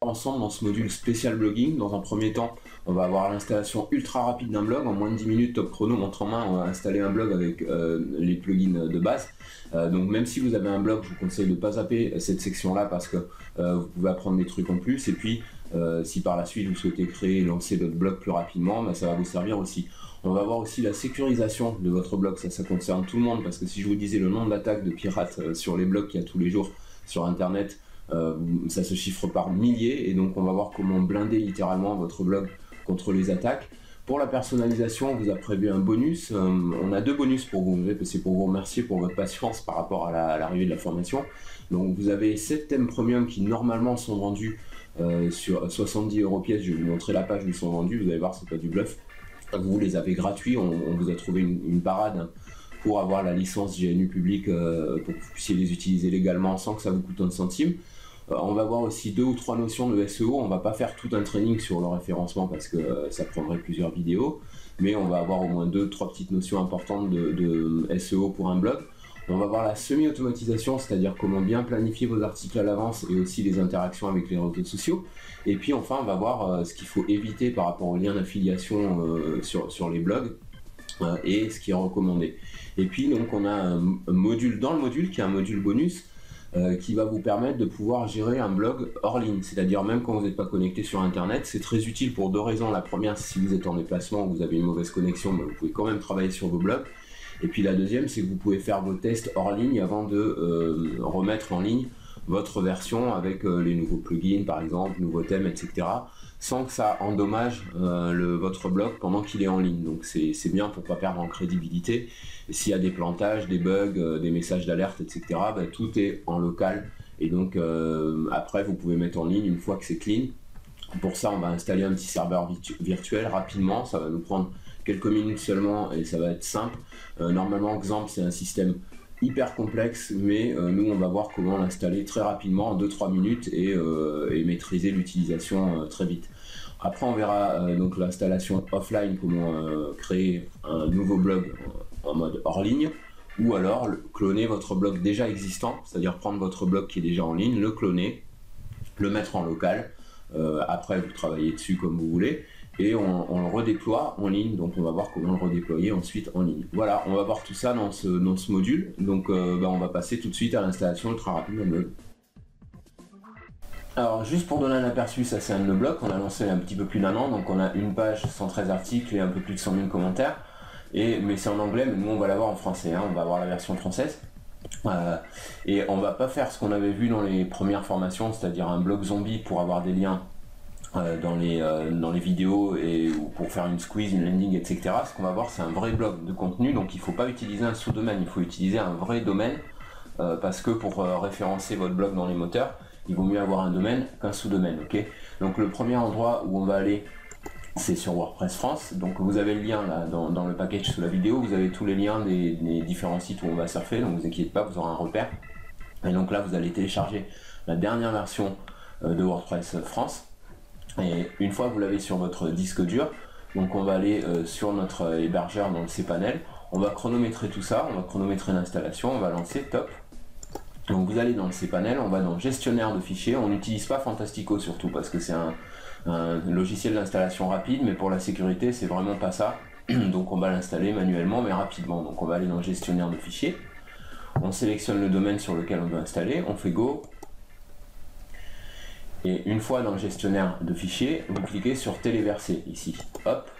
ensemble dans ce module spécial blogging. Dans un premier temps, on va avoir l'installation ultra rapide d'un blog. En moins de 10 minutes, top chrono, montre en main, on va installer un blog avec les plugins de base. Donc même si vous avez un blog, je vous conseille de ne pas zapper cette section-là parce que vous pouvez apprendre des trucs en plus. Et puis, si par la suite vous souhaitez créer et lancer votre blog plus rapidement, bah, ça va vous servir aussi. On va voir aussi la sécurisation de votre blog, ça concerne tout le monde, parce que si je vous disais le nombre d'attaques de pirates sur les blogs qu'il y a tous les jours sur internet, ça se chiffre par milliers, et donc on va voir comment blinder littéralement votre blog contre les attaques. Pour la personnalisation, on vous a prévu un bonus, on a 2 bonus pour vous, c'est pour vous remercier pour votre patience par rapport à l'arrivée de la formation. Donc vous avez 7 thèmes premium qui normalement sont vendus sur 70 € pièce. Je vais vous montrer la page où ils sont vendus, vous allez voir, c'est pas du bluff. Vous les avez gratuits, on vous a trouvé une parade pour avoir la licence GNU publique pour que vous puissiez les utiliser légalement sans que ça vous coûte un centime. On va voir aussi 2 ou 3 notions de SEO. On va pas faire tout un training sur le référencement parce que ça prendrait plusieurs vidéos, mais on va avoir au moins 2-3 petites notions importantes de SEO pour un blog. On va voir la semi-automatisation, c'est-à-dire comment bien planifier vos articles à l'avance et aussi les interactions avec les réseaux sociaux. Et puis enfin, on va voir ce qu'il faut éviter par rapport aux liens d'affiliation sur les blogs et ce qui est recommandé. Et puis donc on a un module dans le module qui est un module bonus qui va vous permettre de pouvoir gérer un blog hors ligne, c'est-à-dire même quand vous n'êtes pas connecté sur internet. C'est très utile pour 2 raisons. La première, si vous êtes en déplacement ou vous avez une mauvaise connexion, vous pouvez quand même travailler sur vos blogs. Et puis la deuxième, c'est que vous pouvez faire vos tests hors ligne avant de remettre en ligne votre version avec les nouveaux plugins par exemple, nouveaux thèmes, etc. sans que ça endommage votre blog pendant qu'il est en ligne. Donc c'est bien pour ne pas perdre en crédibilité. Et s'il y a des plantages, des bugs, des messages d'alerte, etc., bah, tout est en local. Et donc après, vous pouvez mettre en ligne une fois que c'est clean. Pour ça, on va installer un petit serveur virtuel rapidement. Ça va nous prendre quelques minutes seulement et ça va être simple. Normalement, Xampp, c'est un système hyper complexe, mais nous, on va voir comment l'installer très rapidement en 2-3 minutes et maîtriser l'utilisation très vite. Après, on verra donc l'installation offline, comment créer un nouveau blog en mode hors ligne, ou alors cloner votre blog déjà existant, c'est-à-dire prendre votre blog qui est déjà en ligne, le cloner, le mettre en local. Après, vous travaillez dessus comme vous voulez. Et on le redéploie en ligne, donc on va voir comment le redéployer ensuite en ligne. Voilà, on va voir tout ça dans ce module, donc on va passer tout de suite à l'installation ultra rapide d'un blog. Alors juste pour donner un aperçu, ça c'est un de nos blogs qu'on a lancé il y a un petit peu plus d'1 an, donc on a une page, 113 articles et un peu plus de 100 000 commentaires, mais c'est en anglais, mais nous on va l'avoir en français, hein, on va avoir la version française. Et on va pas faire ce qu'on avait vu dans les premières formations, c'est-à-dire un blog zombie pour avoir des liens dans les vidéos ou pour faire une squeeze, une landing, etc. Ce qu'on va voir, c'est un vrai blog de contenu, donc il ne faut pas utiliser un sous-domaine, il faut utiliser un vrai domaine parce que pour référencer votre blog dans les moteurs, il vaut mieux avoir un domaine qu'un sous-domaine. Okay, donc le premier endroit où on va aller, c'est sur WordPress France. Donc vous avez le lien là dans le package sous la vidéo, vous avez tous les liens des différents sites où on va surfer, donc vous inquiétez pas, vous aurez un repère. Et donc là, vous allez télécharger la dernière version de WordPress France. Et une fois que vous l'avez sur votre disque dur, donc on va aller sur notre hébergeur dans le cPanel, on va chronométrer tout ça, on va chronométrer l'installation, on va lancer, top. Donc vous allez dans le cPanel, on va dans gestionnaire de fichiers, on n'utilise pas Fantastico surtout parce que c'est un logiciel d'installation rapide, mais pour la sécurité c'est vraiment pas ça, donc on va l'installer manuellement mais rapidement. Donc on va aller dans gestionnaire de fichiers, on sélectionne le domaine sur lequel on veut installer, on fait go. Et une fois dans le gestionnaire de fichiers, vous cliquez sur téléverser ici, hop,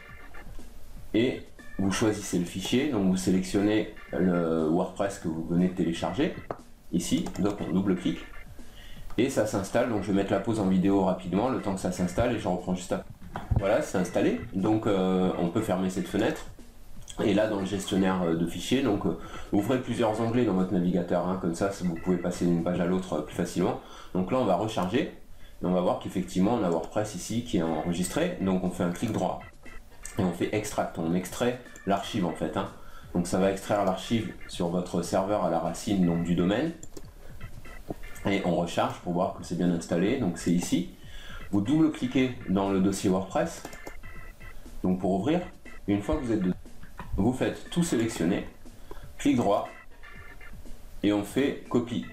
et vous choisissez le fichier, donc vous sélectionnez le WordPress que vous venez de télécharger, ici, donc on double-clique, et ça s'installe. Donc je vais mettre la pause en vidéo rapidement, le temps que ça s'installe, et je reprends juste après. Voilà, c'est installé, donc on peut fermer cette fenêtre, et là dans le gestionnaire de fichiers, donc ouvrez plusieurs onglets dans votre navigateur, hein, comme ça vous pouvez passer d'une page à l'autre plus facilement. Donc là on va recharger, et on va voir qu'effectivement on a WordPress ici qui est enregistré, donc on fait un clic droit et on fait extract, on extrait l'archive en fait, hein. Donc ça va extraire l'archive sur votre serveur à la racine donc du domaine, et on recharge pour voir que c'est bien installé. Donc c'est ici, vous double-cliquez dans le dossier WordPress donc pour ouvrir. Une fois que vous êtes dedans, vous faites tout sélectionner, clic droit et on fait copie.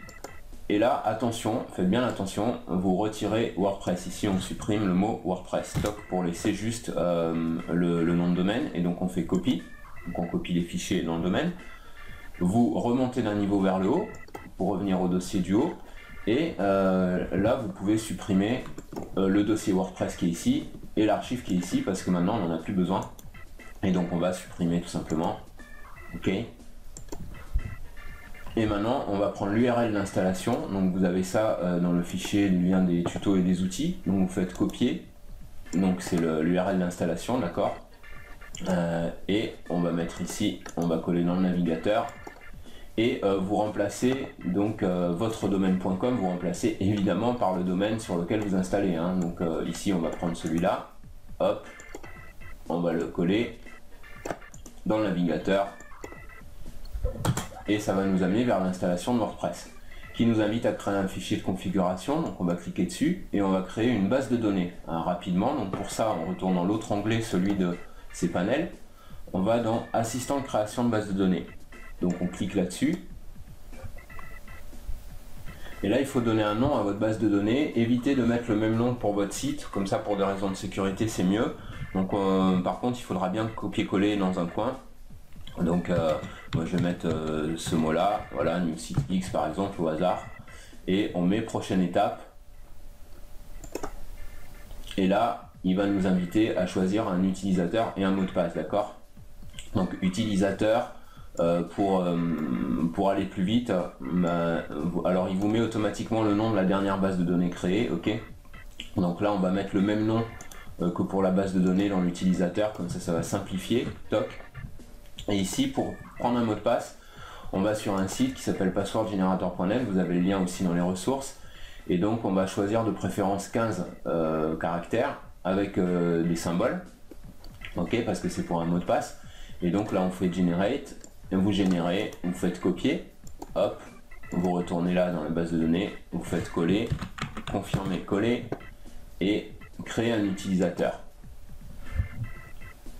Et là, attention, faites bien attention, vous retirez WordPress. Ici, on supprime le mot WordPress. Toc, pour laisser juste le nom de domaine. Et donc, on fait copie. Donc, on copie les fichiers dans le domaine. Vous remontez d'un niveau vers le haut pour revenir au dossier du haut. Et là, vous pouvez supprimer le dossier WordPress qui est ici et l'archive qui est ici parce que maintenant, on n'en a plus besoin. Et donc, on va supprimer tout simplement. OK. Et maintenant, on va prendre l'URL d'installation. Donc, vous avez ça dans le fichier lien des tutos et des outils. Donc, vous faites copier. Donc, c'est l'URL d'installation, d'accord. Et on va mettre ici, on va coller dans le navigateur. Et vous remplacez donc votre domaine.com, vous remplacez évidemment par le domaine sur lequel vous installez. Hein. Donc ici, on va prendre celui-là. Hop, on va le coller dans le navigateur. Et ça va nous amener vers l'installation de WordPress, qui nous invite à créer un fichier de configuration. Donc on va cliquer dessus et on va créer une base de données rapidement. Donc pour ça, on retourne dans l'autre onglet, celui de ces panels. On va dans assistant de création de base de données. Donc on clique là-dessus. Et là, il faut donner un nom à votre base de données. Évitez de mettre le même nom pour votre site, comme ça pour des raisons de sécurité, c'est mieux. Donc par contre, il faudra bien copier-coller dans un coin. Donc moi je vais mettre ce mot-là, voilà, new site X par exemple au hasard. Et on met prochaine étape. Et là, il va nous inviter à choisir un utilisateur et un mot de passe, d'accord? Donc utilisateur, pour aller plus vite, alors il vous met automatiquement le nom de la dernière base de données créée, ok? Donc là on va mettre le même nom que pour la base de données dans l'utilisateur, comme ça va simplifier, toc. Et ici pour prendre un mot de passe, on va sur un site qui s'appelle passwordgenerator.net, vous avez le lien aussi dans les ressources, et donc on va choisir de préférence 15 caractères avec des symboles, ok, parce que c'est pour un mot de passe. Et donc là on fait generate, vous générez, vous faites copier, hop, vous retournez là dans la base de données, vous faites coller, confirmer, coller, et créer un utilisateur.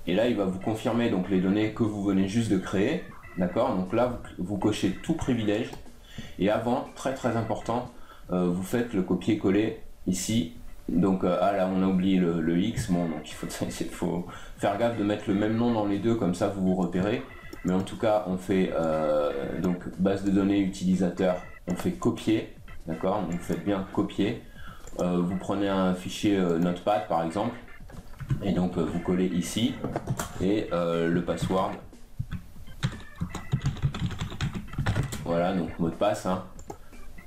Et là il va vous confirmer donc les données que vous venez juste de créer, d'accord? Donc là vous cochez tout privilège, et avant, très important, vous faites le copier-coller ici. Donc là on a oublié le X, bon donc il faut faire gaffe de mettre le même nom dans les deux, comme ça vous vous repérez. Mais en tout cas on fait donc base de données utilisateur, on fait copier, d'accord, donc vous faites bien copier. Vous prenez un fichier Notepad par exemple, et donc vous collez ici, et le password, voilà, donc mot de passe, hein.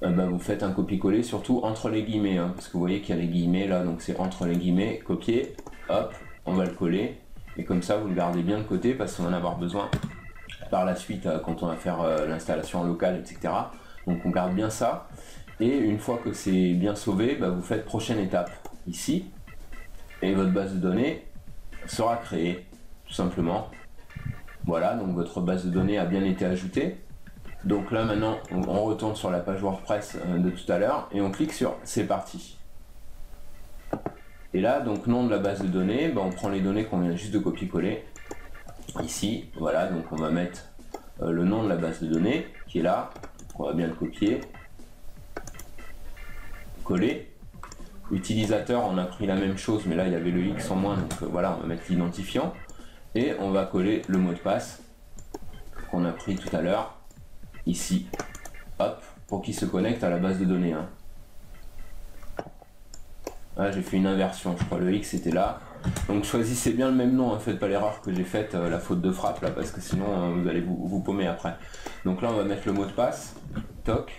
Vous faites un copier-coller surtout entre les guillemets, hein, parce que vous voyez qu'il y a les guillemets là, donc c'est entre les guillemets, copier, hop, on va le coller, et comme ça vous le gardez bien de côté parce qu'on va en avoir besoin par la suite quand on va faire l'installation locale, etc. Donc on garde bien ça, et une fois que c'est bien sauvé, vous faites prochaine étape ici, et votre base de données sera créée, tout simplement. Voilà, donc votre base de données a bien été ajoutée. Donc là maintenant on retourne sur la page WordPress de tout à l'heure et on clique sur c'est parti. Et là donc nom de la base de données, on prend les données qu'on vient juste de copier-coller ici, voilà, donc on va mettre le nom de la base de données qui est là, on va bien le copier, coller. Utilisateur, on a pris la même chose mais là il y avait le X en moins, donc voilà, on va mettre l'identifiant et on va coller le mot de passe qu'on a pris tout à l'heure ici, hop, pour qu'il se connecte à la base de données, hein. Ah, j'ai fait une inversion, je crois le X était là, donc choisissez bien le même nom, hein. Faites pas l'erreur que j'ai faite, la faute de frappe là, parce que sinon vous allez vous paumer après. Donc là on va mettre le mot de passe, toc,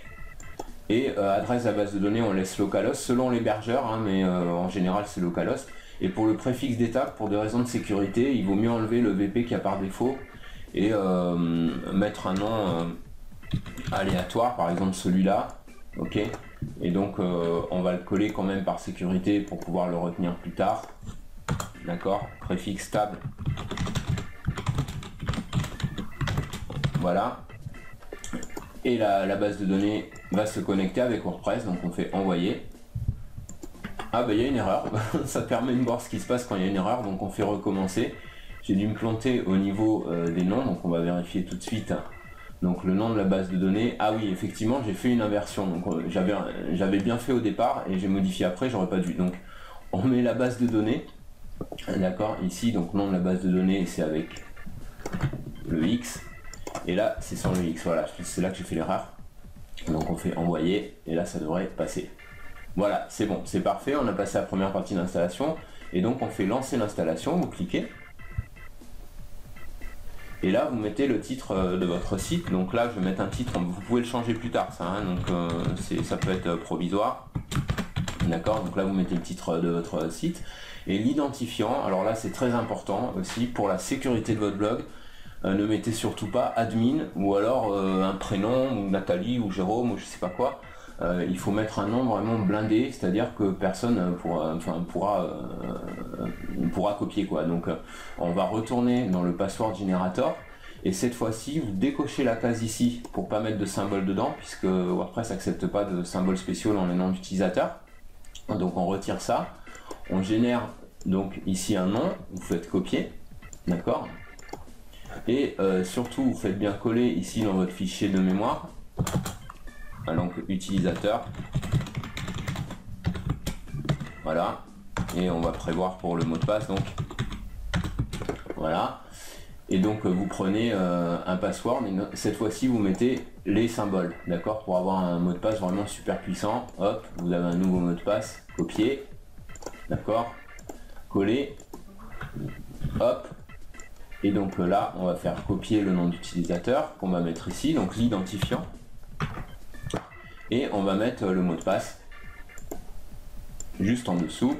et adresse de la base de données on laisse localhost selon l'hébergeur, hein, mais en général c'est localhost. Et pour le préfixe d'étape, pour des raisons de sécurité, il vaut mieux enlever le VP qui a par défaut et mettre un nom aléatoire, par exemple celui-là, ok, et donc on va le coller quand même par sécurité pour pouvoir le retenir plus tard, d'accord, préfixe stable, voilà, et la base de données va se connecter avec WordPress, donc on fait envoyer. Ah il y a une erreur, ça permet de voir ce qui se passe quand il y a une erreur, donc on fait recommencer. J'ai dû me planter au niveau des noms, donc on va vérifier tout de suite Donc le nom de la base de données, ah oui, effectivement, j'ai fait une inversion. Donc j'avais bien fait au départ et j'ai modifié après, j'aurais pas dû. Donc on met la base de données, d'accord, ici, donc nom de la base de données, c'est avec le X, et là, c'est sans le X, voilà, c'est là que j'ai fait l'erreur. Donc on fait envoyer, et là, ça devrait passer. Voilà, c'est bon, c'est parfait, on a passé la première partie d'installation, et donc on fait lancer l'installation, vous cliquez, et là vous mettez le titre de votre site. Donc là je vais mettre un titre, vous pouvez le changer plus tard ça, hein, donc ça peut être provisoire, d'accord. Donc là vous mettez le titre de votre site, et l'identifiant, alors là c'est très important aussi pour la sécurité de votre blog. Ne mettez surtout pas admin ou alors un prénom, ou Nathalie ou Jérôme ou je sais pas quoi. Il faut mettre un nom vraiment blindé, c'est-à-dire que personne pourra copier quoi. Donc on va retourner dans le password generator, et cette fois-ci vous décochez la case ici pour pas mettre de symbole dedans, puisque WordPress n'accepte pas de symboles spéciaux dans les noms d'utilisateurs. Donc on retire ça, on génère donc ici un nom, vous faites copier, d'accord, et surtout vous faites bien coller ici dans votre fichier de mémoire, donc utilisateur, voilà, et on va prévoir pour le mot de passe, donc voilà, et donc vous prenez un password, et cette fois-ci vous mettez les symboles, d'accord, pour avoir un mot de passe vraiment super puissant. Hop, vous avez un nouveau mot de passe, copier, d'accord, coller, hop, et donc là on va faire copier le nom d'utilisateur qu'on va mettre ici, donc l'identifiant, et on va mettre le mot de passe juste en dessous,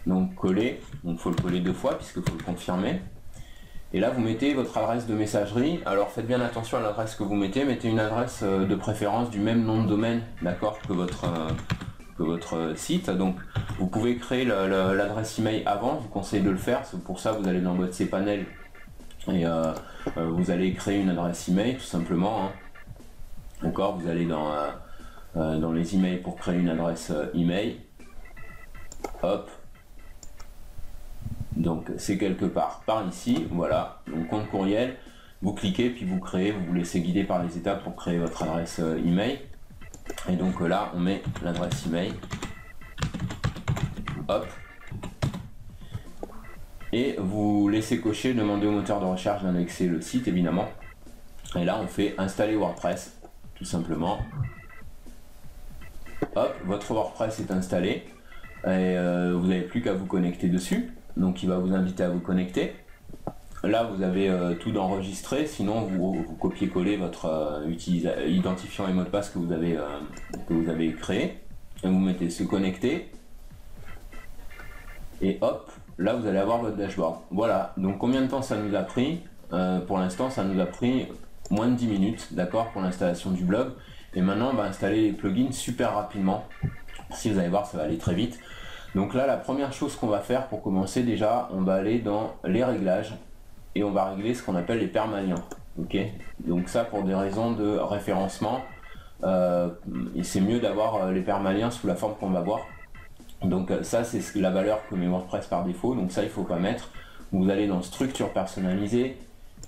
donc coller, donc faut le coller 2 fois puisqu'il faut le confirmer. Et là vous mettez votre adresse de messagerie. Alors faites bien attention à l'adresse que vous mettez, mettez une adresse de préférence du même nom de domaine, d'accord, que votre site. Donc vous pouvez créer l'adresse email avant, je vous conseille de le faire. Pour ça vous allez dans votre cPanel et vous allez créer une adresse email tout simplement, hein. D'accord, vous allez dans les emails pour créer une adresse email, hop, donc c'est quelque part par ici, voilà, donc compte courriel, vous cliquez puis vous créez, vous vous laissez guider par les étapes pour créer votre adresse email. Et donc là on met l'adresse email, hop, et vous laissez cocher demander au moteur de recherche d'indexer le site évidemment. Et là on fait installer WordPress tout simplement, hop, votre WordPress est installé et vous n'avez plus qu'à vous connecter dessus. Donc il va vous inviter à vous connecter. Là vous avez tout d'enregistré, sinon vous copiez-collez votre identifiant et mot de passe que vous avez créé, et vous mettez se connecter, et hop, là vous allez avoir votre dashboard. Voilà, donc combien de temps ça nous a pris? Pour l'instant ça nous a pris moins de 10 minutes, d'accord, pour l'installation du blog. Et maintenant on va installer les plugins super rapidement. Si vous allez voir, ça va aller très vite. Donc là la première chose qu'on va faire pour commencer, déjà on va aller dans les réglages et on va régler ce qu'on appelle les permaliens. Ok, donc ça pour des raisons de référencement, c'est mieux d'avoir les permaliens sous la forme qu'on va voir. Donc ça c'est la valeur que met WordPress par défaut, donc ça il faut pas mettre. Vous allez dans structure personnalisée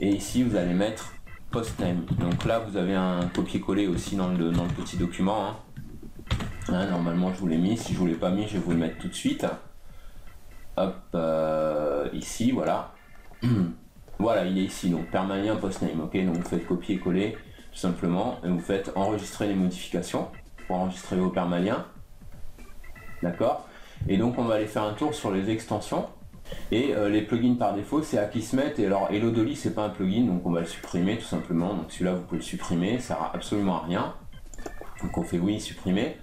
et ici vous allez mettre postname. Donc là vous avez un copier-coller aussi dans le petit document, hein. Hein, normalement je vous l'ai mis, si je vous l'ai pas mis je vais vous le mettre tout de suite. Hop, ici voilà. Voilà, il est ici, donc permalien postname. Ok, donc vous faites copier-coller tout simplement et vous faites enregistrer les modifications pour enregistrer vos permaliens. D'accord, et donc on va aller faire un tour sur les extensions. Et les plugins par défaut c'est Akismet, et alors Hello-Dolly c'est pas un plugin, donc on va le supprimer tout simplement. Donc celui-là vous pouvez le supprimer, ça sert absolument à rien. Donc on fait oui, supprimer.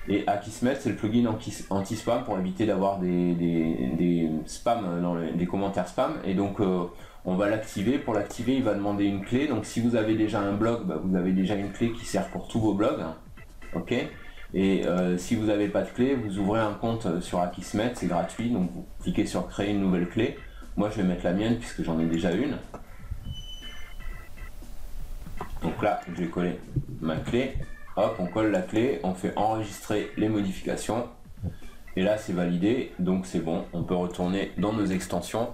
Et Akismet c'est le plugin anti-spam pour éviter d'avoir des spams des commentaires spam. Et donc on va l'activer. Pour l'activer il va demander une clé. Donc si vous avez déjà un blog, vous avez déjà une clé qui sert pour tous vos blogs. Ok. Et si vous n'avez pas de clé, vous ouvrez un compte sur Akismet, c'est gratuit, donc vous cliquez sur créer une nouvelle clé. Moi je vais mettre la mienne puisque j'en ai déjà une. Donc là je vais coller ma clé, hop, on colle la clé, on fait enregistrer les modifications, et là c'est validé, donc c'est bon, on peut retourner dans nos extensions.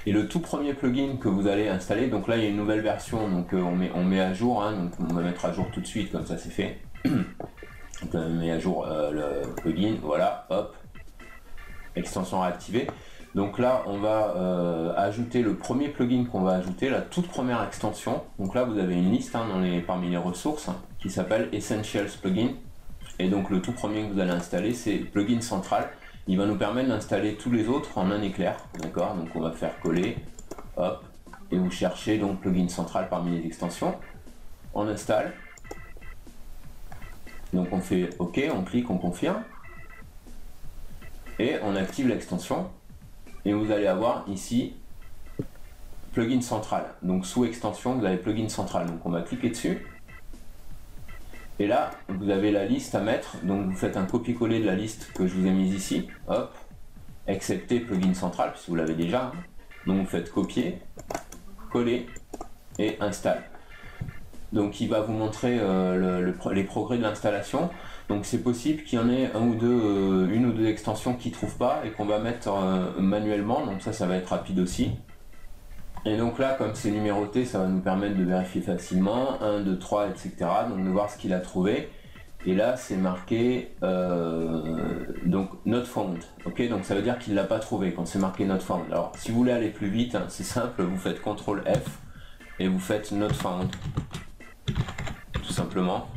Et le tout premier plugin que vous allez installer, donc là il y a une nouvelle version, donc on met à jour, hein, donc on va mettre à jour tout de suite, comme ça c'est fait. Donc on met à jour le plugin, voilà, hop, extension réactivée. Donc là on va ajouter le premier plugin qu'on va ajouter, la toute première extension. Donc là vous avez une liste hein, parmi les ressources hein, qui s'appelle Essentials Plugin. Et donc le tout premier que vous allez installer c'est plugin central. Il va nous permettre d'installer tous les autres en un éclair, d'accord? Donc on va faire coller, hop, et vous cherchez donc plugin central parmi les extensions. On installe. Donc on fait OK, on clique, on confirme. Et on active l'extension. Et vous allez avoir ici plugin central. Donc sous extension, vous avez plugin central. Donc on va cliquer dessus. Et là, vous avez la liste à mettre, donc vous faites un copier-coller de la liste que je vous ai mise ici, hop, excepté plugin central, puisque vous l'avez déjà. Hein. Donc vous faites copier, coller et installe. Donc il va vous montrer les progrès de l'installation. Donc c'est possible qu'il y en ait une ou deux extensions qui ne trouvent pas et qu'on va mettre manuellement, donc ça va être rapide aussi. Et donc là, comme c'est numéroté, ça va nous permettre de vérifier facilement, 1, 2, 3, etc. Donc de voir ce qu'il a trouvé. Et là, c'est marqué donc not found. Ok, donc ça veut dire qu'il ne l'a pas trouvé quand c'est marqué not found. Alors si vous voulez aller plus vite, hein, c'est simple, vous faites CTRL F et vous faites not found. Tout simplement.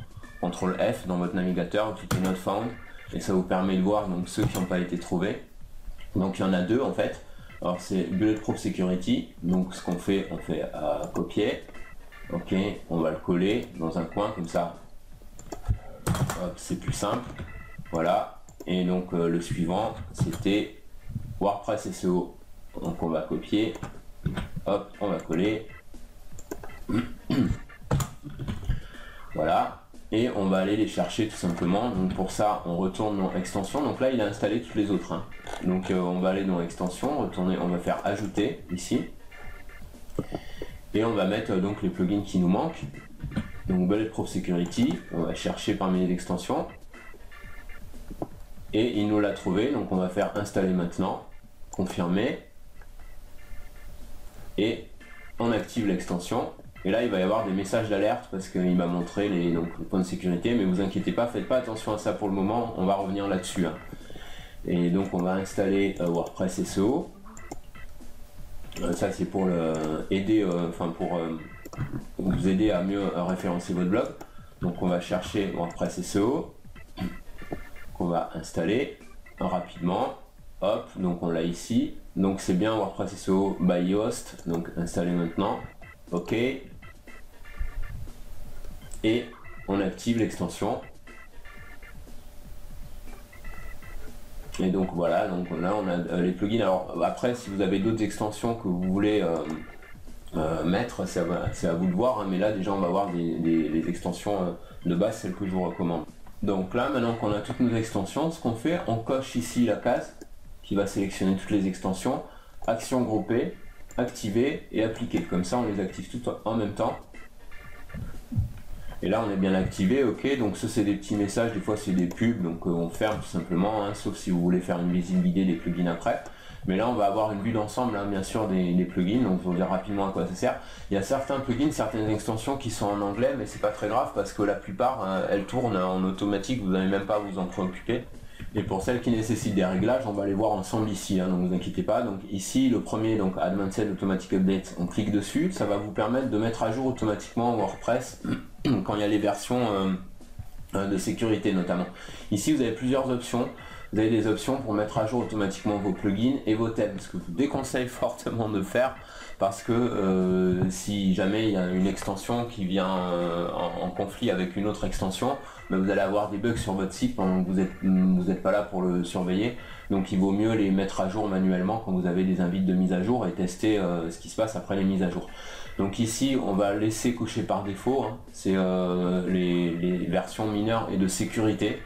CTRL F dans votre navigateur, vous faites not found et ça vous permet de voir donc ceux qui n'ont pas été trouvés. Donc il y en a deux en fait. Alors c'est Bulletproof Security, donc ce qu'on fait, on fait copier, ok, on va le coller dans un coin comme ça, c'est plus simple, voilà, et donc le suivant c'était WordPress SEO, donc on va copier, hop, on va coller, voilà, et on va aller les chercher tout simplement. Donc pour ça on retourne dans extension, donc là il a installé toutes les autres hein. Donc on va aller dans extension, retourner, on va faire ajouter ici et on va mettre donc les plugins qui nous manquent. Donc Bulletproof Security, on va chercher parmi les extensions et il nous l'a trouvé, donc on va faire installer maintenant, confirmer et on active l'extension. Et là il va y avoir des messages d'alerte parce qu'il m'a montré les points de sécurité, mais vous inquiétez pas, faites pas attention à ça pour le moment, on va revenir là-dessus hein. Et donc on va installer WordPress SEO. Ça c'est pour vous aider à mieux référencer votre blog. Donc on va chercher WordPress SEO qu'on va installer rapidement. Hop, donc on l'a ici. Donc c'est bien WordPress SEO by Yoast. Donc installer maintenant. OK. Et on active l'extension. Et donc voilà, donc là on a les plugins. Alors après, si vous avez d'autres extensions que vous voulez mettre, c'est à vous de voir, hein, mais là déjà on va voir les extensions de base, celles que je vous recommande. Donc là, maintenant qu'on a toutes nos extensions, ce qu'on fait, on coche ici la case qui va sélectionner toutes les extensions, action groupée, activer et appliquer. Comme ça on les active toutes en même temps. Et là on est bien activé, ok, donc ça c'est des petits messages, des fois c'est des pubs, donc on ferme tout simplement, hein, sauf si vous voulez faire une visibilité des plugins après. Mais là on va avoir une vue d'ensemble hein, bien sûr des plugins, donc je vais vous dire rapidement à quoi ça sert. Il y a certains plugins, certaines extensions qui sont en anglais, mais c'est pas très grave parce que la plupart elles tournent en automatique, vous n'allez même pas à vous en préoccuper. Et pour celles qui nécessitent des réglages, on va les voir ensemble ici, hein, donc ne vous inquiétez pas. Donc ici le premier, donc Advanced Automatic Update, on clique dessus, ça va vous permettre de mettre à jour automatiquement WordPress quand il y a les versions de sécurité notamment. Ici vous avez plusieurs options. Vous avez des options pour mettre à jour automatiquement vos plugins et vos thèmes, ce que je vous déconseille fortement de faire parce que si jamais il y a une extension qui vient en conflit avec une autre extension, ben vous allez avoir des bugs sur votre site pendant que vous n'êtes pas là pour le surveiller. Donc il vaut mieux les mettre à jour manuellement quand vous avez des invites de mise à jour et tester ce qui se passe après les mises à jour. Donc ici on va laisser cocher par défaut, hein, c'est les versions mineures et de sécurité,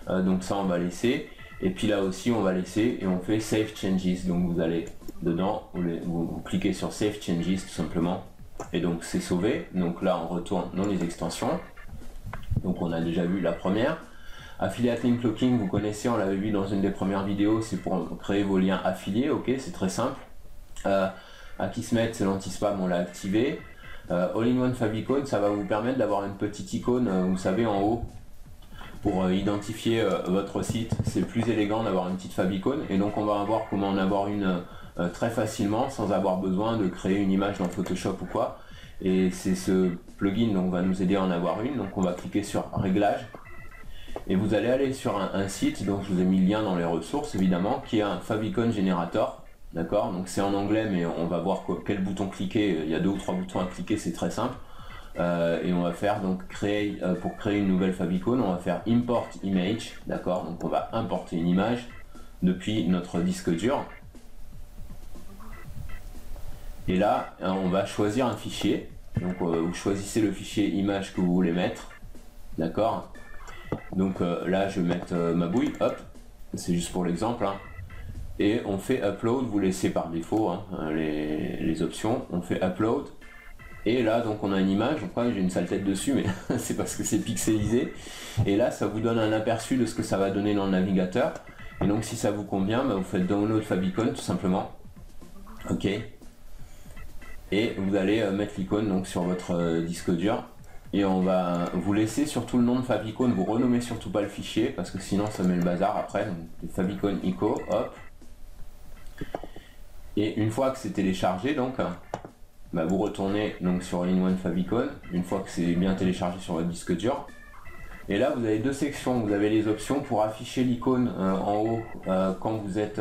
donc ça on va laisser. Et puis là aussi on va laisser et on fait Save Changes, donc vous allez dedans, vous cliquez sur Save Changes tout simplement et donc c'est sauvé. Donc là on retourne dans les extensions, donc on a déjà vu la première. Affiliate Link Locking, vous connaissez, on l'avait vu dans une des premières vidéos, c'est pour créer vos liens affiliés, ok, c'est très simple. Akismet, c'est l'anti-spam, on l'a activé. All-in-One Favicon, ça va vous permettre d'avoir une petite icône, vous savez, en haut, pour identifier votre site. C'est plus élégant d'avoir une petite favicon, et donc on va voir comment en avoir une très facilement sans avoir besoin de créer une image dans Photoshop ou quoi. Et c'est ce plugin donc va nous aider à en avoir une. Donc on va cliquer sur réglages et vous allez aller sur un site, donc je vous ai mis le lien dans les ressources évidemment, qui est un favicon generator. D'accord, donc c'est en anglais, mais on va voir quel bouton cliquer. Il y a 2 ou 3 boutons à cliquer, c'est très simple. Et on va faire donc pour créer une nouvelle favicon, on va faire import image. D'accord, donc on va importer une image depuis notre disque dur. Et là, on va choisir un fichier. Donc vous choisissez le fichier image que vous voulez mettre. D'accord. Donc là, je vais mettre ma bouille. Hop, c'est juste pour l'exemple. Hein. Et on fait upload. Vous laissez par défaut hein, les options. On fait upload. Et là, donc on a une image. Donc j'ai une sale tête dessus, mais c'est parce que c'est pixelisé. Et là, ça vous donne un aperçu de ce que ça va donner dans le navigateur. Et donc si ça vous convient, bah, vous faites download favicon tout simplement. Ok. Et vous allez mettre l'icône donc sur votre disque dur, et on va vous laisser surtout le nom de favicon, vous renommez surtout pas le fichier parce que sinon ça met le bazar après. Donc favicon ico, hop, et une fois que c'est téléchargé, donc bah, vous retournez donc sur All-in-One Favicon une fois que c'est bien téléchargé sur votre disque dur. Et là vous avez 2 sections, vous avez les options pour afficher l'icône en haut quand vous êtes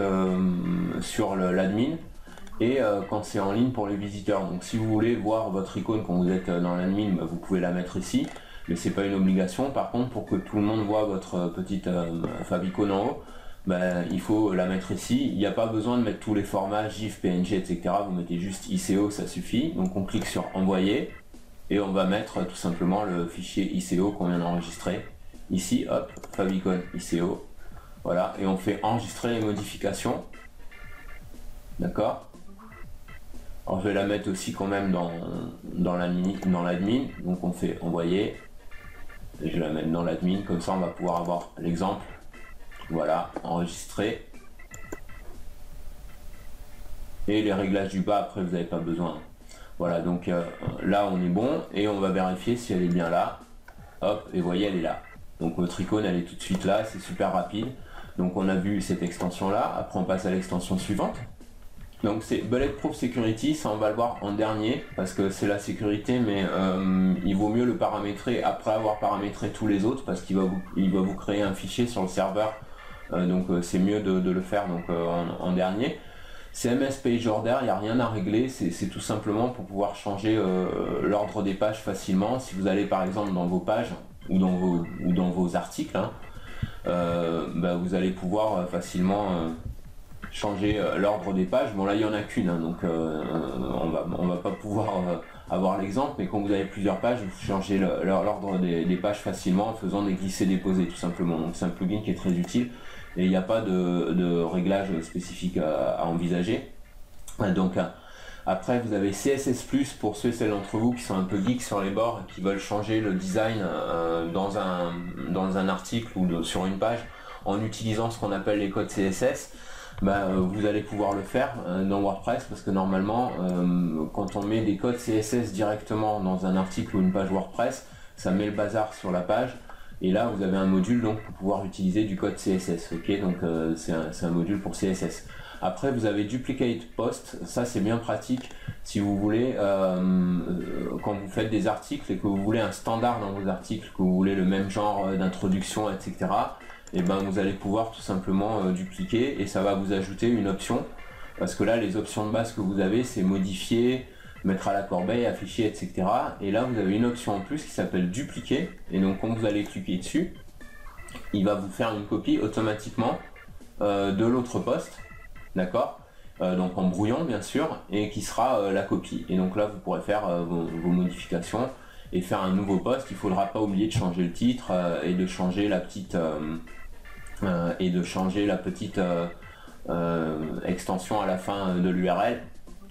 sur l'admin, et quand c'est en ligne pour les visiteurs. Donc si vous voulez voir votre icône quand vous êtes dans l'admin, bah, vous pouvez la mettre ici, mais c'est pas une obligation. Par contre, pour que tout le monde voit votre petite favicon en haut, bah, il faut la mettre ici. Il n'y a pas besoin de mettre tous les formats GIF, PNG, etc. Vous mettez juste ICO, ça suffit. Donc on clique sur envoyer et on va mettre tout simplement le fichier ICO qu'on vient d'enregistrer ici. Hop, favicon ICO, voilà, et on fait enregistrer les modifications. D'accord. Alors je vais la mettre aussi quand même dans l'admin, donc on fait envoyer, et je vais la mettre dans l'admin, comme ça on va pouvoir avoir l'exemple. Voilà, enregistrer. Et les réglages du bas, après vous n'avez pas besoin. Voilà, donc là on est bon, et on va vérifier si elle est bien là. Hop, et voyez, elle est là. Donc votre icône elle est tout de suite là, c'est super rapide. Donc on a vu cette extension là, après on passe à l'extension suivante. Donc c'est Bulletproof Security, ça on va le voir en dernier parce que c'est la sécurité, mais il vaut mieux le paramétrer après avoir paramétré tous les autres parce qu'il va vous créer un fichier sur le serveur, donc c'est mieux de le faire donc, en dernier. CMS Page Order, il n'y a rien à régler, c'est tout simplement pour pouvoir changer l'ordre des pages facilement. Si vous allez par exemple dans vos pages ou dans vos articles, hein, bah, vous allez pouvoir facilement changer l'ordre des pages. Bon là il n'y en a qu'une, hein, donc on va pas pouvoir avoir l'exemple, mais quand vous avez plusieurs pages, vous changez l'ordre des pages facilement en faisant des glisser-déposer tout simplement. Donc c'est un plugin qui est très utile et il n'y a pas de réglage spécifique à envisager. Donc après vous avez CSS+, pour ceux et celles d'entre vous qui sont un peu geeks sur les bords et qui veulent changer le design dans un article ou sur une page en utilisant ce qu'on appelle les codes CSS. Bah, vous allez pouvoir le faire dans WordPress parce que normalement quand on met des codes CSS directement dans un article ou une page WordPress, ça met le bazar sur la page, et là vous avez un module donc pour pouvoir utiliser du code CSS. Ok, donc c'est un module pour CSS. Après vous avez Duplicate Post, ça c'est bien pratique si vous voulez quand vous faites des articles et que vous voulez un standard dans vos articles, que vous voulez le même genre d'introduction, etc. Et ben vous allez pouvoir tout simplement dupliquer, et ça va vous ajouter une option, parce que là les options de base que vous avez c'est modifier, mettre à la corbeille, afficher, etc. Et là vous avez une option en plus qui s'appelle dupliquer, et donc quand vous allez cliquer dessus, il va vous faire une copie automatiquement de l'autre post, d'accord, donc en brouillon bien sûr, et qui sera la copie. Et donc là vous pourrez faire vos modifications et faire un nouveau post. Il ne faudra pas oublier de changer le titre et de changer la petite extension à la fin de l'URL.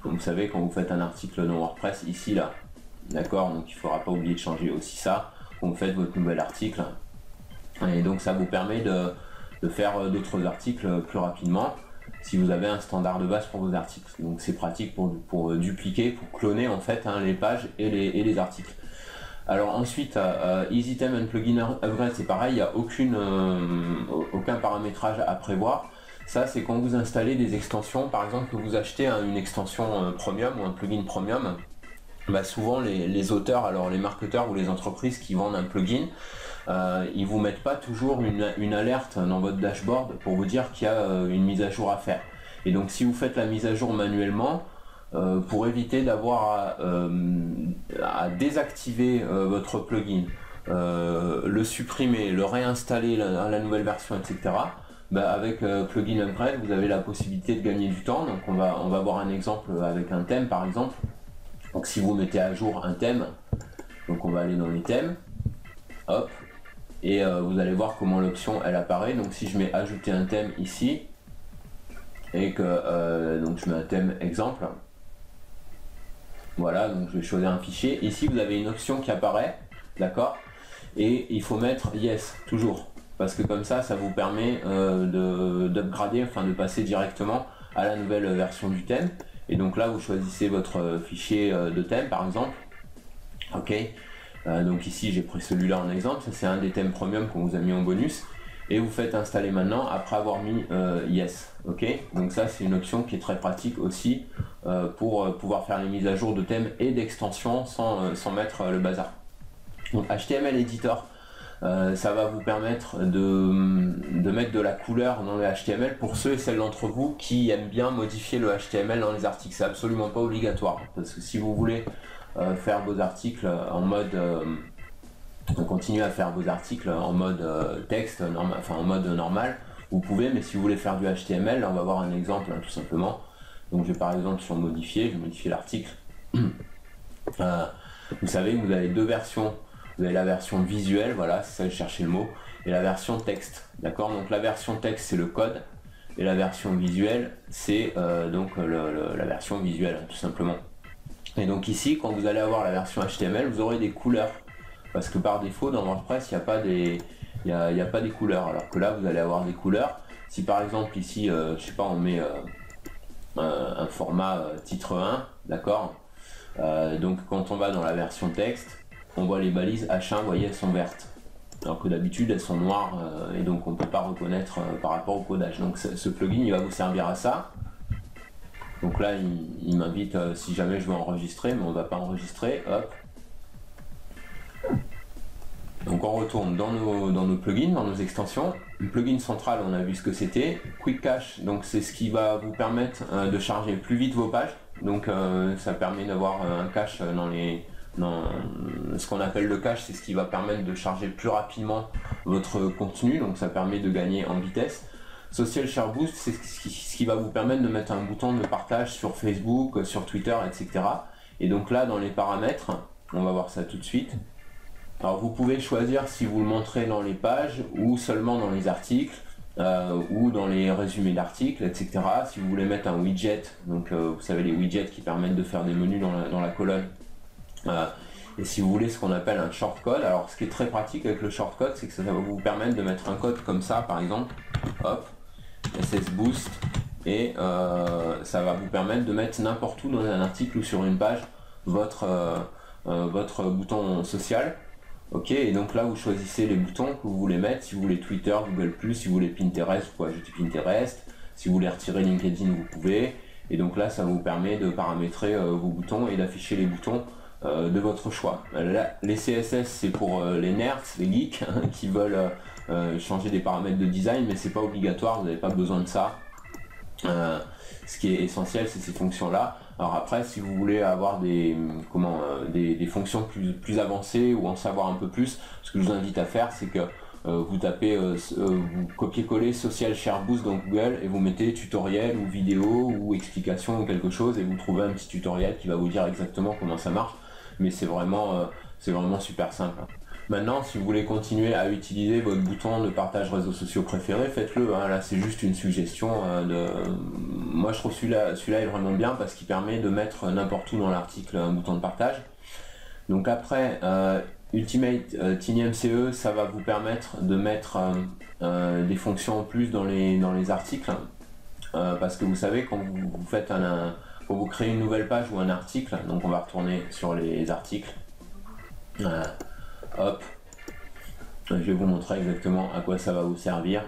Comme vous savez, quand vous faites un article dans WordPress, ici là, d'accord, donc il ne faudra pas oublier de changer aussi ça quand vous faites votre nouvel article. Et donc ça vous permet de faire d'autres articles plus rapidement. si vous avez un standard de base pour vos articles. Donc c'est pratique pour dupliquer, pour cloner en fait les pages et les articles. Alors ensuite, EasyTheme and Plugin Upgrade, c'est pareil, il n'y a aucun paramétrage à prévoir. Ça, c'est quand vous installez des extensions, par exemple que vous achetez une extension premium ou un plugin premium, souvent les auteurs, alors les marketeurs ou les entreprises qui vendent un plugin, ils vous mettent pas toujours une alerte dans votre dashboard pour vous dire qu'il y a une mise à jour à faire. Et donc si vous faites la mise à jour manuellement, pour éviter d'avoir à désactiver votre plugin, le supprimer, le réinstaller la nouvelle version, etc. Avec Plugin Upgrade, vous avez la possibilité de gagner du temps. Donc on va voir un exemple avec un thème par exemple. Donc si vous mettez à jour un thème, donc on va aller dans les thèmes, hop, et vous allez voir comment l'option elle apparaît. Donc si je mets ajouter un thème ici, et que donc je mets un thème exemple, voilà, donc je vais choisir un fichier. Ici vous avez une option qui apparaît, d'accord, et il faut mettre yes toujours, parce que comme ça vous permet d'upgrader, enfin de passer directement à la nouvelle version du thème. Et donc là vous choisissez votre fichier de thème par exemple, ok, donc ici j'ai pris celui-là en exemple, ça c'est un des thèmes premium qu'on vous a mis en bonus, et vous faites installer maintenant après avoir mis yes, ok. Donc ça c'est une option qui est très pratique aussi pour pouvoir faire les mises à jour de thèmes et d'extensions sans mettre le bazar. Donc HTML Editor, ça va vous permettre de mettre de la couleur dans le HTML pour ceux et celles d'entre vous qui aiment bien modifier le HTML dans les articles. C'est absolument pas obligatoire, parce que si vous voulez faire vos articles en mode continuer à faire vos articles en mode texte, enfin en mode normal, vous pouvez, mais si vous voulez faire du HTML, là on va voir un exemple tout simplement. Donc je vais par exemple sur modifier, je vais modifier l'article. Vous savez que vous avez deux versions. Vous avez la version visuelle, voilà, c'est ça que je cherchais le mot, et la version texte, d'accord. Donc la version texte c'est le code, et la version visuelle c'est donc la version visuelle, tout simplement. Et donc ici, quand vous allez avoir la version HTML, vous aurez des couleurs, parce que par défaut dans WordPress il n'y a pas des couleurs, alors que là vous allez avoir des couleurs. Si par exemple ici, je sais pas, on met un format titre 1, d'accord, donc quand on va dans la version texte, on voit les balises H1, vous voyez, elles sont vertes, alors que d'habitude elles sont noires, et donc on ne peut pas reconnaître par rapport au codage. Donc ce plugin il va vous servir à ça. Donc là il m'invite si jamais je veux enregistrer, mais on ne va pas enregistrer, hop. Donc on retourne dans nos plugins, dans nos extensions. Le plugin central, on a vu ce que c'était. Quick Cache, donc c'est ce qui va vous permettre de charger plus vite vos pages. Donc ça permet d'avoir un cache dans ce qu'on appelle le cache, c'est ce qui va permettre de charger plus rapidement votre contenu, donc ça permet de gagner en vitesse. Social Share Boost, c'est ce qui va vous permettre de mettre un bouton de partage sur Facebook, sur Twitter, etc. Et donc là, dans les paramètres, on va voir ça tout de suite. Alors vous pouvez choisir si vous le montrez dans les pages ou seulement dans les articles, ou dans les résumés d'articles, etc. Si vous voulez mettre un widget, donc vous savez les widgets qui permettent de faire des menus dans la colonne. Et si vous voulez ce qu'on appelle un shortcode, alors ce qui est très pratique avec le shortcode, c'est que ça va vous permettre de mettre un code comme ça par exemple, hop, SS Boost, et ça va vous permettre de mettre n'importe où dans un article ou sur une page votre bouton social. Ok, et donc là vous choisissez les boutons que vous voulez mettre. Si vous voulez Twitter, Google+, si vous voulez Pinterest, vous pouvez ajouter Pinterest. Si vous voulez retirer LinkedIn, vous pouvez. Et donc là ça vous permet de paramétrer vos boutons et d'afficher les boutons de votre choix. Là, les CSS c'est pour les nerds, les geeks qui veulent changer des paramètres de design, mais c'est pas obligatoire, vous n'avez pas besoin de ça. Ce qui est essentiel, c'est ces fonctions là. Alors après, si vous voulez avoir des fonctions plus avancées ou en savoir un peu plus, ce que je vous invite à faire, c'est que vous tapez, vous copiez-coller Social Share Boost dans Google et vous mettez tutoriel ou vidéo ou explication ou quelque chose, et vous trouvez un petit tutoriel qui va vous dire exactement comment ça marche. Mais c'est vraiment super simple. Maintenant, si vous voulez continuer à utiliser votre bouton de partage réseaux sociaux préféré, faites-le. Hein. Là, c'est juste une suggestion. Moi, je trouve celui-là est vraiment bien parce qu'il permet de mettre n'importe où dans l'article un bouton de partage. Donc après, Ultimate TinyMCE, ça va vous permettre de mettre des fonctions en plus dans les articles. parce que vous savez quand vous faites quand vous créez une nouvelle page ou un article, donc on va retourner sur les articles, hop, je vais vous montrer exactement à quoi ça va vous servir.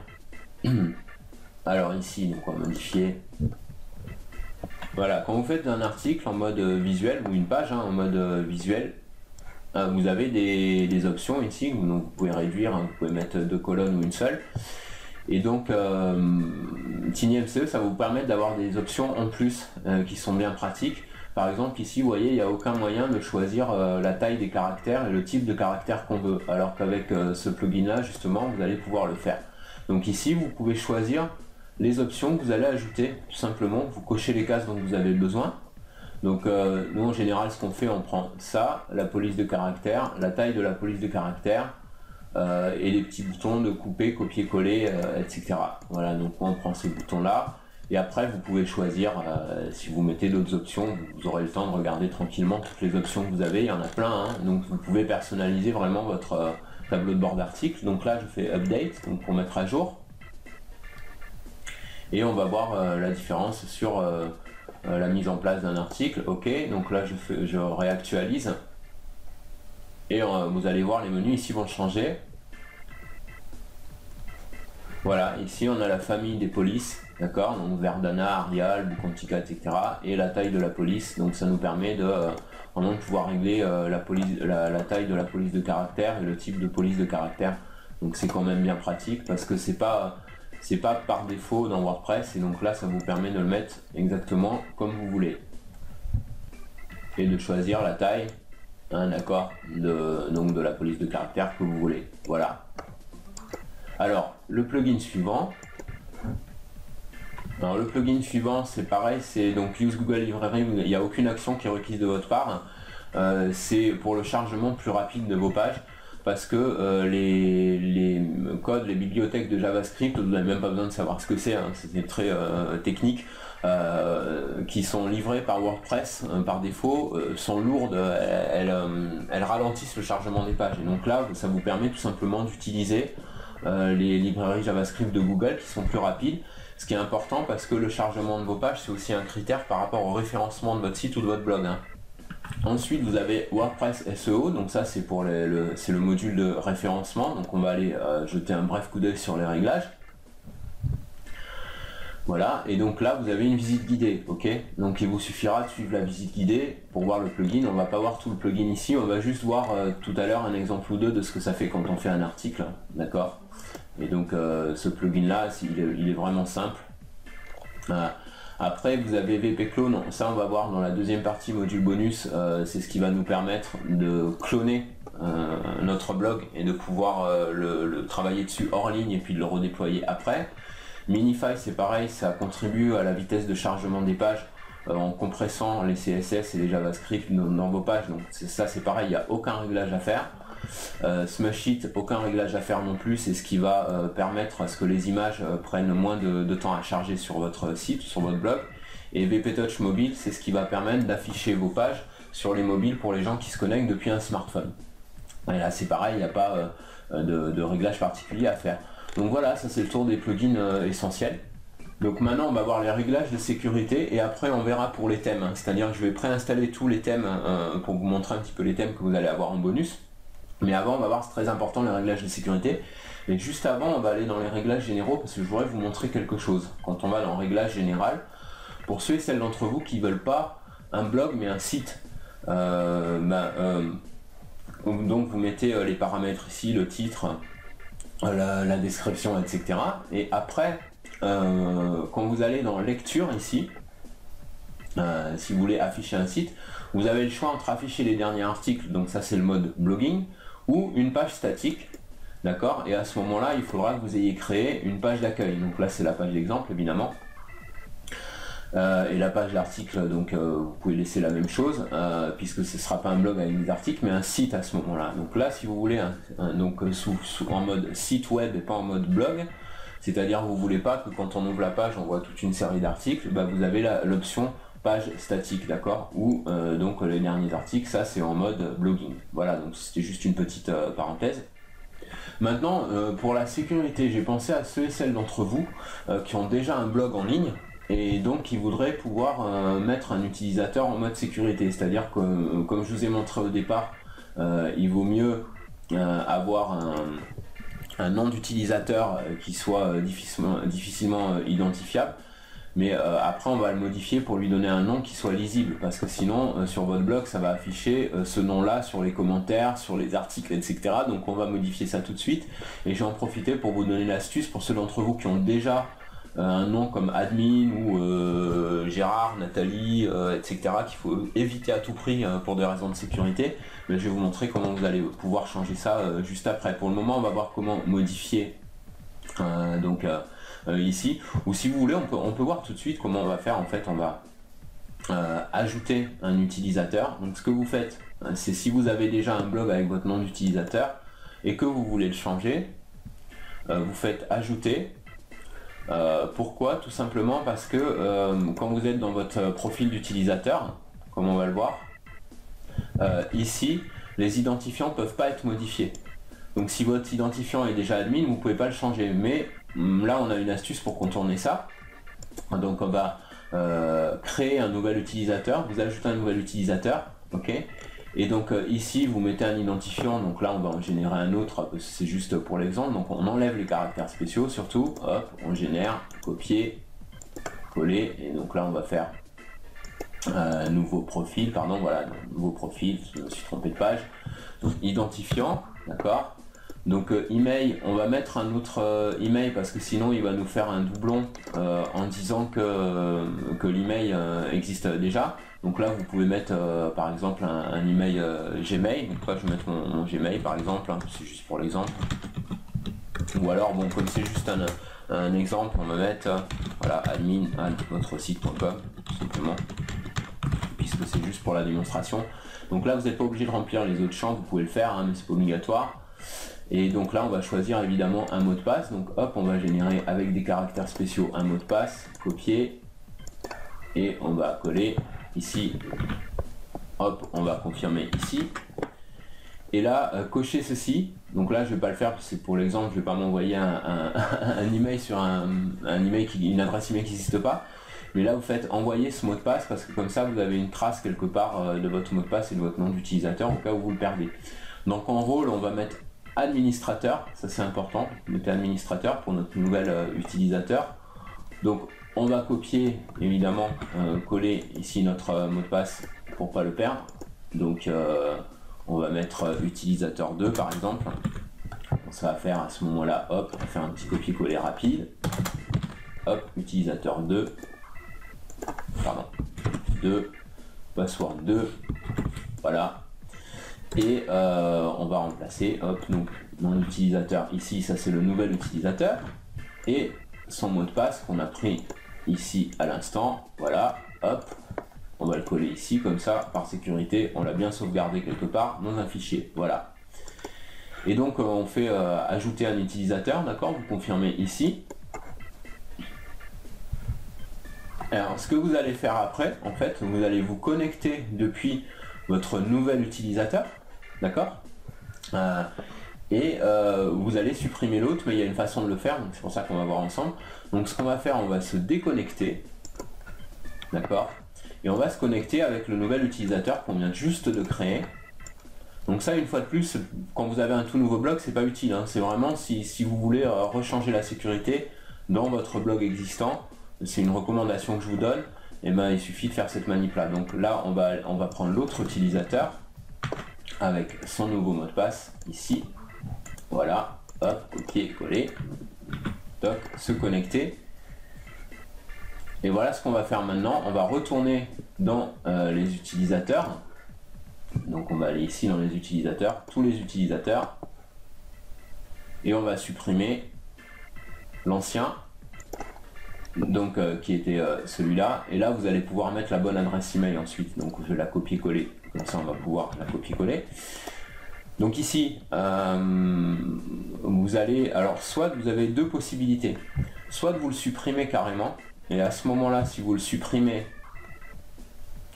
Alors ici, donc on va modifier. Voilà, quand vous faites un article en mode visuel ou une page en mode visuel, vous avez des options ici, donc vous pouvez réduire, vous pouvez mettre 2 colonnes ou une seule. Et donc TinyMCE, ça va vous permettre d'avoir des options en plus qui sont bien pratiques. Par exemple ici vous voyez il n'y a aucun moyen de choisir la taille des caractères et le type de caractère qu'on veut, alors qu'avec ce plugin là justement vous allez pouvoir le faire. Donc ici vous pouvez choisir les options que vous allez ajouter, tout simplement, vous cochez les cases dont vous avez besoin. Donc nous en général ce qu'on fait, on prend ça, la police de caractère, la taille de la police de caractère, et les petits boutons de couper, copier-coller, etc. Voilà, donc on prend ces boutons là, et après vous pouvez choisir, si vous mettez d'autres options, vous aurez le temps de regarder tranquillement toutes les options que vous avez, il y en a plein, hein, donc vous pouvez personnaliser vraiment votre tableau de bord d'article. Donc là je fais update, donc pour mettre à jour, et on va voir la différence sur la mise en place d'un article. Ok, donc là je réactualise, et vous allez voir les menus ici vont changer. Voilà, ici on a la famille des polices, d'accord, donc Verdana, Arial, Bucontica, etc. et la taille de la police, donc ça nous permet de vraiment pouvoir régler la taille de la police de caractère et le type de police de caractère. Donc c'est quand même bien pratique parce que c'est pas par défaut dans WordPress, et donc là ça vous permet de le mettre exactement comme vous voulez et de choisir la taille, d'accord, donc de la police de caractère que vous voulez. Voilà. Alors le plugin suivant, c'est pareil, c'est donc Use Google Library. Il n'y a aucune action qui est requise de votre part, c'est pour le chargement plus rapide de vos pages, parce que les codes, les bibliothèques de JavaScript, vous n'avez même pas besoin de savoir ce que c'est, hein, c'est très technique, qui sont livrées par WordPress par défaut, sont lourdes, elles ralentissent le chargement des pages, et donc là ça vous permet tout simplement d'utiliser les librairies JavaScript de Google qui sont plus rapides, ce qui est important parce que le chargement de vos pages c'est aussi un critère par rapport au référencement de votre site ou de votre blog, hein. Ensuite vous avez WordPress SEO, donc ça c'est pour c'est le module de référencement, donc on va aller jeter un bref coup d'œil sur les réglages. Voilà, et donc là vous avez une visite guidée, ok, donc il vous suffira de suivre la visite guidée pour voir le plugin. On va pas voir tout le plugin ici, on va juste voir tout à l'heure un exemple ou deux de ce que ça fait quand on fait un article, d'accord. Et donc ce plugin là il est vraiment simple. Après vous avez VP Clone, ça on va voir dans la deuxième partie module bonus, c'est ce qui va nous permettre de cloner notre blog et de pouvoir le travailler dessus hors ligne et puis de le redéployer après. Minify c'est pareil, ça contribue à la vitesse de chargement des pages en compressant les CSS et les JavaScript dans vos pages, donc ça c'est pareil, il n'y a aucun réglage à faire. Smushit, aucun réglage à faire non plus, c'est ce qui va permettre à ce que les images prennent moins de temps à charger sur votre site, sur votre blog. Et VP Touch Mobile, c'est ce qui va permettre d'afficher vos pages sur les mobiles pour les gens qui se connectent depuis un smartphone. Et là c'est pareil, il n'y a pas de réglage particulier à faire. Donc voilà, ça c'est le tour des plugins essentiels. Donc maintenant on va voir les réglages de sécurité et après on verra pour les thèmes, hein. C'est-à-dire que je vais préinstaller tous les thèmes pour vous montrer un petit peu les thèmes que vous allez avoir en bonus. Mais avant on va voir, c'est très important, les réglages de sécurité. Et juste avant on va aller dans les réglages généraux parce que je voudrais vous montrer quelque chose. Quand on va dans réglages général, pour ceux et celles d'entre vous qui ne veulent pas un blog mais un site, donc vous mettez les paramètres ici, le titre, la description, etc. Et après, quand vous allez dans lecture ici, si vous voulez afficher un site, vous avez le choix entre afficher les derniers articles, donc ça c'est le mode blogging, ou une page statique, d'accord. Et à ce moment là il faudra que vous ayez créé une page d'accueil, donc là c'est la page d'exemple évidemment, et la page d'article, donc vous pouvez laisser la même chose puisque ce ne sera pas un blog avec des articles mais un site à ce moment là. Donc là si vous voulez donc en mode site web et pas en mode blog, c'est-à-dire vous voulez pas que quand on ouvre la page on voit toute une série d'articles, vous avez l'option page statique, d'accord, ou donc les derniers articles, ça c'est en mode blogging. Voilà, donc c'était juste une petite parenthèse. Maintenant pour la sécurité, j'ai pensé à ceux et celles d'entre vous qui ont déjà un blog en ligne, et donc il voudrait pouvoir mettre un utilisateur en mode sécurité, c'est-à-dire que comme je vous ai montré au départ, il vaut mieux avoir un nom d'utilisateur qui soit difficilement identifiable, mais après on va le modifier pour lui donner un nom qui soit lisible, parce que sinon sur votre blog ça va afficher ce nom là sur les commentaires, sur les articles, etc. Donc on va modifier ça tout de suite, et je vais en profiter pour vous donner l'astuce pour ceux d'entre vous qui ont déjà un nom comme admin ou Gérard, Nathalie, etc. qu'il faut éviter à tout prix pour des raisons de sécurité. Mais je vais vous montrer comment vous allez pouvoir changer ça juste après. Pour le moment on va voir comment modifier ici, ou si vous voulez on peut voir tout de suite comment on va faire. En fait on va ajouter un utilisateur. Donc ce que vous faites, c'est si vous avez déjà un blog avec votre nom d'utilisateur et que vous voulez le changer, vous faites ajouter. Pourquoi? Tout simplement parce que quand vous êtes dans votre profil d'utilisateur, comme on va le voir, ici les identifiants ne peuvent pas être modifiés. Donc si votre identifiant est déjà admin, vous ne pouvez pas le changer, mais là on a une astuce pour contourner ça. Donc on va créer un nouvel utilisateur, vous ajoutez un nouvel utilisateur, ok, et donc ici vous mettez un identifiant. Donc là on va en générer un autre, c'est juste pour l'exemple. Donc on enlève les caractères spéciaux surtout, hop, on génère, copier, coller, et donc là on va faire nouveau profil, pardon, voilà, nouveau profil, je me suis trompé de page. Donc identifiant, d'accord. Donc email, on va mettre un autre email parce que sinon il va nous faire un doublon en disant que l'email existe déjà. Donc là vous pouvez mettre par exemple un email Gmail. Donc là je vais mettre mon Gmail par exemple, hein, c'est juste pour l'exemple. Ou alors bon, comme c'est juste un exemple, on va mettre voilà, admin@votresite.com tout simplement, puisque c'est juste pour la démonstration. Donc là vous n'êtes pas obligé de remplir les autres champs, vous pouvez le faire, hein, mais c'est pas obligatoire. Et donc là on va choisir évidemment un mot de passe. Donc hop, on va générer avec des caractères spéciaux un mot de passe, copier, et on va coller ici, hop, on va confirmer ici, et là cocher ceci. Donc là je vais pas le faire parce que pour l'exemple je vais pas m'envoyer un email sur une adresse email qui n'existe pas, mais là vous faites envoyer ce mot de passe parce que comme ça vous avez une trace quelque part de votre mot de passe et de votre nom d'utilisateur au cas où vous le perdez. Donc en rôle on va mettre administrateur, ça c'est important, mettez administrateur pour notre nouvel utilisateur. Donc on va copier évidemment, coller ici notre mot de passe pour pas le perdre. Donc on va mettre utilisateur 2 par exemple. Donc, ça va faire à ce moment là, hop, on va faire un petit copier-coller rapide. Hop, utilisateur 2, pardon, 2, password 2, voilà. Et on va remplacer, hop, donc mon utilisateur ici, ça c'est le nouvel utilisateur, et son mot de passe qu'on a pris ici à l'instant, voilà, hop, on va le coller ici, comme ça, par sécurité, on l'a bien sauvegardé quelque part dans un fichier, voilà. Et donc on fait ajouter un utilisateur, d'accord, vous confirmez ici. Alors ce que vous allez faire après, en fait, vous allez vous connecter depuis votre nouvel utilisateur, d'accord, et vous allez supprimer l'autre, mais il y a une façon de le faire, donc c'est pour ça qu'on va voir ensemble. Donc ce qu'on va faire, on va se déconnecter, d'accord, et on va se connecter avec le nouvel utilisateur qu'on vient juste de créer. Donc ça, une fois de plus, quand vous avez un tout nouveau blog, c'est pas utile, hein. C'est vraiment si vous voulez rechanger la sécurité dans votre blog existant, c'est une recommandation que je vous donne. Et ben il suffit de faire cette manip là. Donc là on va prendre l'autre utilisateur avec son nouveau mot de passe ici, voilà, hop, copier, coller, toc, se connecter. Et voilà ce qu'on va faire maintenant. On va retourner dans les utilisateurs. Donc on va aller ici dans les utilisateurs, tous les utilisateurs, et on va supprimer l'ancien, donc qui était celui-là. Et là vous allez pouvoir mettre la bonne adresse email ensuite. Donc je vais la copier-coller, comme ça on va pouvoir la copier-coller. Donc ici vous allez, alors soit vous avez deux possibilités, soit vous le supprimez carrément, et à ce moment là si vous le supprimez,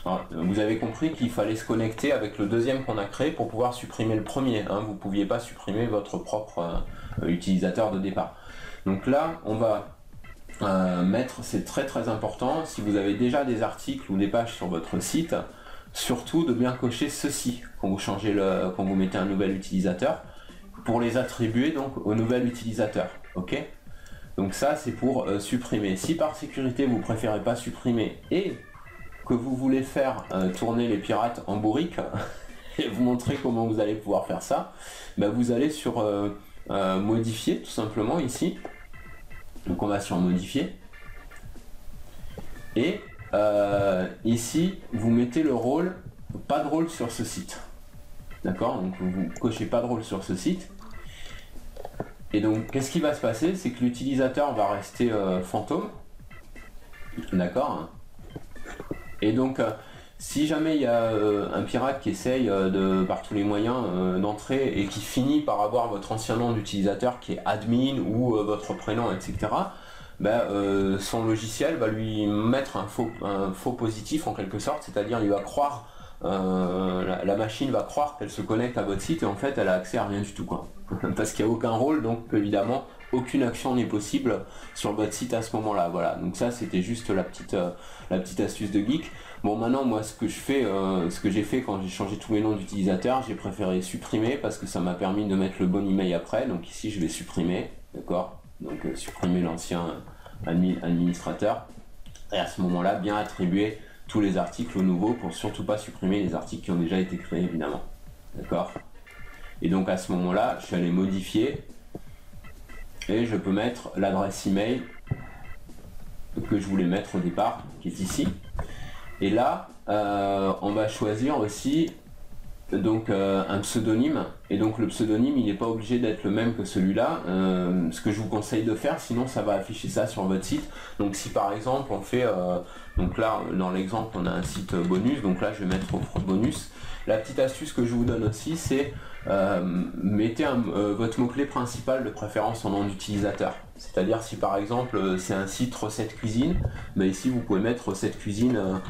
alors, vous avez compris qu'il fallait se connecter avec le deuxième qu'on a créé pour pouvoir supprimer le premier, hein. Vous ne pouviez pas supprimer votre propre utilisateur de départ. Donc là on va mettre, c'est très important, si vous avez déjà des articles ou des pages sur votre site, surtout de bien cocher ceci quand vous quand vous mettez un nouvel utilisateur, pour les attribuer donc au nouvel utilisateur. Ok, donc ça c'est pour supprimer. Si par sécurité vous préférez pas supprimer et que vous voulez faire tourner les pirates en bourrique et vous montrer comment vous allez pouvoir faire ça, bah vous allez sur modifier tout simplement ici. Donc on va sur modifier et ici vous mettez le rôle pas de rôle sur ce site, d'accord, donc vous cochez pas de rôle sur ce site et donc qu'est-ce qui va se passer, c'est que l'utilisateur va rester fantôme, d'accord, et donc si jamais il y a un pirate qui essaye par tous les moyens d'entrer et qui finit par avoir votre ancien nom d'utilisateur qui est admin ou votre prénom, etc., son logiciel va lui mettre un faux positif en quelque sorte, c'est-à-dire il va croire, la machine va croire qu'elle se connecte à votre site et en fait elle a accès à rien du tout, quoi. Parce qu'il n'y a aucun rôle, donc évidemment aucune action n'est possible sur votre site à ce moment-là. Voilà, donc ça c'était juste la petite astuce de geek. Bon, maintenant moi ce que j'ai fait quand j'ai changé tous mes noms d'utilisateurs, j'ai préféré supprimer parce que ça m'a permis de mettre le bon email après. Donc ici je vais supprimer, d'accord, donc supprimer l'ancien administrateur et à ce moment-là bien attribuer tous les articles aux nouveaux pour surtout pas supprimer les articles qui ont déjà été créés, évidemment, d'accord. Et donc à ce moment-là je suis allé modifier et je peux mettre l'adresse email que je voulais mettre au départ, qui est ici. Et là, on va choisir aussi donc un pseudonyme. Et donc le pseudonyme, il n'est pas obligé d'être le même que celui-là. Ce que je vous conseille de faire, sinon ça va afficher ça sur votre site. Donc si par exemple on fait, donc là dans l'exemple on a un site bonus, donc là je vais mettre offre bonus. La petite astuce que je vous donne aussi, c'est mettez votre mot-clé principal de préférence en nom d'utilisateur. C'est-à-dire si par exemple c'est un site recette cuisine, mais ici vous pouvez mettre recette cuisine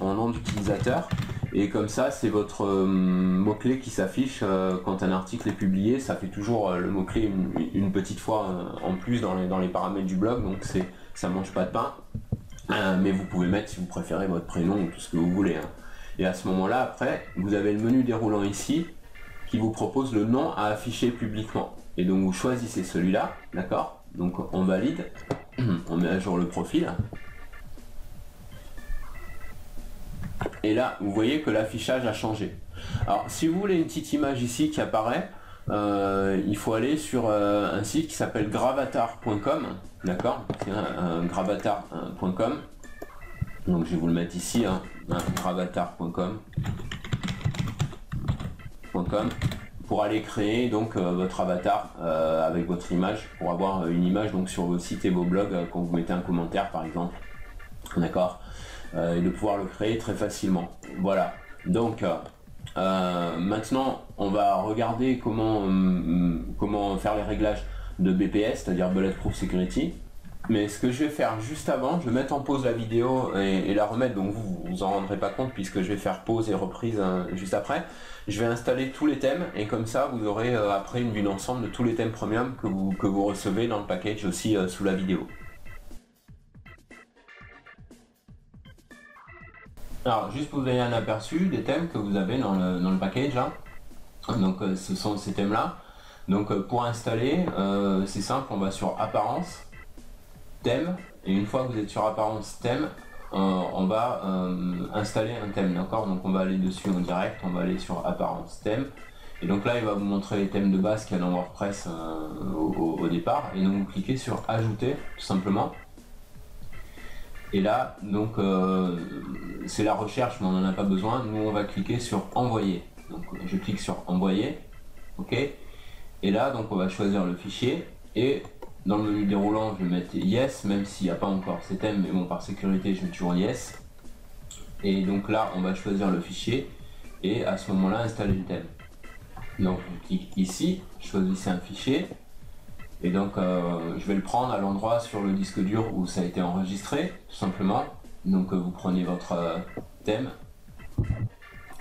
en nom d'utilisateur. Et comme ça c'est votre mot-clé qui s'affiche quand un article est publié. Ça fait toujours le mot-clé une petite fois en plus dans les paramètres du blog, donc ça mange pas de pain. Mais vous pouvez mettre si vous préférez votre prénom ou tout ce que vous voulez, hein. Et à ce moment-là, après, vous avez le menu déroulant ici qui vous propose le nom à afficher publiquement. Et donc vous choisissez celui-là, d'accord? Donc on valide, on met à jour le profil. Et là, vous voyez que l'affichage a changé. Alors si vous voulez une petite image ici qui apparaît, il faut aller sur un site qui s'appelle gravatar.com, d'accord? C'est gravatar.com. Donc je vais vous le mettre ici, hein, gravatar.com pour aller créer donc votre avatar avec votre image, pour avoir une image donc sur vos sites et vos blogs quand vous mettez un commentaire par exemple, d'accord, et de pouvoir le créer très facilement. Voilà, donc maintenant on va regarder comment faire les réglages de BPS, c'est-à-dire Bulletproof Security. Mais ce que je vais faire juste avant, je vais mettre en pause la vidéo et la remettre, donc vous en rendrez pas compte puisque je vais faire pause et reprise juste après. Je vais installer tous les thèmes et comme ça vous aurez après une vue d'ensemble de tous les thèmes premium que vous recevez dans le package aussi sous la vidéo. Alors juste pour vous donner un aperçu des thèmes que vous avez dans le package là. Donc ce sont ces thèmes là. Donc pour installer, c'est simple, on va sur apparence, thème, et une fois que vous êtes sur apparence thème, on va installer un thème, d'accord. Donc on va aller dessus en direct, on va aller sur apparence thème, et donc là il va vous montrer les thèmes de base qu'il y a dans WordPress au départ, et donc vous cliquez sur ajouter tout simplement. Et là donc c'est la recherche, mais on n'en a pas besoin. Nous on va cliquer sur envoyer, donc je clique sur envoyer, ok, et là donc on va choisir le fichier, et dans le menu déroulant je vais mettre yes, même s'il n'y a pas encore ces thèmes, mais bon par sécurité je mets toujours yes. Et donc là on va choisir le fichier et à ce moment là installer le thème. Donc je clique ici, choisissez un fichier, et donc je vais le prendre à l'endroit sur le disque dur où ça a été enregistré tout simplement. Donc vous prenez votre thème,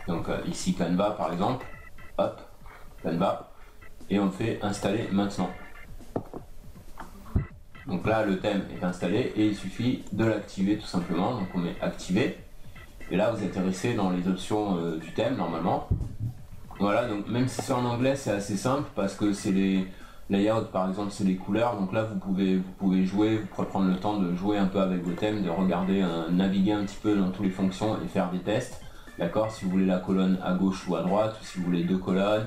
donc ici Canva par exemple, hop, Canva, et on fait installer maintenant. Donc là le thème est installé et il suffit de l'activer tout simplement. Donc on met activer et là vous atterrissez dans les options du thème normalement. Voilà, donc même si c'est en anglais c'est assez simple parce que c'est les layouts par exemple, c'est les couleurs. Donc là vous pouvez jouer, vous pourrez prendre le temps de jouer un peu avec vos thèmes, de regarder, naviguer un petit peu dans toutes les fonctions et faire des tests. D'accord, si vous voulez la colonne à gauche ou à droite, ou si vous voulez deux colonnes,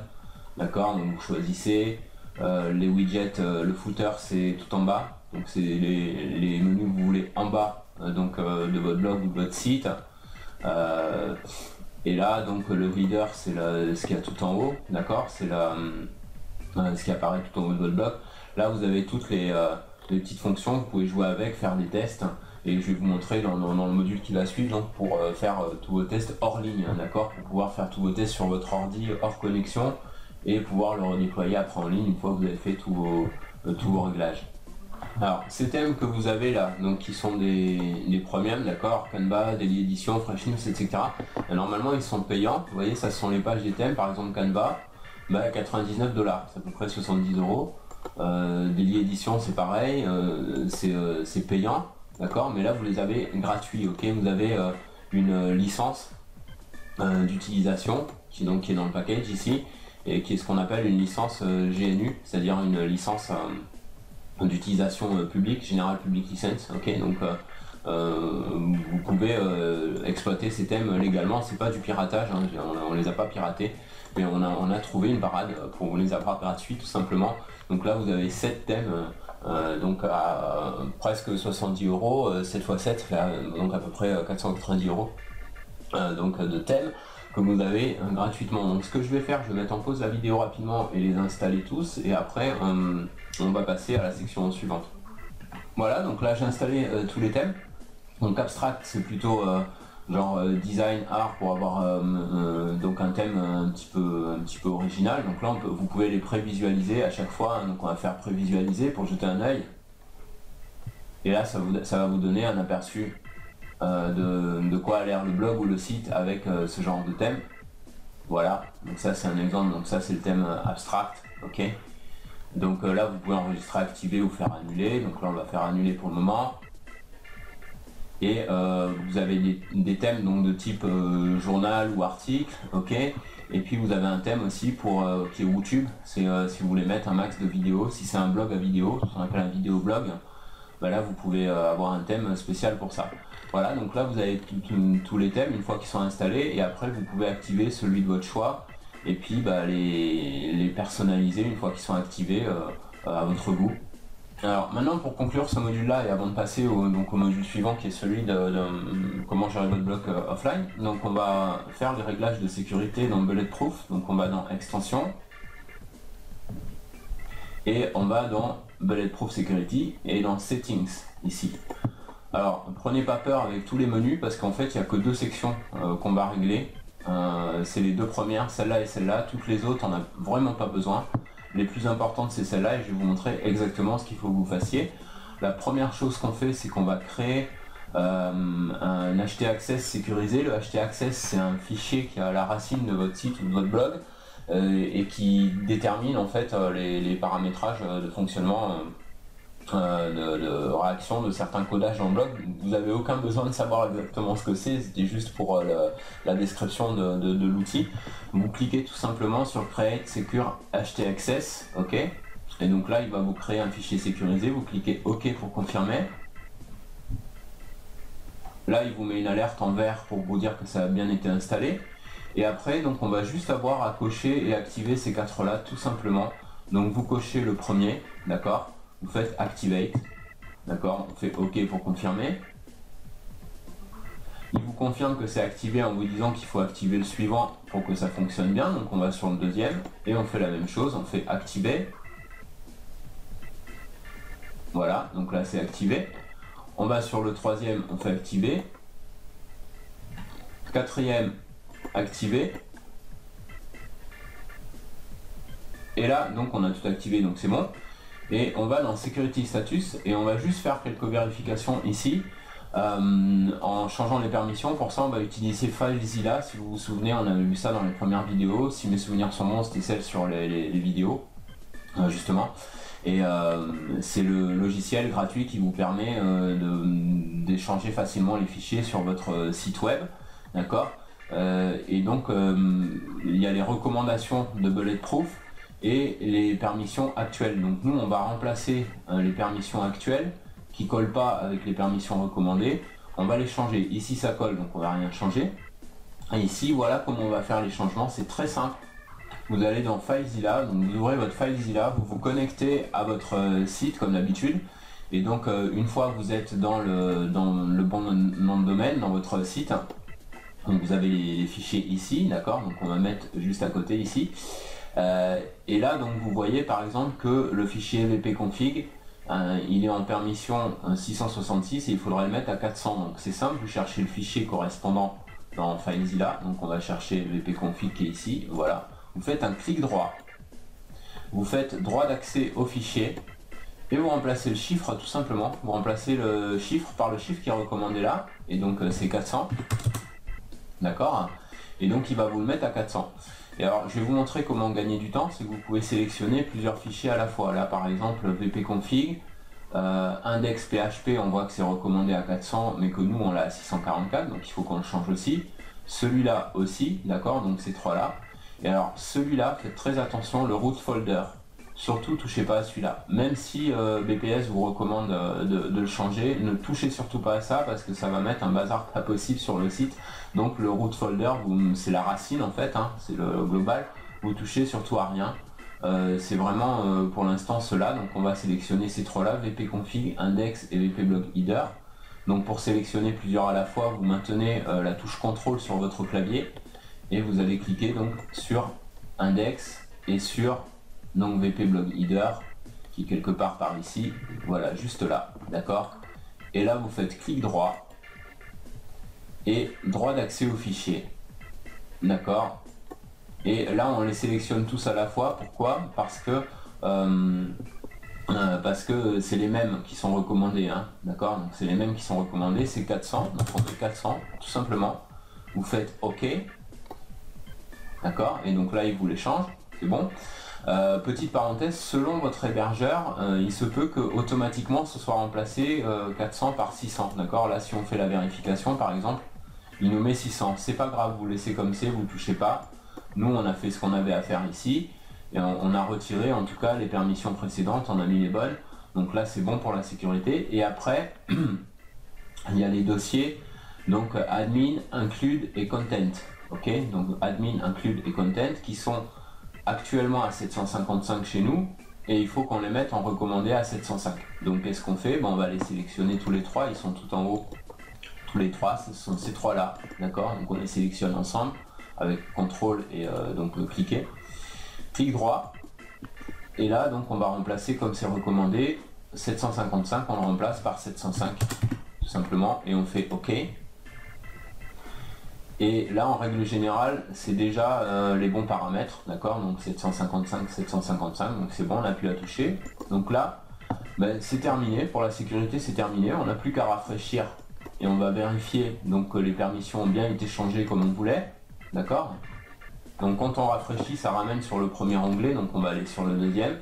d'accord, donc vous choisissez. Les widgets, le footer c'est tout en bas, donc c'est les menus que vous voulez en bas de votre blog ou de votre site. Et là donc le header c'est ce qu'il y a tout en haut, d'accord, c'est ce qui apparaît tout en haut de votre blog. Là vous avez toutes les petites fonctions, vous pouvez jouer avec, faire des tests. Et je vais vous montrer dans le module qui va suivre donc pour faire tous vos tests hors ligne, d'accord, pour pouvoir faire tous vos tests sur votre ordi hors connexion et pouvoir le redéployer après en ligne une fois que vous avez fait tous vos réglages. Alors ces thèmes que vous avez là, donc qui sont des premium, d'accord, Canva, Daily Edition, Fresh News, etc. Et normalement ils sont payants, vous voyez ça ce sont les pages des thèmes, par exemple Canva, 99 $, c'est à peu près 70 €. Daily Edition c'est pareil, c'est payant. D'accord, mais là vous les avez gratuits, ok, vous avez une licence d'utilisation qui est dans le package ici et qui est ce qu'on appelle une licence GNU, c'est-à-dire une licence d'utilisation publique, General Public License, ok, donc vous pouvez exploiter ces thèmes légalement, c'est pas du piratage, hein, on les a pas piratés, mais on a trouvé une parade pour vous les avoir gratuits tout simplement. Donc là vous avez 7 thèmes. Donc à presque 70 €, 7 x 7 fait donc à peu près 490 € donc de thèmes que vous avez gratuitement. Donc ce que je vais faire, je vais mettre en pause la vidéo rapidement et les installer tous et après on va passer à la section suivante. Voilà, donc là j'ai installé tous les thèmes. Donc abstract c'est plutôt genre design, art pour avoir donc un thème un petit peu original. Donc là vous pouvez les prévisualiser à chaque fois, hein. Donc on va faire prévisualiser pour jeter un œil. Et là ça va vous donner un aperçu de quoi a l'air le blog ou le site avec ce genre de thème. Voilà, donc ça c'est un exemple, donc ça c'est le thème abstract, ok. Donc là vous pouvez enregistrer, activer ou faire annuler. Donc là on va faire annuler pour le moment. Et vous avez des thèmes donc de type journal ou article, ok. Et puis vous avez un thème aussi pour qui est YouTube, c'est si vous voulez mettre un max de vidéos, si c'est un blog à vidéo, ce qu'on appelle un vidéo blog, bah là vous pouvez avoir un thème spécial pour ça. Voilà, donc là vous avez tous les thèmes une fois qu'ils sont installés et après vous pouvez activer celui de votre choix et puis bah, les personnaliser une fois qu'ils sont activés à votre goût. Alors maintenant pour conclure ce module là et avant de passer au module suivant qui est celui de comment gérer votre blog offline, donc on va faire les réglages de sécurité dans Bulletproof, donc on va dans extension et on va dans Bulletproof Security et dans Settings ici. Alors prenez pas peur avec tous les menus parce qu'en fait il n'y a que deux sections qu'on va régler, c'est les deux premières, celle-là et celle-là, toutes les autres on n'a vraiment pas besoin. Les plus importantes c'est celle-là et je vais vous montrer exactement ce qu'il faut que vous fassiez. La première chose qu'on fait c'est qu'on va créer un htaccess sécurisé. Le htaccess c'est un fichier qui est à la racine de votre site ou de votre blog et qui détermine en fait les paramétrages de fonctionnement de réaction de certains codages dans le blog. Vous n'avez aucun besoin de savoir exactement ce que c'est, c'était juste pour la description de l'outil. Vous cliquez tout simplement sur Create Secure htaccess, ok, et donc là il va vous créer un fichier sécurisé, vous cliquez OK pour confirmer. Là il vous met une alerte en vert pour vous dire que ça a bien été installé et après donc on va juste avoir à cocher et activer ces quatre là tout simplement. Donc vous cochez le premier, d'accord, vous faites Activate, d'accord, on fait OK pour confirmer. Il vous confirme que c'est activé en vous disant qu'il faut activer le suivant pour que ça fonctionne bien, donc on va sur le deuxième et on fait la même chose, on fait Activer. Voilà, donc là c'est activé. On va sur le troisième, on fait Activer. Quatrième, Activer. Et là, donc on a tout activé, donc c'est bon. Et on va dans Security Status et on va juste faire quelques vérifications ici en changeant les permissions. Pour ça on va utiliser FileZilla. Si vous vous souvenez, on avait vu ça dans les premières vidéos. Si mes souvenirs sont bons, c'était celle sur les vidéos justement. Et c'est le logiciel gratuit qui vous permet d'échanger facilement les fichiers sur votre site web, d'accord. Et donc il y a les recommandations de Bulletproof et les permissions actuelles. Donc nous on va remplacer les permissions actuelles qui collent pas avec les permissions recommandées. On va les changer. Ici ça colle, donc on va rien changer. Et ici voilà comment on va faire les changements. C'est très simple. Vous allez dans FileZilla, donc vous ouvrez votre FileZilla, vous vous connectez à votre site comme d'habitude. Et donc une fois que vous êtes dans le bon nom de domaine, dans votre site, donc vous avez les fichiers ici, d'accord. Donc on va mettre juste à côté ici. Et là donc vous voyez par exemple que le fichier vpconfig il est en permission 666 et il faudrait le mettre à 400. Donc c'est simple, vous cherchez le fichier correspondant dans FileZilla, donc on va chercher vpconfig qui est ici, voilà. Vous faites un clic droit, vous faites droit d'accès au fichier et vous remplacez le chiffre tout simplement. Vous remplacez le chiffre par le chiffre qui est recommandé là, et donc c'est 400, d'accord. Et donc il va vous le mettre à 400. Et alors je vais vous montrer comment gagner du temps. C'est que vous pouvez sélectionner plusieurs fichiers à la fois. Là par exemple vpconfig, index php, on voit que c'est recommandé à 400 mais que nous on l'a à 644, donc il faut qu'on le change aussi. Celui-là aussi, d'accord, donc ces trois là. Et alors celui-là, faites très attention, le root folder, surtout touchez pas à celui-là. Même si BPS vous recommande de le changer, ne touchez surtout pas à ça parce que ça va mettre un bazar pas possible sur le site. Donc le root folder, c'est la racine en fait, hein, c'est le global, vous touchez surtout à rien. C'est vraiment pour l'instant cela, donc on va sélectionner ces trois-là, vpconfig, index et vpblogheader. Donc pour sélectionner plusieurs à la fois, vous maintenez la touche CTRL sur votre clavier. Et vous allez cliquer donc sur index et sur donc vpblogheader qui est quelque part par ici, voilà, juste là, d'accord. Et là vous faites clic droit et droit d'accès au fichier, d'accord. Et là on les sélectionne tous à la fois. Pourquoi? Parce que c'est les mêmes qui sont recommandés, hein, d'accord. Donc c'est les mêmes qui sont recommandés, c'est 400, donc on fait 400 tout simplement. Vous faites OK. D'accord, et donc là il vous les change, c'est bon. Petite parenthèse, selon votre hébergeur, il se peut que automatiquement ce soit remplacé 400 par 600, d'accord. Là si on fait la vérification par exemple, il nous met 600, c'est pas grave, vous laissez comme c'est, vous touchez pas. Nous on a fait ce qu'on avait à faire ici, et on a retiré en tout cas les permissions précédentes, on a mis les bonnes, donc là c'est bon pour la sécurité. Et après, il y a les dossiers, donc admin, include et content. Ok, donc admin, include et content qui sont actuellement à 755 chez nous et il faut qu'on les mette en recommandé à 705. Donc qu'est-ce qu'on fait? On va les sélectionner tous les trois, ils sont tout en haut, tous les trois, ce sont ces trois là, d'accord. Donc on les sélectionne ensemble avec CTRL et donc cliquer, clic droit, et là donc on va remplacer comme c'est recommandé 755, on le remplace par 705 tout simplement et on fait OK. Et là en règle générale c'est déjà les bons paramètres, d'accord, donc 755, 755, donc c'est bon, on n'a plus à toucher. Donc là c'est terminé, pour la sécurité c'est terminé, on n'a plus qu'à rafraîchir et on va vérifier donc que les permissions ont bien été changées comme on voulait, d'accord. Donc quand on rafraîchit ça ramène sur le premier onglet, donc on va aller sur le deuxième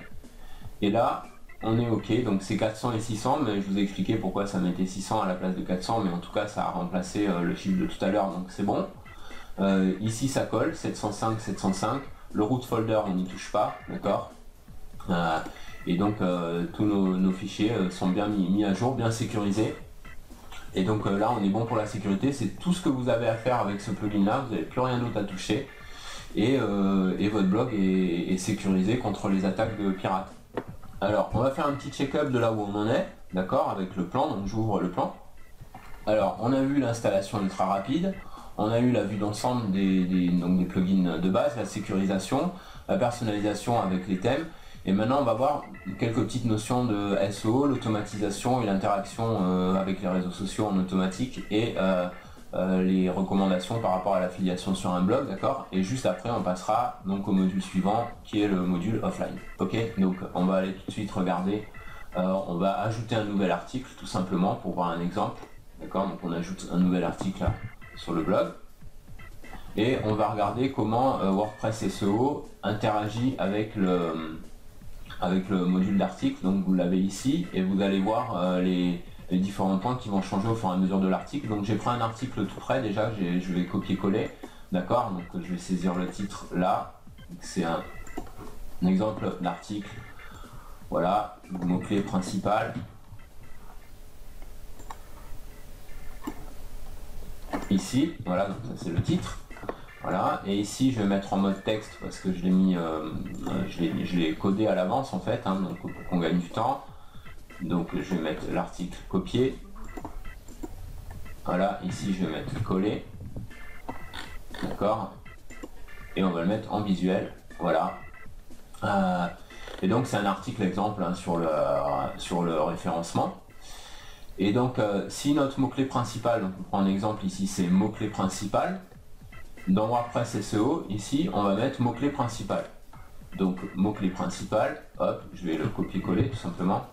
et là on est OK, donc c'est 400 et 600, mais je vous ai expliqué pourquoi ça mettait 600 à la place de 400, mais en tout cas ça a remplacé le chiffre de tout à l'heure, donc c'est bon. Ici ça colle, 705, 705, le root folder on n'y touche pas, d'accord. Et donc tous nos fichiers sont bien mis à jour, bien sécurisés. Et donc là on est bon pour la sécurité, c'est tout ce que vous avez à faire avec ce plugin là, vous n'avez plus rien d'autre à toucher. Et votre blog est sécurisé contre les attaques de pirates. Alors, on va faire un petit check-up de là où on en est, d'accord, avec le plan, donc j'ouvre le plan. Alors, on a vu l'installation ultra rapide, on a eu la vue d'ensemble des plugins de base, la sécurisation, la personnalisation avec les thèmes, et maintenant on va voir quelques petites notions de SEO, l'automatisation et l'interaction avec les réseaux sociaux en automatique, et les recommandations par rapport à l'affiliation sur un blog, d'accord. Et juste après on passera donc au module suivant qui est le module offline. Ok, donc on va aller tout de suite regarder, on va ajouter un nouvel article tout simplement pour voir un exemple, d'accord. Donc on ajoute un nouvel article là, sur le blog et on va regarder comment WordPress SEO interagit avec avec le module d'article. Donc vous l'avez ici et vous allez voir les différents points qui vont changer au fur et à mesure de l'article. Donc j'ai pris un article tout près déjà, je vais copier-coller, d'accord. Donc je vais saisir le titre là, c'est un exemple d'article, voilà, le mot-clé principal. Ici, voilà, donc ça c'est le titre. Voilà, et ici je vais mettre en mode texte parce que je l'ai mis, je l'ai codé à l'avance en fait, hein, donc pour qu'on gagne du temps. Donc je vais mettre l'article copier. Voilà, ici je vais mettre coller. D'accord. Et on va le mettre en visuel. Voilà. Et donc c'est un article exemple hein, sur le référencement. Et donc si notre mot-clé principal, donc on prend un exemple ici, c'est mot-clé principal. Dans WordPress SEO, ici, on va mettre mot-clé principal. Donc, mot-clé principal, hop, je vais le copier-coller tout simplement.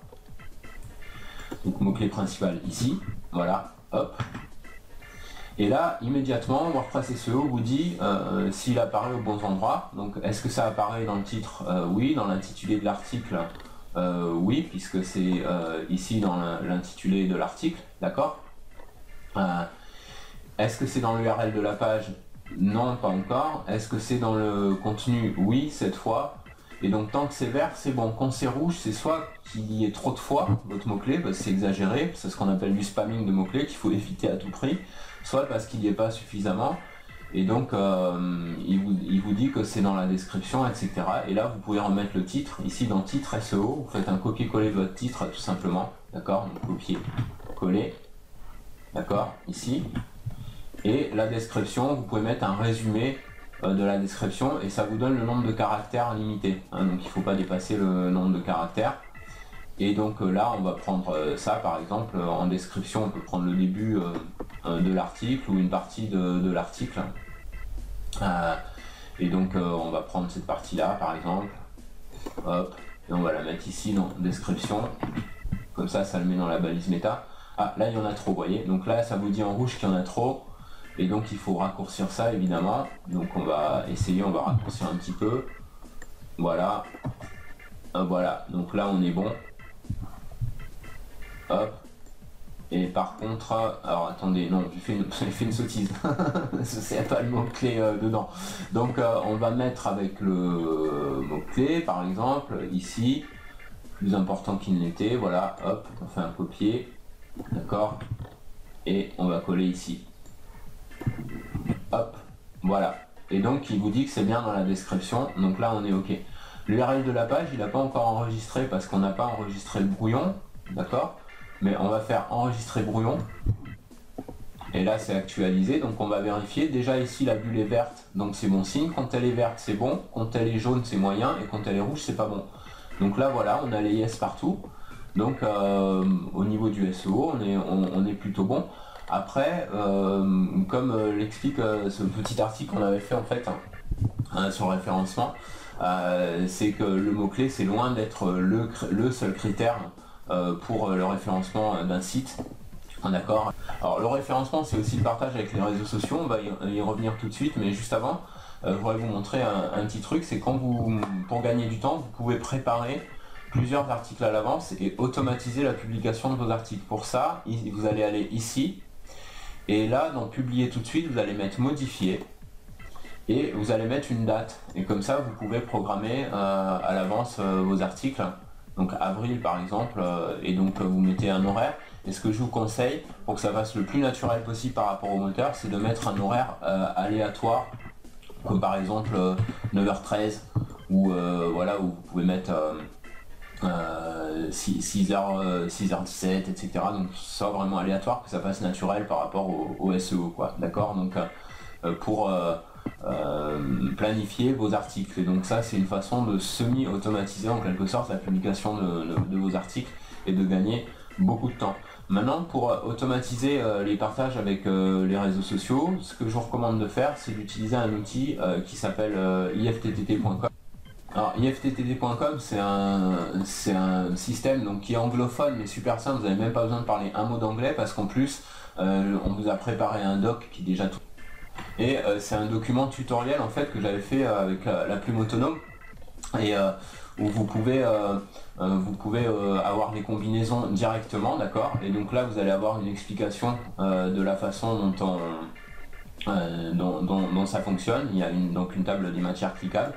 Donc, mot-clé principal ici, voilà, hop. Et là, immédiatement, WordPress SEO vous dit s'il apparaît aux bons endroits. Donc, est-ce que ça apparaît dans le titre? Oui, dans l'intitulé de l'article, oui, puisque c'est ici dans l'intitulé de l'article, d'accord. Est-ce que c'est dans l'URL de la page? Non, pas encore. Est-ce que c'est dans le contenu? Oui, cette fois. Et donc tant que c'est vert, c'est bon. Quand c'est rouge, c'est soit qu'il y ait trop de fois votre mot-clé, parce que c'est exagéré, c'est ce qu'on appelle du spamming de mots-clés qu'il faut éviter à tout prix, soit parce qu'il n'y est pas suffisamment. Et donc il vous dit que c'est dans la description, etc. Et là vous pouvez remettre le titre. Ici dans titre SEO, vous faites un copier-coller de votre titre tout simplement. D'accord? Copier-coller. D'accord? Ici. Et la description, vous pouvez mettre un résumé de la description et ça vous donne le nombre de caractères limité. Hein, donc il ne faut pas dépasser le nombre de caractères. Et donc là, on va prendre ça par exemple en description, on peut prendre le début de l'article ou une partie de l'article. Et donc on va prendre cette partie-là par exemple. Hop, et on va la mettre ici dans description. Comme ça, ça le met dans la balise méta. Ah, là il y en a trop, vous voyez. Donc là, ça vous dit en rouge qu'il y en a trop. Et donc il faut raccourcir ça évidemment. Donc on va essayer, on va raccourcir un petit peu. Voilà. Voilà. Donc là on est bon. Hop. Et par contre, alors attendez, non, j'ai fait une sottise. C'est pas le mot-clé dedans. Donc on va mettre avec le mot-clé, par exemple, ici, plus important qu'il n'était. Voilà, hop, on fait un copier. D'accord. Et on va coller ici. Hop, voilà. Et donc il vous dit que c'est bien dans la description, donc là on est ok. L'URL de la page, il n'a pas encore enregistré parce qu'on n'a pas enregistré le brouillon, d'accord. Mais on va faire enregistrer brouillon. Et là c'est actualisé, donc on va vérifier. Déjà ici la bulle est verte, donc c'est bon signe. Quand elle est verte c'est bon, quand elle est jaune c'est moyen, et quand elle est rouge c'est pas bon. Donc là voilà, on a les yes partout. Donc au niveau du SEO, on est plutôt bon. Après, comme l'explique ce petit article qu'on avait fait en fait sur le référencement, c'est que le mot-clé c'est loin d'être le seul critère pour le référencement d'un site. D'accord. Alors le référencement c'est aussi le partage avec les réseaux sociaux, on va y revenir tout de suite, mais juste avant, je voudrais vous montrer un petit truc, c'est quand pour gagner du temps, vous pouvez préparer plusieurs articles à l'avance et automatiser la publication de vos articles. Pour ça, vous allez aller ici, et là, dans publier tout de suite, vous allez mettre modifier, et vous allez mettre une date. Et comme ça, vous pouvez programmer à l'avance vos articles. Donc avril par exemple, et donc vous mettez un horaire. Et ce que je vous conseille, pour que ça fasse le plus naturel possible par rapport au moteur, c'est de mettre un horaire aléatoire, comme par exemple 9h13, ou voilà, où vous pouvez mettre 6h17, etc. Donc ça soit vraiment aléatoire, que ça fasse naturel par rapport au SEO, quoi. D'accord. Donc pour planifier vos articles. Et donc ça c'est une façon de semi-automatiser en quelque sorte la publication de vos articles et de gagner beaucoup de temps. Maintenant, pour automatiser les partages avec les réseaux sociaux, ce que je vous recommande de faire, c'est d'utiliser un outil qui s'appelle ifttt.com. Alors ifttt.com c'est un système donc, qui est anglophone mais super simple, vous n'avez même pas besoin de parler un mot d'anglais parce qu'en plus on vous a préparé un doc qui est déjà tout. Et c'est un document tutoriel en fait que j'avais fait avec la plume autonome. et où vous pouvez avoir les combinaisons directement, d'accord. Et donc là vous allez avoir une explication de la façon dont ça fonctionne. Il y a donc une table des matières cliquables.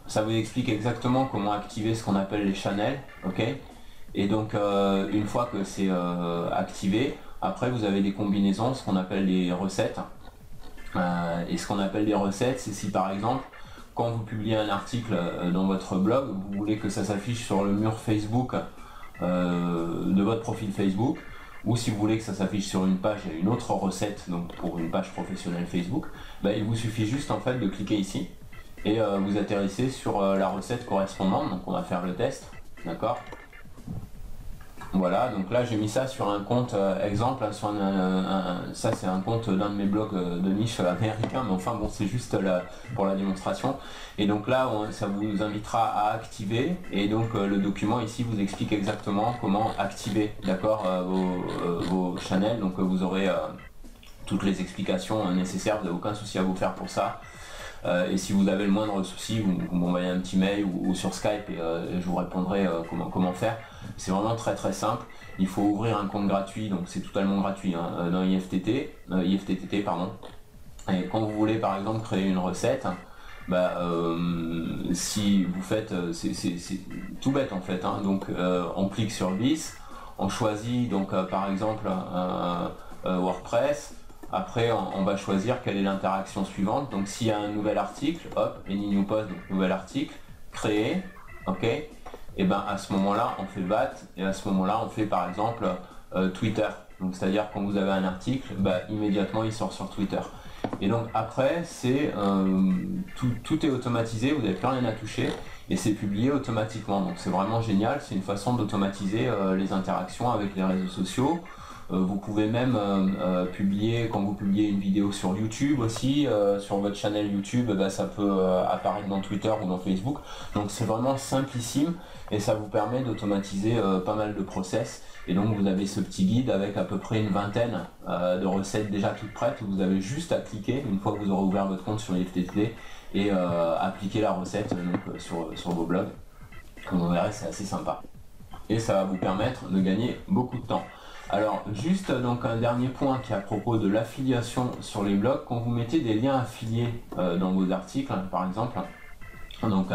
Ça vous explique exactement comment activer ce qu'on appelle les channels, ok. Et donc une fois que c'est activé, après vous avez des combinaisons, ce qu'on appelle les recettes. Et ce qu'on appelle des recettes, c'est si par exemple, quand vous publiez un article dans votre blog, vous voulez que ça s'affiche sur le mur Facebook de votre profil Facebook, ou si vous voulez que ça s'affiche sur une page et une autre recette, donc pour une page professionnelle Facebook, bah, il vous suffit juste en fait de cliquer ici et vous atterrissez sur la recette correspondante. Donc on va faire le test, d'accord. Voilà, donc là j'ai mis ça sur un compte exemple, hein, sur ça c'est un compte d'un de mes blogs de niche américain, mais enfin bon, c'est juste pour la démonstration. Et donc là ça vous invitera à activer, et donc le document ici vous explique exactement comment activer, d'accord, vos channels. Donc vous aurez toutes les explications nécessaires, vous n'avez aucun souci à vous faire pour ça. Et si vous avez le moindre souci, vous m'envoyez un petit mail ou sur Skype et je vous répondrai comment faire. C'est vraiment très très simple. Il faut ouvrir un compte gratuit, donc c'est totalement gratuit hein, dans IFTTT, pardon. Et quand vous voulez par exemple créer une recette, bah, si vous faites, c'est tout bête en fait, hein. Donc on clique sur bis, on choisit donc par exemple WordPress. Après, on va choisir quelle est l'interaction suivante. Donc, s'il y a un nouvel article, hop, any new post, donc nouvel article, créé, ok. Et ben à ce moment-là, on fait VAT, et à ce moment-là, on fait par exemple Twitter. Donc, c'est-à-dire quand vous avez un article, bah, immédiatement il sort sur Twitter. Et donc après, c'est tout est automatisé, vous n'avez plus rien à toucher, et c'est publié automatiquement. Donc, c'est vraiment génial. C'est une façon d'automatiser les interactions avec les réseaux sociaux. Vous pouvez même publier, quand vous publiez une vidéo sur YouTube aussi, sur votre channel YouTube, bah, ça peut apparaître dans Twitter ou dans Facebook. Donc c'est vraiment simplissime et ça vous permet d'automatiser pas mal de process. Et donc vous avez ce petit guide avec à peu près une vingtaine de recettes déjà toutes prêtes. Vous avez juste à cliquer une fois que vous aurez ouvert votre compte sur IFTTT et appliquer la recette donc, sur vos blogs. Comme vous verrez, c'est assez sympa. Et ça va vous permettre de gagner beaucoup de temps. Alors juste donc un dernier point qui est à propos de l'affiliation sur les blogs. Quand vous mettez des liens affiliés dans vos articles par exemple, donc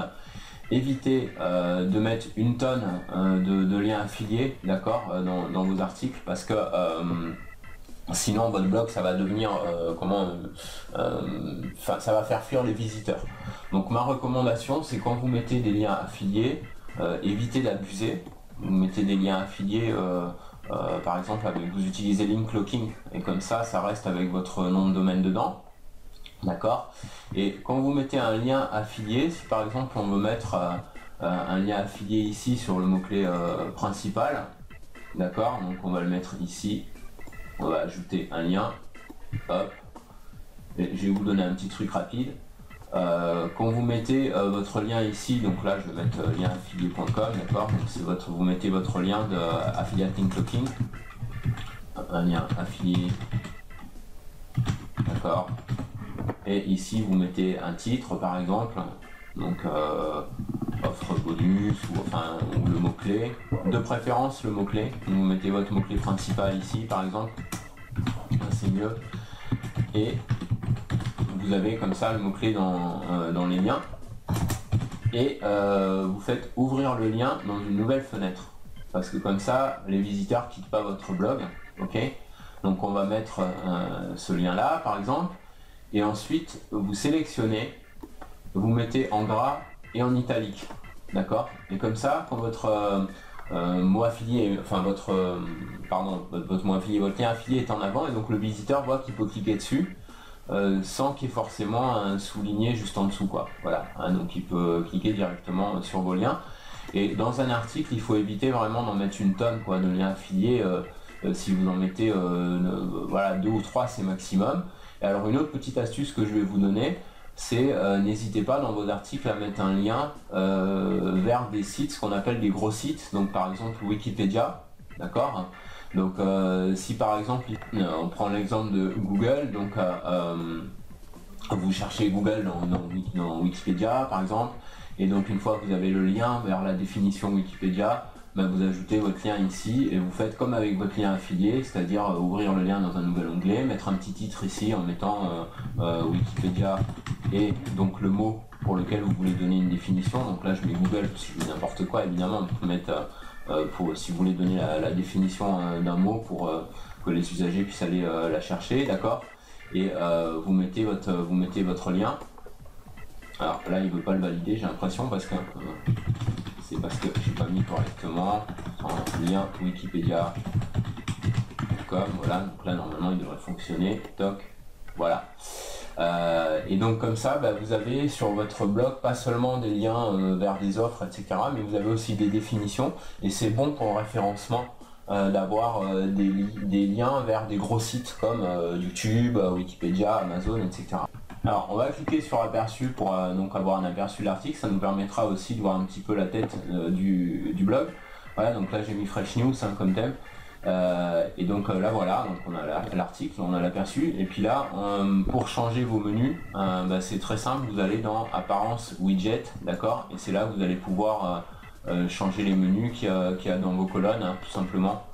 évitez de mettre une tonne de liens affiliés, d'accord, dans vos articles, parce que sinon votre blog ça va devenir ça va faire fuir les visiteurs. Donc ma recommandation, c'est quand vous mettez des liens affiliés, évitez d'abuser. Vous mettez des liens affiliés par exemple vous utilisez link clocking et comme ça reste avec votre nom de domaine dedans, d'accord. Et quand vous mettez un lien affilié, si par exemple on veut mettre un lien affilié ici sur le mot-clé principal, d'accord, donc on va le mettre ici, on va ajouter un lien, hop, et je vais vous donner un petit truc rapide. Quand vous mettez votre lien ici, donc là je vais mettre lienaffilié.com, d'accord, c'est vous mettez votre lien de affiliate link clocking, un lien affilié, d'accord, et ici vous mettez un titre par exemple, donc offre bonus ou le mot-clé, de préférence le mot-clé, vous mettez votre mot-clé principal ici par exemple, c'est mieux, et vous avez comme ça le mot-clé dans les liens et vous faites ouvrir le lien dans une nouvelle fenêtre parce que comme ça les visiteurs quittent pas votre blog, ok. Donc on va mettre ce lien là par exemple et ensuite vous sélectionnez, vous mettez en gras et en italique, d'accord, et comme ça quand votre mot affilié, enfin votre mot affilié, votre lien affilié est en avant et donc le visiteur voit qu'il peut cliquer dessus sans qu'il y ait forcément un souligné juste en dessous, quoi. Voilà, hein, donc il peut cliquer directement sur vos liens. Et dans un article, il faut éviter vraiment d'en mettre une tonne, quoi, de liens affiliés. Si vous en mettez voilà, 2 ou 3, c'est maximum. Et alors une autre petite astuce que je vais vous donner, c'est n'hésitez pas dans vos articles à mettre un lien vers des sites, ce qu'on appelle des gros sites, donc par exemple Wikipédia, d'accord. Donc si par exemple, on prend l'exemple de Google, donc vous cherchez Google dans Wikipédia par exemple, Et donc une fois que vous avez le lien vers la définition Wikipédia, vous ajoutez votre lien ici et vous faites comme avec votre lien affilié, c'est-à-dire ouvrir le lien dans un nouvel onglet, mettre un petit titre ici en mettant Wikipédia et donc le mot pour lequel vous voulez donner une définition. Donc là je mets Google, si je mets n'importe quoi évidemment, vous pouvez mettre si vous voulez donner la définition d'un mot pour que les usagers puissent aller la chercher, d'accord. Et vous mettez votre lien. Alors là il ne veut pas le valider, j'ai l'impression, parce que c'est parce que j'ai pas mis correctement en lien Wikipédia.com. Voilà, donc là normalement il devrait fonctionner. Toc, voilà. Et donc comme ça, vous avez sur votre blog pas seulement des liens vers des offres, etc., mais vous avez aussi des définitions, et c'est bon pour le référencement d'avoir des liens vers des gros sites comme YouTube, Wikipédia, Amazon, etc. Alors on va cliquer sur aperçu pour donc avoir un aperçu de l'article. Ça nous permettra aussi de voir un petit peu la tête du blog. Voilà, donc là j'ai mis Fresh News comme thème. Et donc là voilà, donc on a l'article, on a l'aperçu, et puis là pour changer vos menus, c'est très simple, vous allez dans apparence widget, d'accord, et c'est là que vous allez pouvoir changer les menus qu'il y a dans vos colonnes, tout simplement.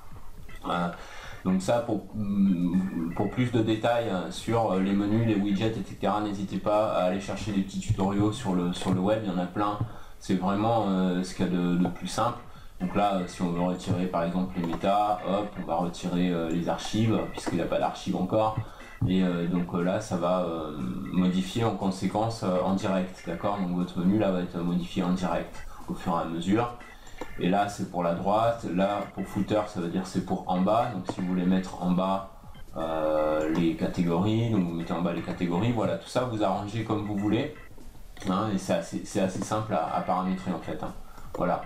Donc ça, pour plus de détails sur les menus, les widgets, etc., n'hésitez pas à aller chercher des petits tutoriaux sur le web, il y en a plein, c'est vraiment ce qu'il y a de plus simple. Donc là, si on veut retirer par exemple les méta, hop, on va retirer les archives, puisqu'il n'y a pas d'archives encore. Et donc là, ça va modifier en conséquence en direct, d'accord. Donc votre menu là va être modifié en direct au fur et à mesure. Et là, c'est pour la droite. Là, pour footer, ça veut dire c'est pour en bas. Donc si vous voulez mettre en bas les catégories, donc vous mettez en bas les catégories. Voilà, tout ça vous arrangez comme vous voulez. Hein, et c'est assez simple à paramétrer en fait. Hein. Voilà.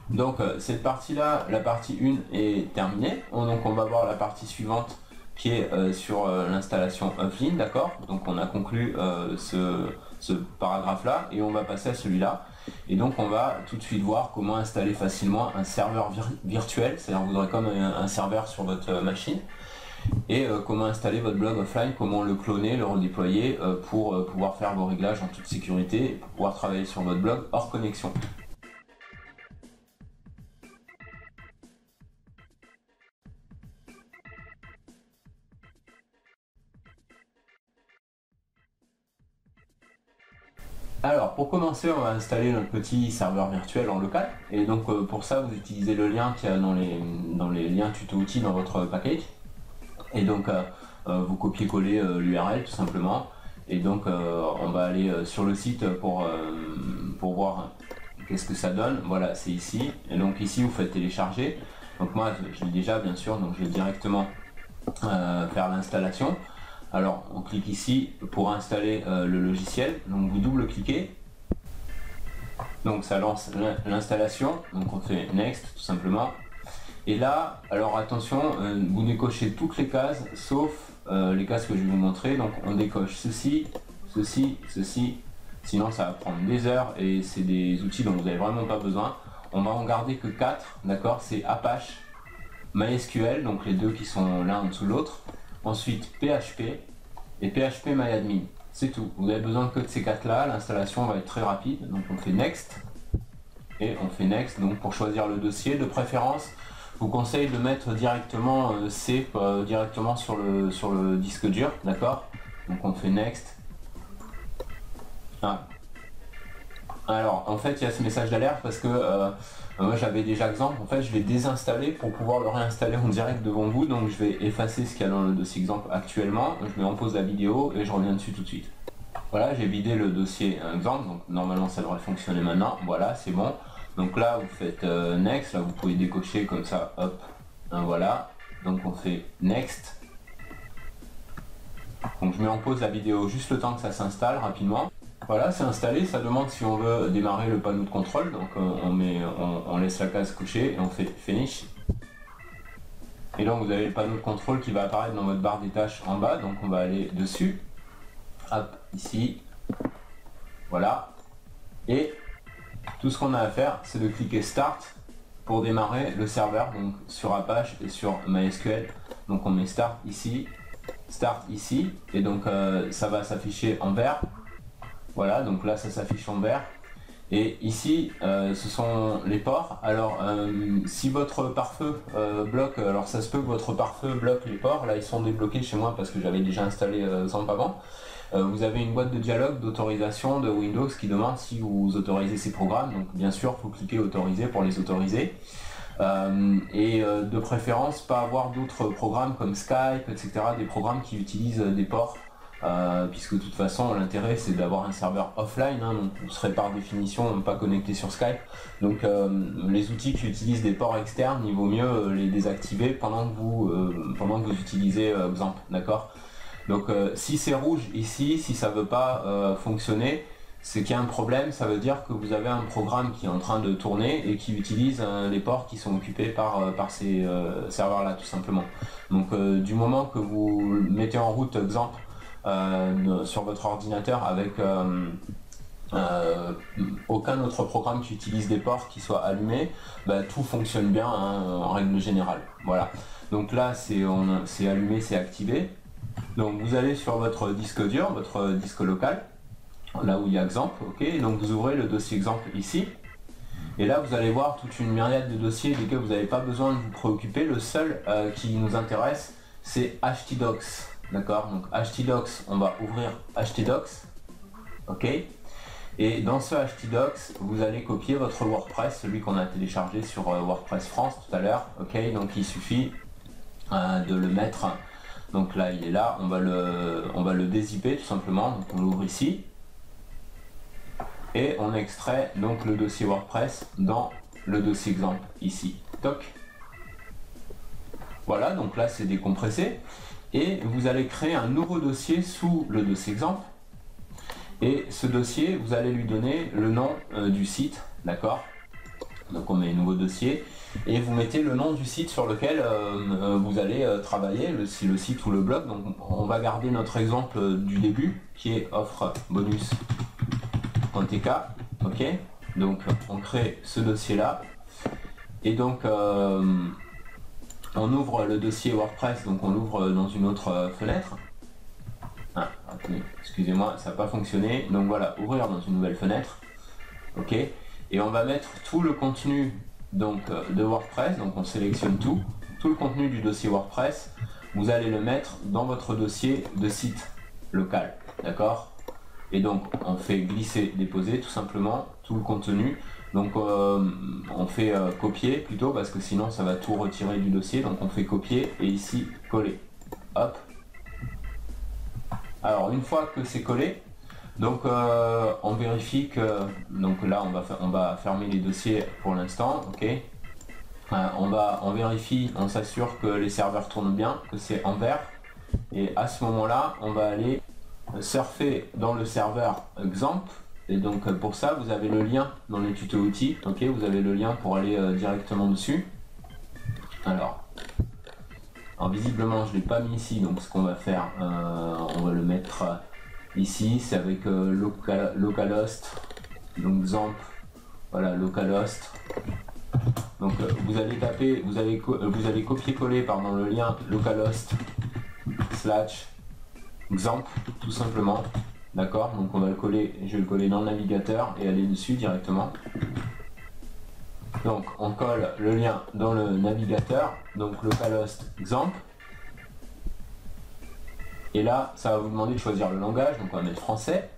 Donc cette partie-là, la partie 1 est terminée. Donc on va voir la partie suivante qui est sur l'installation offline, d'accord. Donc on a conclu ce paragraphe-là et on va passer à celui-là. Et donc on va tout de suite voir comment installer facilement un serveur virtuel, c'est-à-dire vous aurez comme un serveur sur votre machine, et comment installer votre blog offline, comment le cloner, le redéployer pour pouvoir faire vos réglages en toute sécurité et pour pouvoir travailler sur votre blog hors connexion. Alors pour commencer, on va installer notre petit serveur virtuel en local, et donc pour ça vous utilisez le lien qu'il y a dans les liens tuto outils dans votre package, et donc vous copiez-coller l'URL tout simplement, et donc on va aller sur le site pour voir qu'est-ce que ça donne. Voilà, c'est ici, et donc ici vous faites télécharger. Donc moi je l'ai déjà bien sûr, donc je vais directement faire l'installation. Alors on clique ici pour installer le logiciel, donc vous double-cliquez, donc ça lance l'installation, donc on fait Next tout simplement. Et là, alors attention, vous décochez toutes les cases sauf les cases que je vais vous montrer, donc on décoche ceci, ceci, ceci, sinon ça va prendre des heures et c'est des outils dont vous n'avez vraiment pas besoin. On va en garder que 4, d'accord, c'est Apache, MySQL, donc les deux qui sont l'un en dessous de l'autre. Ensuite PHP et PHP-MyAdmin, c'est tout. Vous avez besoin que de ces 4 là, l'installation va être très rapide. Donc on fait Next, et on fait Next. Donc pour choisir le dossier, de préférence, je vous conseille de mettre directement C directement sur le disque dur, d'accord. Donc on fait Next. Ah. Alors en fait il y a ce message d'alerte parce que moi j'avais déjà exemple, en fait je l'ai désinstallé pour pouvoir le réinstaller en direct devant vous, donc je vais effacer ce qu'il y a dans le dossier exemple actuellement, je mets en pause la vidéo et je reviens dessus tout de suite. Voilà, j'ai vidé le dossier exemple, donc normalement ça devrait fonctionner maintenant, voilà c'est bon. Donc là vous faites Next, là vous pouvez décocher comme ça, hop, voilà, donc on fait Next. Donc je mets en pause la vidéo juste le temps que ça s'installe rapidement. Voilà, c'est installé, ça demande si on veut démarrer le panneau de contrôle, donc on laisse la case cochée et on fait Finish. Et donc vous avez le panneau de contrôle qui va apparaître dans votre barre des tâches en bas, donc on va aller dessus, hop, ici, voilà. Et tout ce qu'on a à faire, c'est de cliquer Start pour démarrer le serveur, donc sur Apache et sur MySQL. Donc on met Start ici, et donc ça va s'afficher en vert. Voilà, donc là ça s'affiche en vert. Et ici, ce sont les ports. Alors, si votre pare-feu bloque, alors ça se peut que votre pare-feu bloque les ports. Là, ils sont débloqués chez moi parce que j'avais déjà installé Xampp avant. Vous avez une boîte de dialogue d'autorisation de Windows qui demande si vous autorisez ces programmes. Donc, bien sûr, il faut cliquer autoriser pour les autoriser. De préférence, pas avoir d'autres programmes comme Skype, etc. Des programmes qui utilisent des ports. Puisque de toute façon l'intérêt c'est d'avoir un serveur offline, hein, donc vous serez par définition pas connecté sur Skype, donc les outils qui utilisent des ports externes, il vaut mieux les désactiver pendant que vous utilisez Xampp, d'accord. Donc si c'est rouge ici, si ça veut pas fonctionner, c'est qu'il y a un problème, ça veut dire que vous avez un programme qui est en train de tourner et qui utilise les ports qui sont occupés par ces serveurs là tout simplement. Donc du moment que vous mettez en route Xampp sur votre ordinateur avec aucun autre programme qui utilise des ports qui soit allumé, tout fonctionne bien, hein, en règle générale. Voilà. Donc là c'est allumé, c'est activé. Donc vous allez sur votre disque dur, votre disque local, là où il y a Xampp, ok. Donc vous ouvrez le dossier Xampp ici. Et là vous allez voir toute une myriade de dossiers desquels vous n'avez pas besoin de vous préoccuper. Le seul qui nous intéresse c'est htdocs. D'accord, donc htdocs, on va ouvrir htdocs, ok, et dans ce htdocs, vous allez copier votre WordPress, celui qu'on a téléchargé sur WordPress France tout à l'heure, ok, donc il suffit de le mettre, donc là il est là, on va le dézipper tout simplement, donc on l'ouvre ici, et on extrait donc le dossier WordPress dans le dossier Xampp ici, toc, voilà, donc là c'est décompressé. Et vous allez créer un nouveau dossier sous le dossier Xampp. Et ce dossier, vous allez lui donner le nom du site, d'accord. Donc on met un nouveau dossier et vous mettez le nom du site sur lequel vous allez travailler, le site ou le blog. Donc on va garder notre exemple du début qui est offre bonus.tk, ok. Donc on crée ce dossier là et donc on ouvre le dossier WordPress, donc on l'ouvre dans une autre fenêtre. Ah, attendez, excusez-moi, ça n'a pas fonctionné. Donc voilà, ouvrir dans une nouvelle fenêtre. Ok. Et on va mettre tout le contenu donc, de WordPress, donc on sélectionne tout le contenu du dossier WordPress, vous allez le mettre dans votre dossier de site local. D'accord. Et donc on fait glisser, déposer tout simplement tout le contenu. Donc on fait copier plutôt parce que sinon ça va tout retirer du dossier. Donc on fait copier et ici coller. Hop. Alors une fois que c'est collé, donc on vérifie que, donc là on va fermer les dossiers pour l'instant, ok. On vérifie, on s'assure que les serveurs tournent bien, que c'est en vert. Et à ce moment-là, on va aller surfer dans le serveur Xampp. Et donc pour ça vous avez le lien dans les tutos outils, ok, vous avez le lien pour aller directement dessus. Alors visiblement je ne l'ai pas mis ici, donc ce qu'on va faire, on va le mettre ici, c'est avec localhost, donc Xampp, voilà, localhost. Donc vous allez taper, vous allez copier-coller pardon le lien localhost/Xampp tout simplement. D'accord, donc on va le coller, je vais le coller dans le navigateur et aller dessus directement. Donc on colle le lien dans le navigateur, donc localhost Xampp. Et là, ça va vous demander de choisir le langage, donc on va mettre français.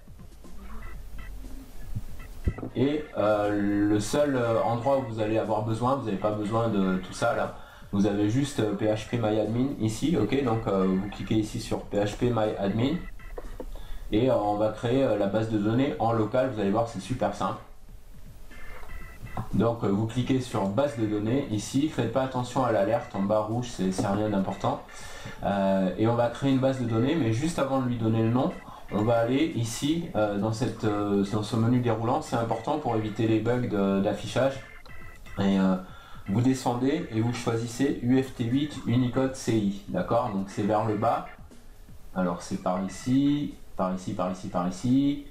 Et le seul endroit où vous allez avoir besoin, vous n'avez pas besoin de tout ça là, vous avez juste phpMyAdmin ici, ok, donc vous cliquez ici sur phpMyAdmin. Et on va créer la base de données en local, vous allez voir c'est super simple. Donc vous cliquez sur base de données ici, faites pas attention à l'alerte en bas rouge, c'est rien d'important. Et on va créer une base de données, mais juste avant de lui donner le nom, on va aller ici dans ce menu déroulant, c'est important pour éviter les bugs d'affichage. Et vous descendez et vous choisissez UFT8 Unicode CI, d'accord, donc c'est vers le bas. Alors c'est par ici, par ici, par ici, par ici.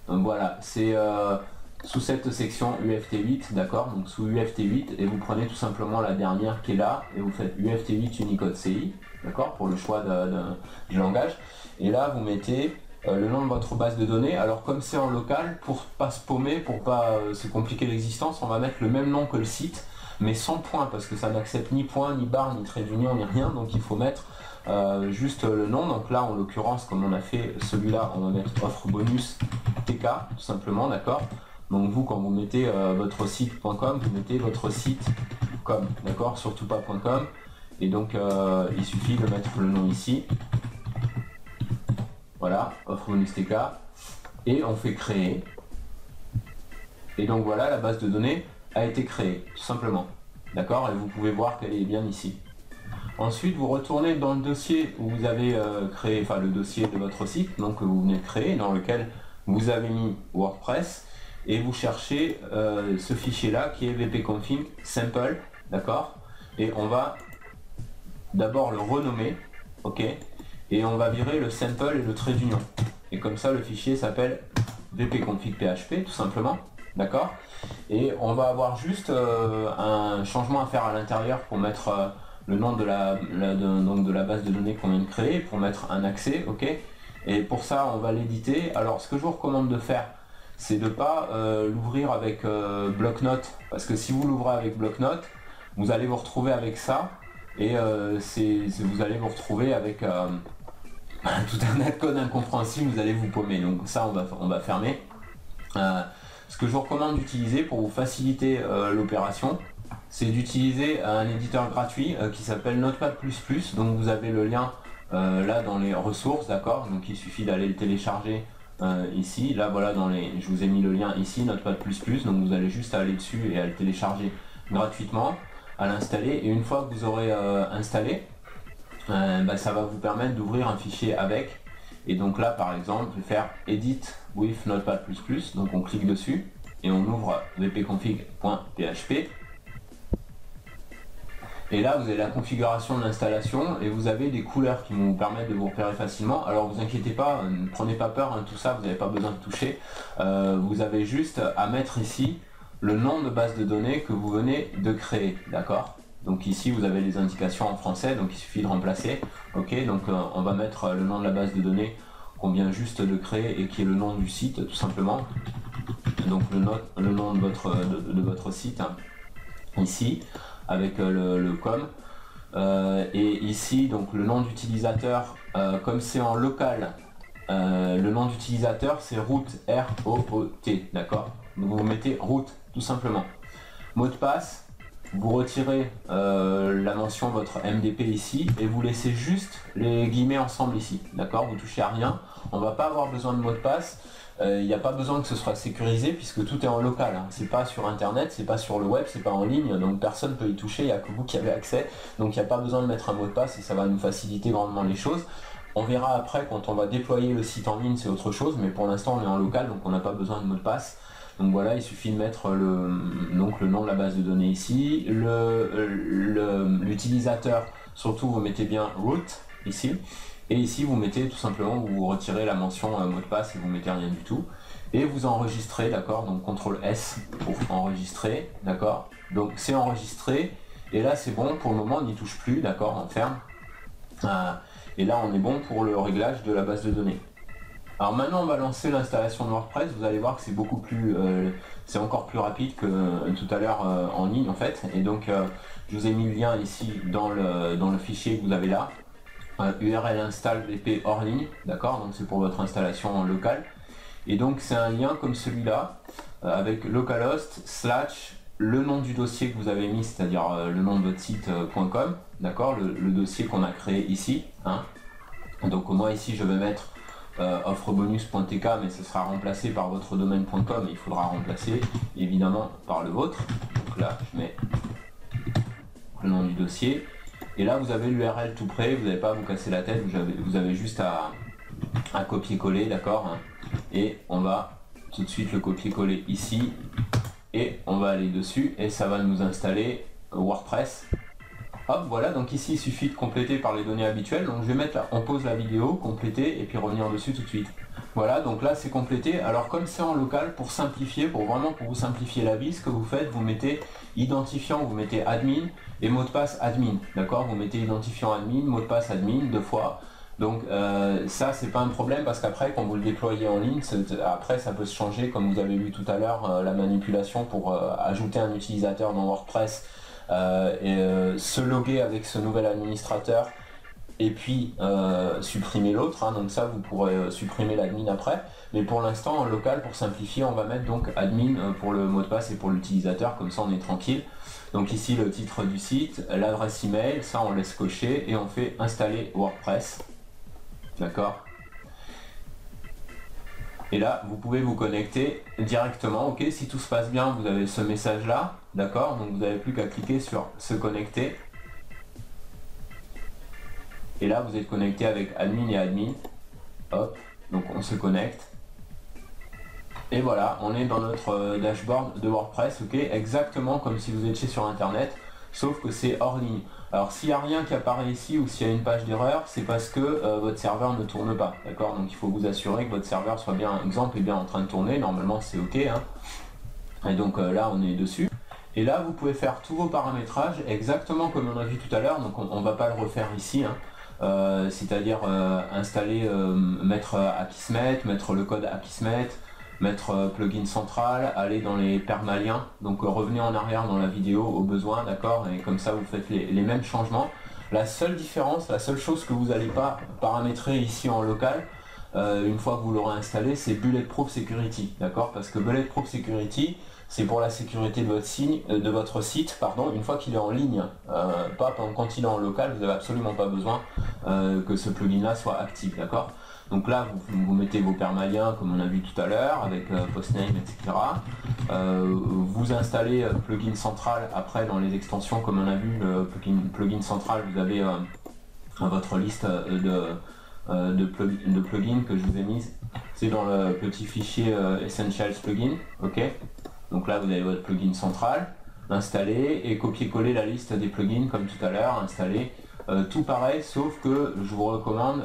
Donc voilà, c'est sous cette section UFT8, d'accord, donc sous UFT8, et vous prenez tout simplement la dernière qui est là, et vous faites UFT8 Unicode CI, d'accord, pour le choix du langage. Et là, vous mettez le nom de votre base de données. Alors comme c'est en local, pour pas se paumer, pour pas se compliquer l'existence, on va mettre le même nom que le site, mais sans point, parce que ça n'accepte ni point, ni barre, ni trait d'union, ni rien, donc il faut mettre juste le nom. Donc là, en l'occurrence, comme on a fait celui-là, on va mettre offre bonus TK, tout simplement, d'accord. Donc vous, quand vous mettez votre site.com, vous mettez votre site.com, d'accord, surtout pas .com. Et donc il suffit de mettre le nom ici. Voilà, offre bonus TK. Et on fait créer. Et donc voilà, la base de données a été créée, tout simplement. D'accord, et vous pouvez voir qu'elle est bien ici. Ensuite, vous retournez dans le dossier où vous avez créé, enfin le dossier de votre site, donc que vous venez de créer, dans lequel vous avez mis WordPress, et vous cherchez ce fichier-là qui est wp-config sample, d'accord. Et on va d'abord le renommer, ok, et on va virer le sample et le trait d'union. Et comme ça, le fichier s'appelle wp-config.php, tout simplement, d'accord. Et on va avoir juste un changement à faire à l'intérieur pour mettre le nom de la base de données qu'on vient de créer, pour mettre un accès, ok. Et pour ça, on va l'éditer. Alors, ce que je vous recommande de faire, c'est de ne pas l'ouvrir avec bloc-notes, parce que si vous l'ouvrez avec bloc-notes, vous allez vous retrouver avec ça, et vous allez vous retrouver avec tout un tas de code incompréhensible, vous allez vous paumer. Donc ça, on va fermer. Ce que je vous recommande d'utiliser pour vous faciliter l'opération, c'est d'utiliser un éditeur gratuit qui s'appelle Notepad++. Donc vous avez le lien là dans les ressources, d'accord. Donc il suffit d'aller le télécharger ici. Là voilà, je vous ai mis le lien ici, Notepad++. Donc vous allez juste aller dessus et à le télécharger gratuitement, à l'installer. Et une fois que vous aurez installé, ça va vous permettre d'ouvrir un fichier avec. Et donc là par exemple, je vais faire Edit with Notepad++. Donc on clique dessus et on ouvre wp-config.php. Et là vous avez la configuration de l'installation et vous avez des couleurs qui vont vous permettre de vous repérer facilement. Alors vous inquiétez pas, ne prenez pas peur, tout ça vous n'avez pas besoin de toucher. Vous avez juste à mettre ici le nom de base de données que vous venez de créer, d'accord. Donc ici vous avez les indications en français, donc il suffit de remplacer. Ok, donc on va mettre le nom de la base de données qu'on vient juste de créer et qui est le nom du site, tout simplement. Donc le nom de votre site, hein, ici, avec le com. Et ici, donc le nom d'utilisateur, comme c'est en local, le nom d'utilisateur c'est root, R-O-O-T, d'accord. Donc vous mettez root, tout simplement. Mot de passe, vous retirez la mention votre MDP ici et vous laissez juste les guillemets ensemble ici, d'accord. Vous touchez à rien, on va pas avoir besoin de mot de passe. Il n'y a pas besoin que ce soit sécurisé puisque tout est en local, hein. C'est pas sur internet, c'est pas sur le web, c'est pas en ligne, donc personne ne peut y toucher, il n'y a que vous qui avez accès, donc il n'y a pas besoin de mettre un mot de passe et ça va nous faciliter grandement les choses. On verra après quand on va déployer le site en ligne, c'est autre chose, mais pour l'instant on est en local, donc on n'a pas besoin de mot de passe. Donc voilà, il suffit de mettre le nom de la base de données ici, l'utilisateur, surtout vous mettez bien root ici. Et ici vous mettez tout simplement, vous retirez la mention mot de passe et vous mettez rien du tout. Et vous enregistrez, d'accord, donc CTRL S pour enregistrer, d'accord. Donc c'est enregistré, et là c'est bon, pour le moment on n'y touche plus, d'accord, on ferme. Et là on est bon pour le réglage de la base de données. Alors maintenant on va lancer l'installation de WordPress, vous allez voir que c'est beaucoup plus, c'est encore plus rapide que tout à l'heure en ligne en fait. Et donc je vous ai mis le lien ici dans le fichier que vous avez là. URL install wp hors ligne, d'accord, donc c'est pour votre installation locale. Et donc c'est un lien comme celui-là, avec localhost / le nom du dossier que vous avez mis, c'est-à-dire le nom de votre site.com, d'accord, le dossier qu'on a créé ici, hein. Donc moi ici je vais mettre offrebonus.tk, mais ce sera remplacé par votre domaine.com, il faudra remplacer évidemment par le vôtre. Donc là je mets le nom du dossier. Et là vous avez l'URL tout prêt, vous n'avez pas à vous casser la tête, vous avez juste à copier-coller, d'accord, hein. Et on va tout de suite le copier-coller ici, et on va aller dessus, et ça va nous installer WordPress. Hop, voilà, donc ici il suffit de compléter par les données habituelles, donc je vais mettre là, on pause la vidéo, compléter, et puis revenir dessus tout de suite. Voilà, donc là c'est complété. Alors comme c'est en local, pour simplifier, pour vous simplifier la vie, ce que vous faites, vous mettez identifiant, vous mettez admin et mot de passe admin, d'accord. Vous mettez identifiant admin, mot de passe admin 2 fois, Donc ça c'est pas un problème parce qu'après quand vous le déployez en ligne, après ça peut se changer comme vous avez vu tout à l'heure, la manipulation pour ajouter un utilisateur dans WordPress se loguer avec ce nouvel administrateur et puis supprimer l'autre, hein. Donc ça vous pourrez supprimer l'admin après, mais pour l'instant en local, pour simplifier, on va mettre donc admin pour le mot de passe et pour l'utilisateur, comme ça on est tranquille. Donc ici le titre du site, l'adresse email, ça on laisse cocher et on fait installer WordPress, d'accord. Et là vous pouvez vous connecter directement, ok. Si tout se passe bien, vous avez ce message là, d'accord, donc vous n'avez plus qu'à cliquer sur se connecter. Et là vous êtes connecté avec admin et admin, hop, donc on se connecte. Et voilà, on est dans notre dashboard de WordPress, ok, exactement comme si vous étiez sur internet, sauf que c'est hors ligne. Alors s'il n'y a rien qui apparaît ici ou s'il y a une page d'erreur, c'est parce que votre serveur ne tourne pas, d'accord. Donc il faut vous assurer que votre serveur soit bien, exemple, est bien en train de tourner, normalement c'est ok, hein. Et donc là on est dessus. Et là vous pouvez faire tous vos paramétrages exactement comme on a vu tout à l'heure, donc on ne va pas le refaire ici, hein. C'est-à-dire installer, mettre Akismet, mettre le code Akismet, mettre plugin central, aller dans les permaliens, donc revenez en arrière dans la vidéo au besoin, d'accord, et comme ça vous faites les mêmes changements. La seule différence, la seule chose que vous n'allez pas paramétrer ici en local, une fois que vous l'aurez installé, c'est Bulletproof Security, d'accord, parce que Bulletproof Security, c'est pour la sécurité de votre site, pardon, une fois qu'il est en ligne, pas quand il est en local, vous n'avez absolument pas besoin que ce plugin là soit actif, d'accord. Donc là vous mettez vos permaliens comme on a vu tout à l'heure avec postname, etc. Vous installez plugin central après dans les extensions comme on a vu, le plugin central, vous avez votre liste de plugins que je vous ai mise, c'est dans le petit fichier Essentials Plugin, ok. Donc là vous avez votre plugin central, installer et copier-coller la liste des plugins comme tout à l'heure, installer, tout pareil, sauf que je vous recommande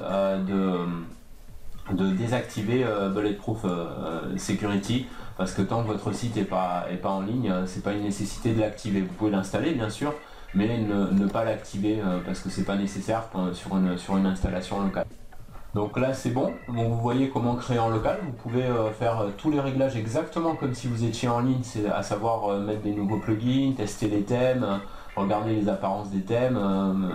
de désactiver Bulletproof Security, parce que tant que votre site n'est pas en ligne, c'est pas une nécessité de l'activer. Vous pouvez l'installer bien sûr, mais ne pas l'activer parce que c'est pas nécessaire sur une installation locale. Donc là c'est bon, donc vous voyez comment créer en local, vous pouvez faire tous les réglages exactement comme si vous étiez en ligne, c'est à savoir mettre des nouveaux plugins, tester les thèmes, regarder les apparences des thèmes,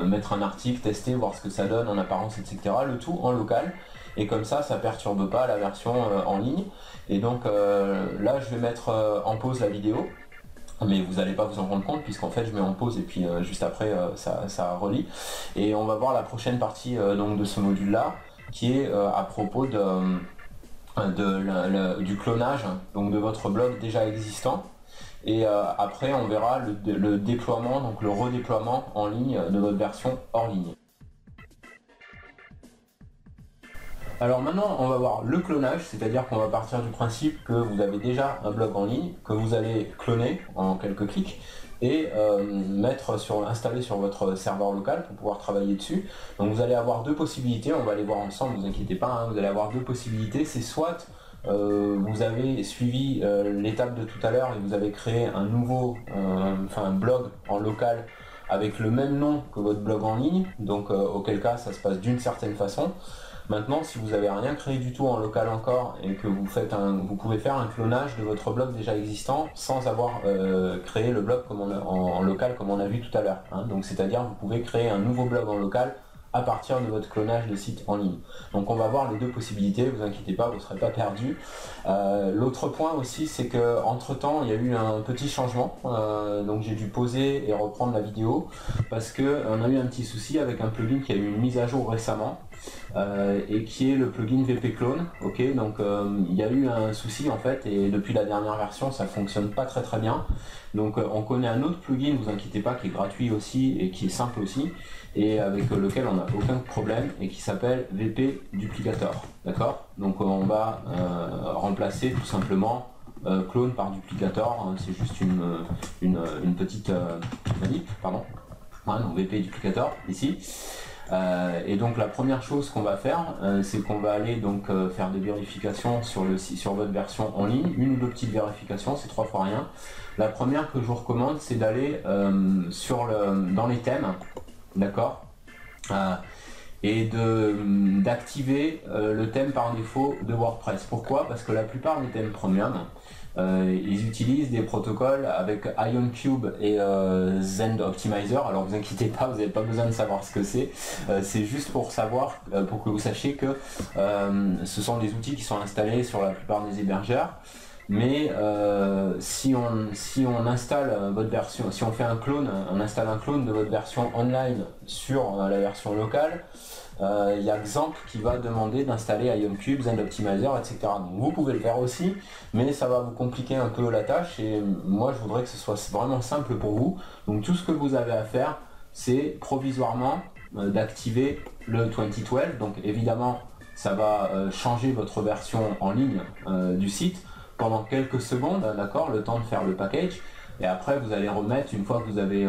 mettre un article, tester, voir ce que ça donne en apparence, etc. Le tout en local, et comme ça ça perturbe pas la version en ligne. Et donc là je vais mettre en pause la vidéo, mais vous n'allez pas vous en rendre compte puisqu'en fait je mets en pause et puis juste après ça relie, et on va voir la prochaine partie donc de ce module là, qui est à propos du clonage donc de votre blog déjà existant, et après on verra le déploiement, donc le redéploiement en ligne de votre version hors ligne. Alors maintenant on va voir le clonage, c'est-à-dire qu'on va partir du principe que vous avez déjà un blog en ligne que vous allez cloner en quelques clics et installer sur votre serveur local pour pouvoir travailler dessus. Donc vous allez avoir deux possibilités, on va les voir ensemble, ne vous inquiétez pas, hein. Vous allez avoir deux possibilités, c'est soit vous avez suivi l'étape de tout à l'heure et vous avez créé un nouveau un blog en local avec le même nom que votre blog en ligne, donc auquel cas ça se passe d'une certaine façon. Maintenant, si vous n'avez rien créé du tout en local encore et que vous pouvez faire un clonage de votre blog déjà existant sans avoir créé le blog en local comme on a vu tout à l'heure, hein. Donc c'est-à-dire vous pouvez créer un nouveau blog en local à partir de votre clonage de site en ligne. Donc on va voir les deux possibilités, vous inquiétez pas, vous ne serez pas perdu. L'autre point aussi, c'est que entre temps il y a eu un petit changement, donc j'ai dû poser et reprendre la vidéo parce qu'on a eu un petit souci avec un plugin qui a eu une mise à jour récemment. Et qui est le plugin VP Clone, ok. Donc il y a eu un souci en fait, et depuis la dernière version ça fonctionne pas très bien. Donc on connaît un autre plugin, vous inquiétez pas, qui est gratuit aussi et qui est simple aussi, et avec lequel on n'a aucun problème, et qui s'appelle VP Duplicator, d'accord. Donc on va remplacer tout simplement clone par duplicator, hein. C'est juste une petite manip, pardon, hein, donc VP Duplicator ici. Et donc la première chose qu'on va faire, c'est qu'on va aller donc faire des vérifications sur votre version en ligne, une ou deux petites vérifications, c'est 3 fois rien. La première que je vous recommande, c'est d'aller dans les thèmes, d'accord, et d'activer le thème par défaut de WordPress. Pourquoi? Parce que la plupart des thèmes premium, ils utilisent des protocoles avec IonCube et Zend Optimizer. Alors vous inquiétez pas, vous n'avez pas besoin de savoir ce que c'est. C'est juste pour savoir, pour que vous sachiez que ce sont des outils qui sont installés sur la plupart des hébergeurs. Mais si on installe votre version, si on fait un clone, on installe un clone de votre version online sur la version locale, il y a Xampp qui va demander d'installer IonCube, Zend Optimizer, etc. Donc vous pouvez le faire aussi, mais ça va vous compliquer un peu la tâche et moi je voudrais que ce soit vraiment simple pour vous. Donc tout ce que vous avez à faire, c'est provisoirement d'activer le 2012. Donc évidemment, ça va changer votre version en ligne du site pendant quelques secondes, d'accord, le temps de faire le package. Et après vous allez remettre, une fois que vous avez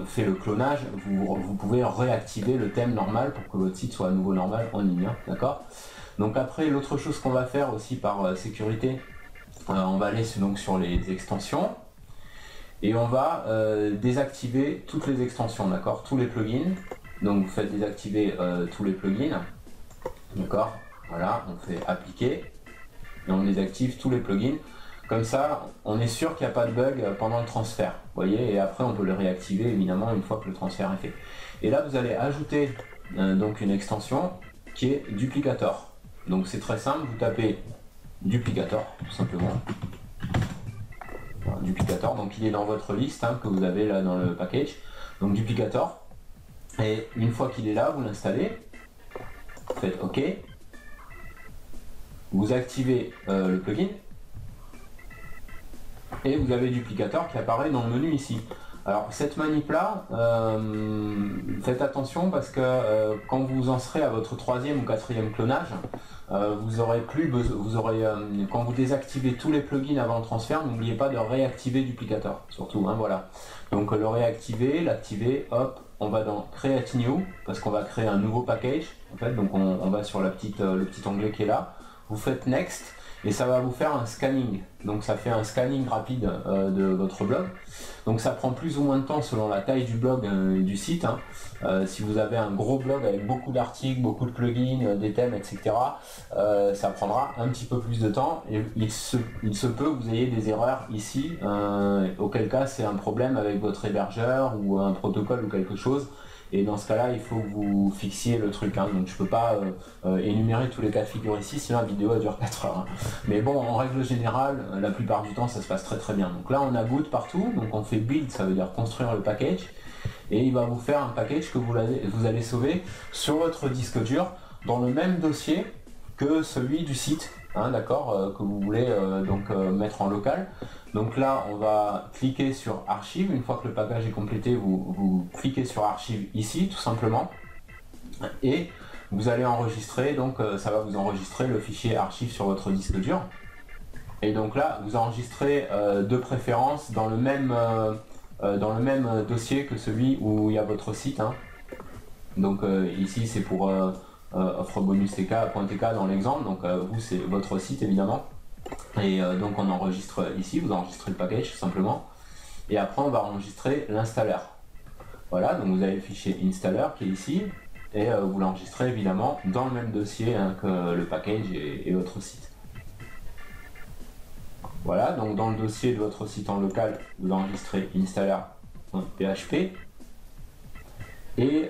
fait le clonage, vous pouvez réactiver le thème normal pour que votre site soit à nouveau normal en ligne, hein, d'accord. Donc après, l'autre chose qu'on va faire aussi par sécurité, on va aller donc sur les extensions et on va désactiver toutes les extensions, d'accord, tous les plugins. Donc vous faites désactiver tous les plugins, d'accord, voilà, on fait appliquer et on désactive tous les plugins. Comme ça, on est sûr qu'il n'y a pas de bug pendant le transfert. Vous voyez, et après on peut le réactiver évidemment une fois que le transfert est fait. Et là vous allez ajouter donc une extension qui est Duplicator. Donc c'est très simple, vous tapez Duplicator tout simplement. Voilà, Duplicator, donc il est dans votre liste que vous avez là dans le package. Donc Duplicator. Et une fois qu'il est là, vous l'installez, vous faites OK. Vous activez le plugin. Et vous avez Duplicator qui apparaît dans le menu ici. Alors cette manip là, faites attention parce que quand vous en serez à votre 3e ou 4e clonage, vous aurez quand vous désactivez tous les plugins avant le transfert, n'oubliez pas de réactiver Duplicator, surtout, voilà. Donc le réactiver, l'activer, hop, on va dans Create New, parce qu'on va créer un nouveau package, en fait, donc on va sur le petit onglet qui est là, vous faites Next, et ça va vous faire un scanning. Donc ça fait un scanning rapide de votre blog. Donc ça prend plus ou moins de temps selon la taille du blog et du site. Si vous avez un gros blog avec beaucoup d'articles, beaucoup de plugins, des thèmes, etc., ça prendra un petit peu plus de temps. Et il se peut que vous ayez des erreurs ici, auquel cas c'est un problème avec votre hébergeur ou un protocole ou quelque chose. Et dans ce cas-là, il faut que vous fixiez le truc. Donc je ne peux pas énumérer tous les cas de figure ici, sinon la vidéo elle dure 4 heures. Mais bon, en règle générale, la plupart du temps, ça se passe très très bien. Donc là, on a boot partout. Donc on fait build, ça veut dire construire le package. Et il va vous faire un package que vous allez sauver sur votre disque dur dans le même dossier que celui du site. D'accord, que vous voulez mettre en local. Donc là, on va cliquer sur Archive. Une fois que le package est complété, vous cliquez sur Archive ici, tout simplement. Et vous allez enregistrer, donc ça va vous enregistrer le fichier Archive sur votre disque dur. Et donc là, vous enregistrez de préférence dans le même dossier que celui où il y a votre site. Donc ici, c'est pour offrebonustk.tk dans l'exemple. Donc vous, c'est votre site évidemment. Et donc on enregistre ici, vous enregistrez le package tout simplement. Et après, on va enregistrer l'installeur. Voilà, donc vous avez le fichier installer qui est ici. Et vous l'enregistrez évidemment dans le même dossier que le package et votre site. Voilà, donc dans le dossier de votre site en local, vous enregistrez installer.php. Et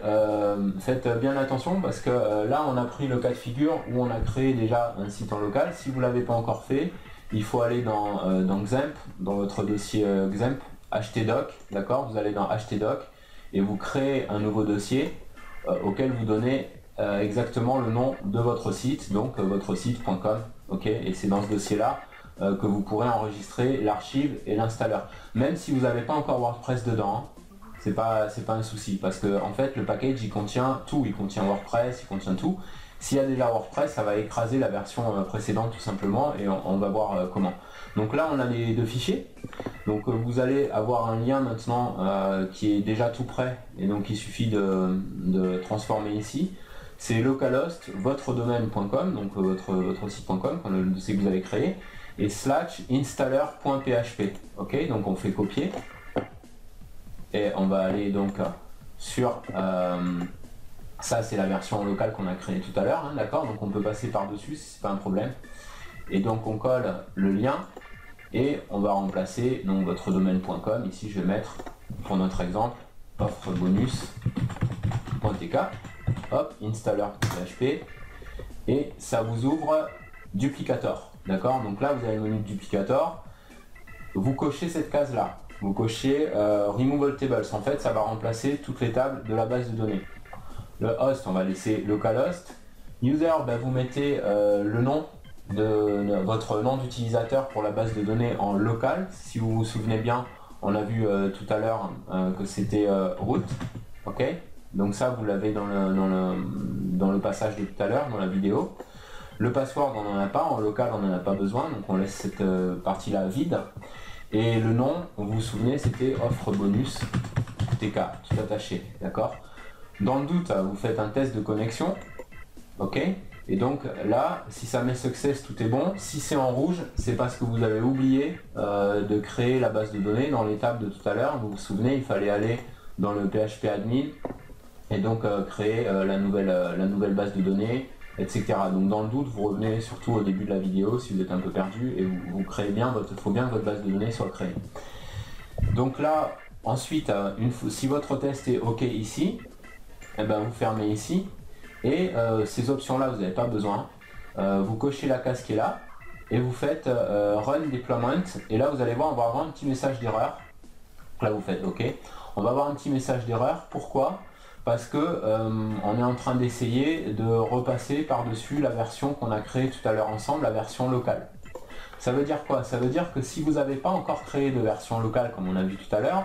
faites bien attention parce que là on a pris le cas de figure où on a créé déjà un site en local. Si vous ne l'avez pas encore fait, il faut aller dans Xampp, dans votre dossier Xampp, htdoc, d'accord, vous allez dans htdoc et vous créez un nouveau dossier auquel vous donnez exactement le nom de votre site, donc votre site.com, ok, et c'est dans ce dossier là que vous pourrez enregistrer l'archive et l'installeur. Même si vous n'avez pas encore WordPress dedans, c'est pas un souci parce que en fait le package il contient tout, il contient WordPress, il contient tout. S'il y a déjà WordPress, ça va écraser la version précédente tout simplement et on va voir comment. Donc là on a les deux fichiers. Donc vous allez avoir un lien maintenant qui est déjà tout prêt et donc il suffit de transformer ici. C'est localhost votredomaine.com, donc votre site.com, le dossier que vous avez créé, et /installer.php. Ok, donc on fait copier. Et on va aller donc sur Ça c'est la version locale qu'on a créée tout à l'heure, hein, d'accord, donc on peut passer par dessus, c'est pas un problème. Et donc on colle le lien et on va remplacer donc votre domaine.com. Ici je vais mettre pour notre exemple offre bonus.tk, hop, installer.php, et ça vous ouvre Duplicator, d'accord. Donc là vous avez le menu Duplicator, vous cochez cette case là, vous cochez Remove All Tables, en fait ça va remplacer toutes les tables de la base de données. Le host, on va laisser localhost. User, vous mettez le nom de votre nom d'utilisateur pour la base de données en local. Si vous vous souvenez bien, on a vu tout à l'heure que c'était root, ok. Donc ça vous l'avez dans le passage de tout à l'heure, dans la vidéo. Le password on n'en a pas, en local on n'en a pas besoin, donc on laisse cette partie là vide. Et le nom, vous vous souvenez, c'était offre bonus TK, tout attaché, d'accord. Dans le doute, vous faites un test de connexion, ok. Et donc là, si ça met success, tout est bon. Si c'est en rouge, c'est parce que vous avez oublié de créer la base de données dans l'étape de tout à l'heure. Vous vous souvenez, il fallait aller dans le PHP admin et donc créer la nouvelle base de données, etc. Donc dans le doute, vous revenez surtout au début de la vidéo si vous êtes un peu perdu et vous créez bien il faut bien que votre base de données soit créée. Donc là, ensuite, si votre test est OK ici, vous fermez ici. Et ces options-là, vous n'avez pas besoin. Vous cochez la case qui est là et vous faites Run Deployment. Et là, vous allez voir, on va avoir un petit message d'erreur. Là, vous faites OK. On va avoir un petit message d'erreur. Pourquoi? Parce que on est en train d'essayer de repasser par-dessus la version qu'on a créée tout à l'heure ensemble, la version locale. Ça veut dire quoi? Ça veut dire que si vous n'avez pas encore créé de version locale, comme on a vu tout à l'heure,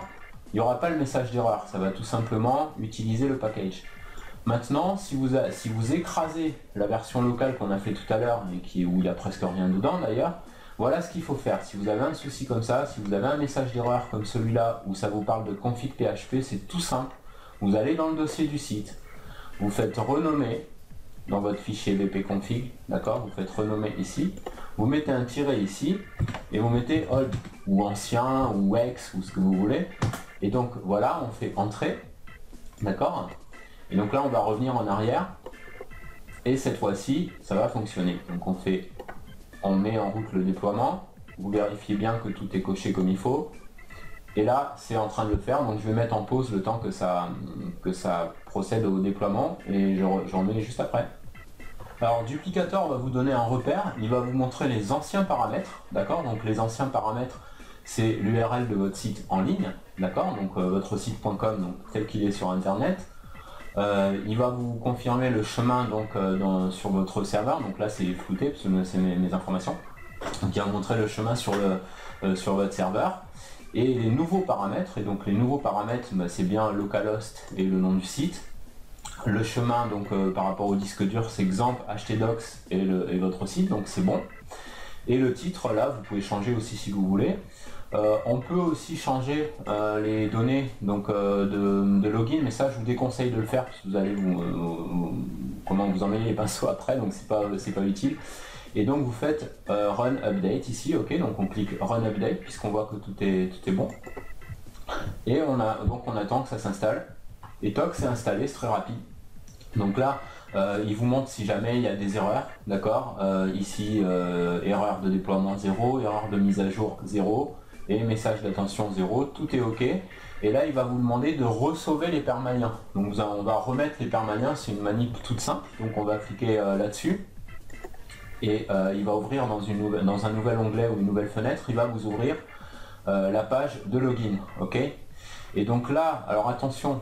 il n'y aura pas le message d'erreur. Ça va tout simplement utiliser le package. Maintenant, si vous écrasez la version locale qu'on a fait tout à l'heure, et où il n'y a presque rien dedans d'ailleurs, voilà ce qu'il faut faire. Si vous avez un souci comme ça, si vous avez un message d'erreur comme celui-là, où ça vous parle de config PHP, c'est tout simple. Vous allez dans le dossier du site, vous faites renommer dans votre fichier bpconfig, d'accord, vous faites renommer ici, vous mettez un tiret ici, et vous mettez old, ou ancien, ou ex, ou ce que vous voulez. Et donc voilà, on fait entrer, d'accord. Et donc là, on va revenir en arrière. Et cette fois-ci, ça va fonctionner. Donc on met en route le déploiement. Vous vérifiez bien que tout est coché comme il faut. Et là, c'est en train de le faire. Donc je vais mettre en pause le temps que ça procède au déploiement. Et j'en mets juste après. Alors Duplicator va vous donner un repère. Il va vous montrer les anciens paramètres. D'accord. Donc les anciens paramètres, c'est l'URL de votre site en ligne. D'accord. Donc votre site.com, tel qu'il est sur Internet. Il va vous confirmer le chemin sur votre serveur, donc là c'est flouté parce que c'est mes informations. Donc il va vous montrer le chemin sur votre serveur et les nouveaux paramètres. Et donc les nouveaux paramètres, c'est bien localhost et le nom du site. Le chemin par rapport au disque dur, c'est XAMPP, htdocs et votre site, donc c'est bon. Et le titre, là vous pouvez changer aussi si vous voulez. On peut aussi changer les données de login, mais ça je vous déconseille de le faire parce que vous allez vous emmêler les pinceaux après, donc c'est pas utile. Et donc vous faites Run Update ici, ok, donc on clique Run Update puisqu'on voit que tout est bon. Et on attend que ça s'installe. Et toc, c'est installé, c'est très rapide. Donc là, il vous montre si jamais il y a des erreurs, d'accord. Ici, erreur de déploiement 0, erreur de mise à jour 0. Et message d'attention 0, tout est OK. Et là, il va vous demander de re-sauver les permaliens. Donc on va remettre les permaliens, c'est une manip toute simple. Donc on va cliquer là-dessus. Et il va ouvrir dans un nouvel onglet ou une nouvelle fenêtre, il va vous ouvrir la page de login. OK. Et donc là, alors attention,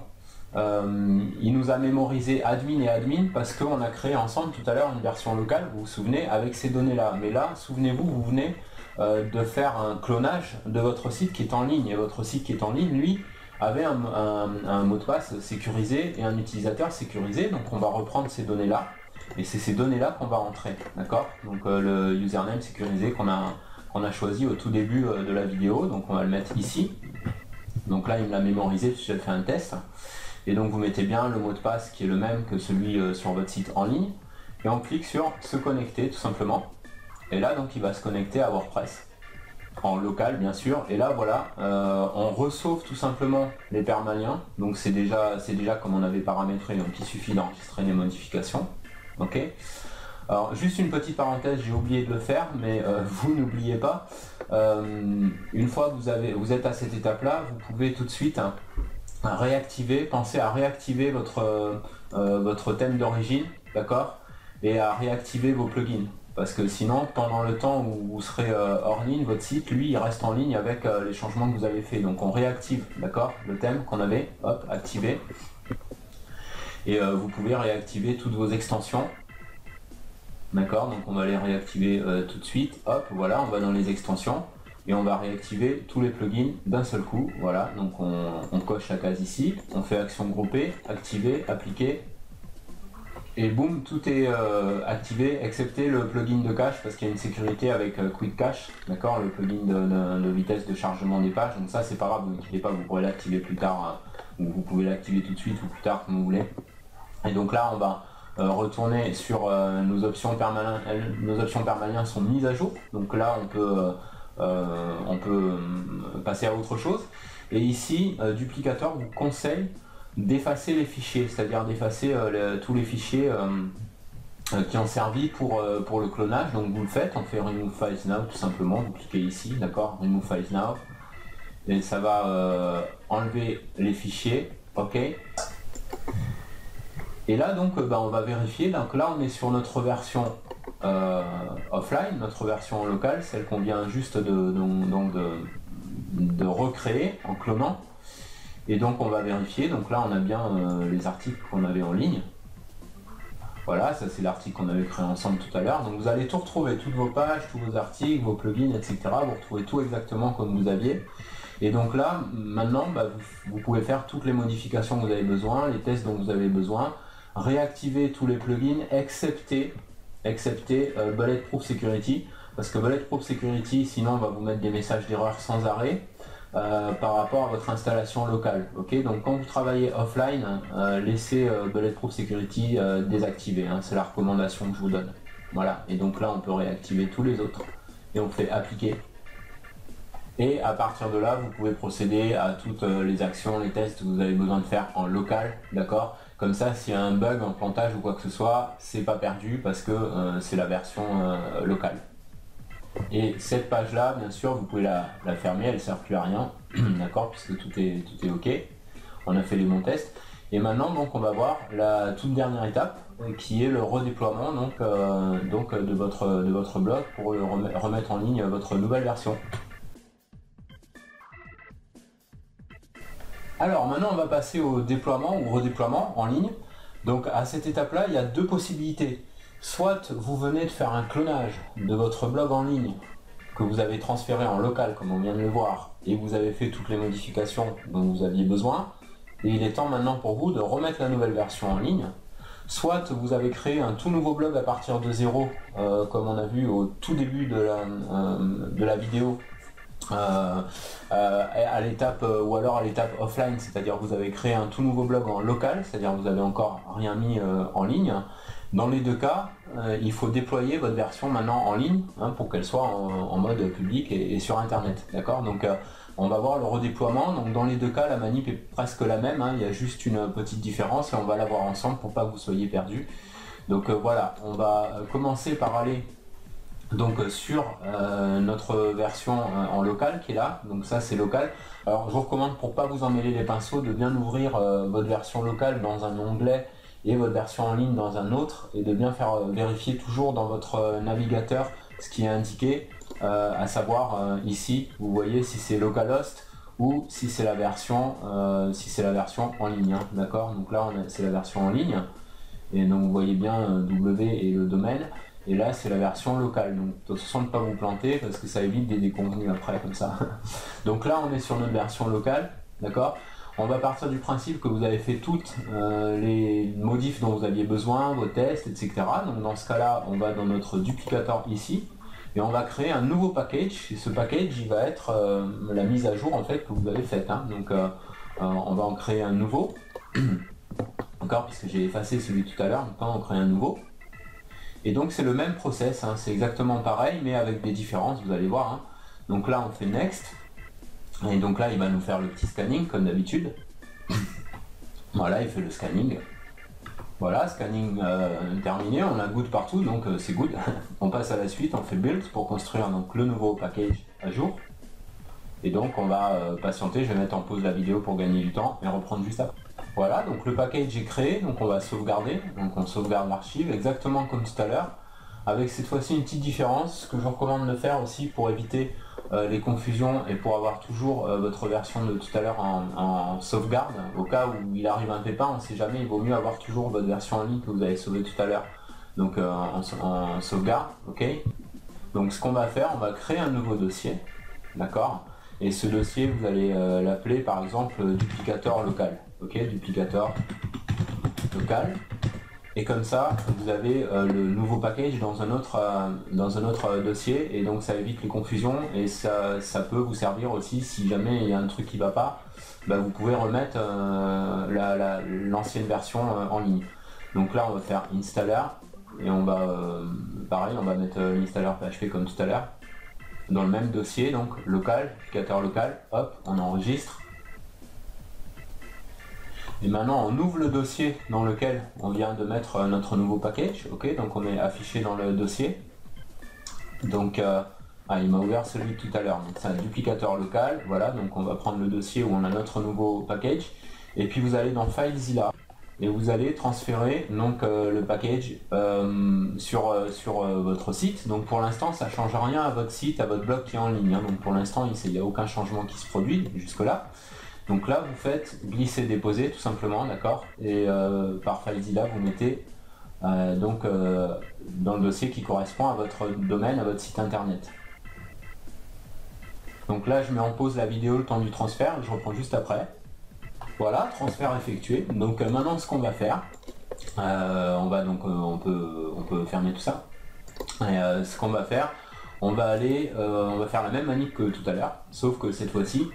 il nous a mémorisé admin et admin parce qu'on a créé ensemble tout à l'heure une version locale, vous vous souvenez, avec ces données-là. Mais là, souvenez-vous, vous venez de faire un clonage de votre site qui est en ligne. Et votre site qui est en ligne, lui, avait un mot de passe sécurisé et un utilisateur sécurisé. Donc on va reprendre ces données-là. Et c'est ces données-là qu'on va rentrer. D'accord. Donc le username sécurisé qu'on a choisi au tout début de la vidéo. Donc on va le mettre ici. Donc là, il me l'a mémorisé puisque j'ai fait un test. Et donc vous mettez bien le mot de passe qui est le même que celui sur votre site en ligne. Et on clique sur se connecter tout simplement. Et là, donc, il va se connecter à WordPress. en local bien sûr, et là voilà, on resauve tout simplement les permaliens, donc c'est déjà comme on avait paramétré, donc il suffit d'enregistrer les modifications. Ok. Alors juste une petite parenthèse, j'ai oublié de le faire, mais vous n'oubliez pas, une fois que vous êtes à cette étape là, vous pouvez tout de suite pensez à réactiver votre thème d'origine, d'accord, et à réactiver vos plugins. Parce que sinon, pendant le temps où vous serez hors ligne, votre site, lui, il reste en ligne avec les changements que vous avez fait. Donc on réactive, d'accord, le thème qu'on avait, hop, activé. Et vous pouvez réactiver toutes vos extensions. D'accord, donc on va les réactiver tout de suite. Hop, voilà, on va dans les extensions. Et on va réactiver tous les plugins d'un seul coup. Voilà, donc on coche la case ici. On fait action groupée, activer, appliquer. Et boum, tout est activé, excepté le plugin de cache, parce qu'il y a une sécurité avec Quick Cache, d'accord, le plugin de vitesse de chargement des pages. Donc ça, c'est pas grave, vous inquiétez pas, vous pourrez l'activer plus tard, ou vous pouvez l'activer tout de suite ou plus tard, comme vous voulez. Et donc là, on va retourner sur nos options permanentes. Nos options permanentes sont mises à jour. Donc là, on peut passer à autre chose. Et ici, Duplicator vous conseille d'effacer les fichiers, c'est-à-dire d'effacer tous les fichiers qui ont servi pour le clonage. Donc vous le faites, on fait Remove Files Now tout simplement, vous cliquez ici, d'accord, Remove Files Now, et ça va enlever les fichiers, ok. Et là donc on va vérifier, donc là on est sur notre version offline, notre version locale, celle qu'on vient juste de recréer en clonant. Et donc on va vérifier, donc là on a bien les articles qu'on avait en ligne. Voilà, ça c'est l'article qu'on avait créé ensemble tout à l'heure. Donc vous allez tout retrouver, toutes vos pages, tous vos articles, vos plugins, etc. Vous retrouvez tout exactement comme vous aviez. Et donc là, maintenant, vous pouvez faire toutes les modifications que vous avez besoin, les tests dont vous avez besoin, réactiver tous les plugins, excepté Bulletproof Security, parce que Bulletproof Security, sinon, va vous mettre des messages d'erreur sans arrêt. Par rapport à votre installation locale. Ok, donc quand vous travaillez offline, laissez Bulletproof Security désactivé, hein, c'est la recommandation que je vous donne. Voilà, et donc là on peut réactiver tous les autres et on fait appliquer. Et à partir de là, vous pouvez procéder à toutes les actions, les tests que vous avez besoin de faire en local, d'accord. Comme ça, s'il y a un bug, un plantage ou quoi que ce soit, c'est pas perdu parce que c'est la version locale. Et cette page là, bien sûr, vous pouvez la fermer, elle ne sert plus à rien, d'accord, puisque tout est ok. On a fait les bons tests. Et maintenant, donc, on va voir la toute dernière étape, qui est le redéploiement de votre blog pour remettre en ligne votre nouvelle version. Alors maintenant, on va passer au déploiement ou redéploiement en ligne. Donc à cette étape-là, il y a deux possibilités. Soit vous venez de faire un clonage de votre blog en ligne que vous avez transféré en local comme on vient de le voir et vous avez fait toutes les modifications dont vous aviez besoin et il est temps maintenant pour vous de remettre la nouvelle version en ligne. Soit vous avez créé un tout nouveau blog à partir de zéro comme on a vu au tout début de la vidéo à l'étape ou alors à l'étape offline, c'est-à-dire vous avez créé un tout nouveau blog en local, c'est-à-dire vous n'avez encore rien mis en ligne. Dans les deux cas, il faut déployer votre version maintenant en ligne hein, pour qu'elle soit en mode public et sur internet, d'accord. Donc on va voir le redéploiement. Donc dans les deux cas, la manip est presque la même, hein, il y a juste une petite différence et on va la voir ensemble pour pas que vous soyez perdus. Donc voilà, on va commencer par aller donc sur notre version en local qui est là, donc ça c'est local. Alors je vous recommande, pour pas vous emmêler les pinceaux, de bien ouvrir votre version locale dans un onglet et votre version en ligne dans un autre, et de bien faire vérifier toujours dans votre navigateur ce qui est indiqué, à savoir ici vous voyez si c'est localhost ou si c'est la version en ligne, hein, d'accord. Donc là c'est la version en ligne et donc vous voyez bien W et le domaine. Et là c'est la version locale, donc attention de ne pas vous planter parce que ça évite des déconvenus après comme ça. Donc là on est sur notre version locale, d'accord. On va partir du principe que vous avez fait toutes les modifs dont vous aviez besoin, vos tests, etc. Donc dans ce cas là on va dans notre duplicator ici et on va créer un nouveau package, et ce package il va être la mise à jour en fait que vous avez faite, hein. Donc on va en créer un nouveau, encore puisque j'ai effacé celui tout à l'heure, maintenant on crée un nouveau. Et donc c'est le même process, hein, c'est exactement pareil mais avec des différences, vous allez voir, hein. Donc là on fait Next, et donc là il va nous faire le petit scanning comme d'habitude. Voilà, il fait le scanning. Voilà, scanning terminé, on a good partout, donc c'est good. On passe à la suite, on fait build pour construire donc le nouveau package à jour. Et donc on va patienter, je vais mettre en pause la vidéo pour gagner du temps et reprendre juste après. Voilà, donc le package est créé, donc on va sauvegarder, donc on sauvegarde l'archive exactement comme tout à l'heure, avec cette fois-ci une petite différence que je recommande de faire aussi pour éviter les confusions et pour avoir toujours votre version de tout à l'heure en sauvegarde. Au cas où il arrive un pépin, on ne sait jamais, il vaut mieux avoir toujours votre version en ligne que vous avez sauvée tout à l'heure, donc en sauvegarde, ok. Donc ce qu'on va faire, on va créer un nouveau dossier, d'accord. Et ce dossier, vous allez l'appeler par exemple duplicator local. Ok, duplicator local. Et comme ça, vous avez le nouveau package dans un autre dossier. Et donc ça évite les confusions. Et ça peut vous servir aussi si jamais il y a un truc qui ne va pas. Bah, vous pouvez remettre l'ancienne version en ligne. Donc là, on va faire installer. Et on va, pareil, on va mettre l'installer PHP comme tout à l'heure. Dans le même dossier, donc local, duplicateur local, hop, on enregistre. Et maintenant on ouvre le dossier dans lequel on vient de mettre notre nouveau package, ok, donc on est affiché dans le dossier. Donc il m'a ouvert celui de tout à l'heure, donc c'est un duplicateur local, voilà, donc on va prendre le dossier où on a notre nouveau package, et puis vous allez dans FileZilla, et vous allez transférer donc le package sur votre site. Donc pour l'instant ça ne change rien à votre site, à votre blog qui est en ligne, hein. Donc pour l'instant il n'y a aucun changement qui se produit jusque là. Donc là vous faites glisser déposer tout simplement, d'accord, et par FileZilla vous mettez dans le dossier qui correspond à votre domaine, à votre site internet. Donc là je mets en pause la vidéo le temps du transfert, je reprends juste après. Voilà, transfert effectué. Donc maintenant ce qu'on va faire, on peut fermer tout ça. Et ce qu'on va faire, on va faire la même manip que tout à l'heure, sauf que cette fois-ci,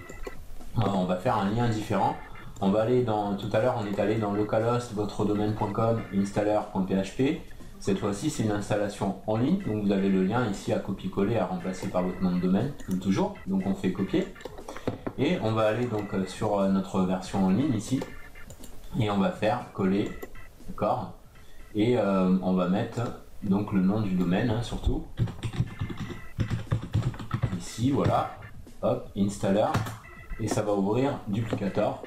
on va faire un lien différent. On va aller tout à l'heure on est allé dans localhost votredomaine.com installer.php. Cette fois-ci c'est une installation en ligne, donc vous avez le lien ici à copier-coller, à remplacer par votre nom de domaine, comme toujours. Donc on fait copier. Et on va aller donc sur notre version en ligne ici, et on va faire coller, d'accord, et on va mettre donc le nom du domaine, hein, surtout, ici, voilà, hop, installer, et ça va ouvrir duplicator.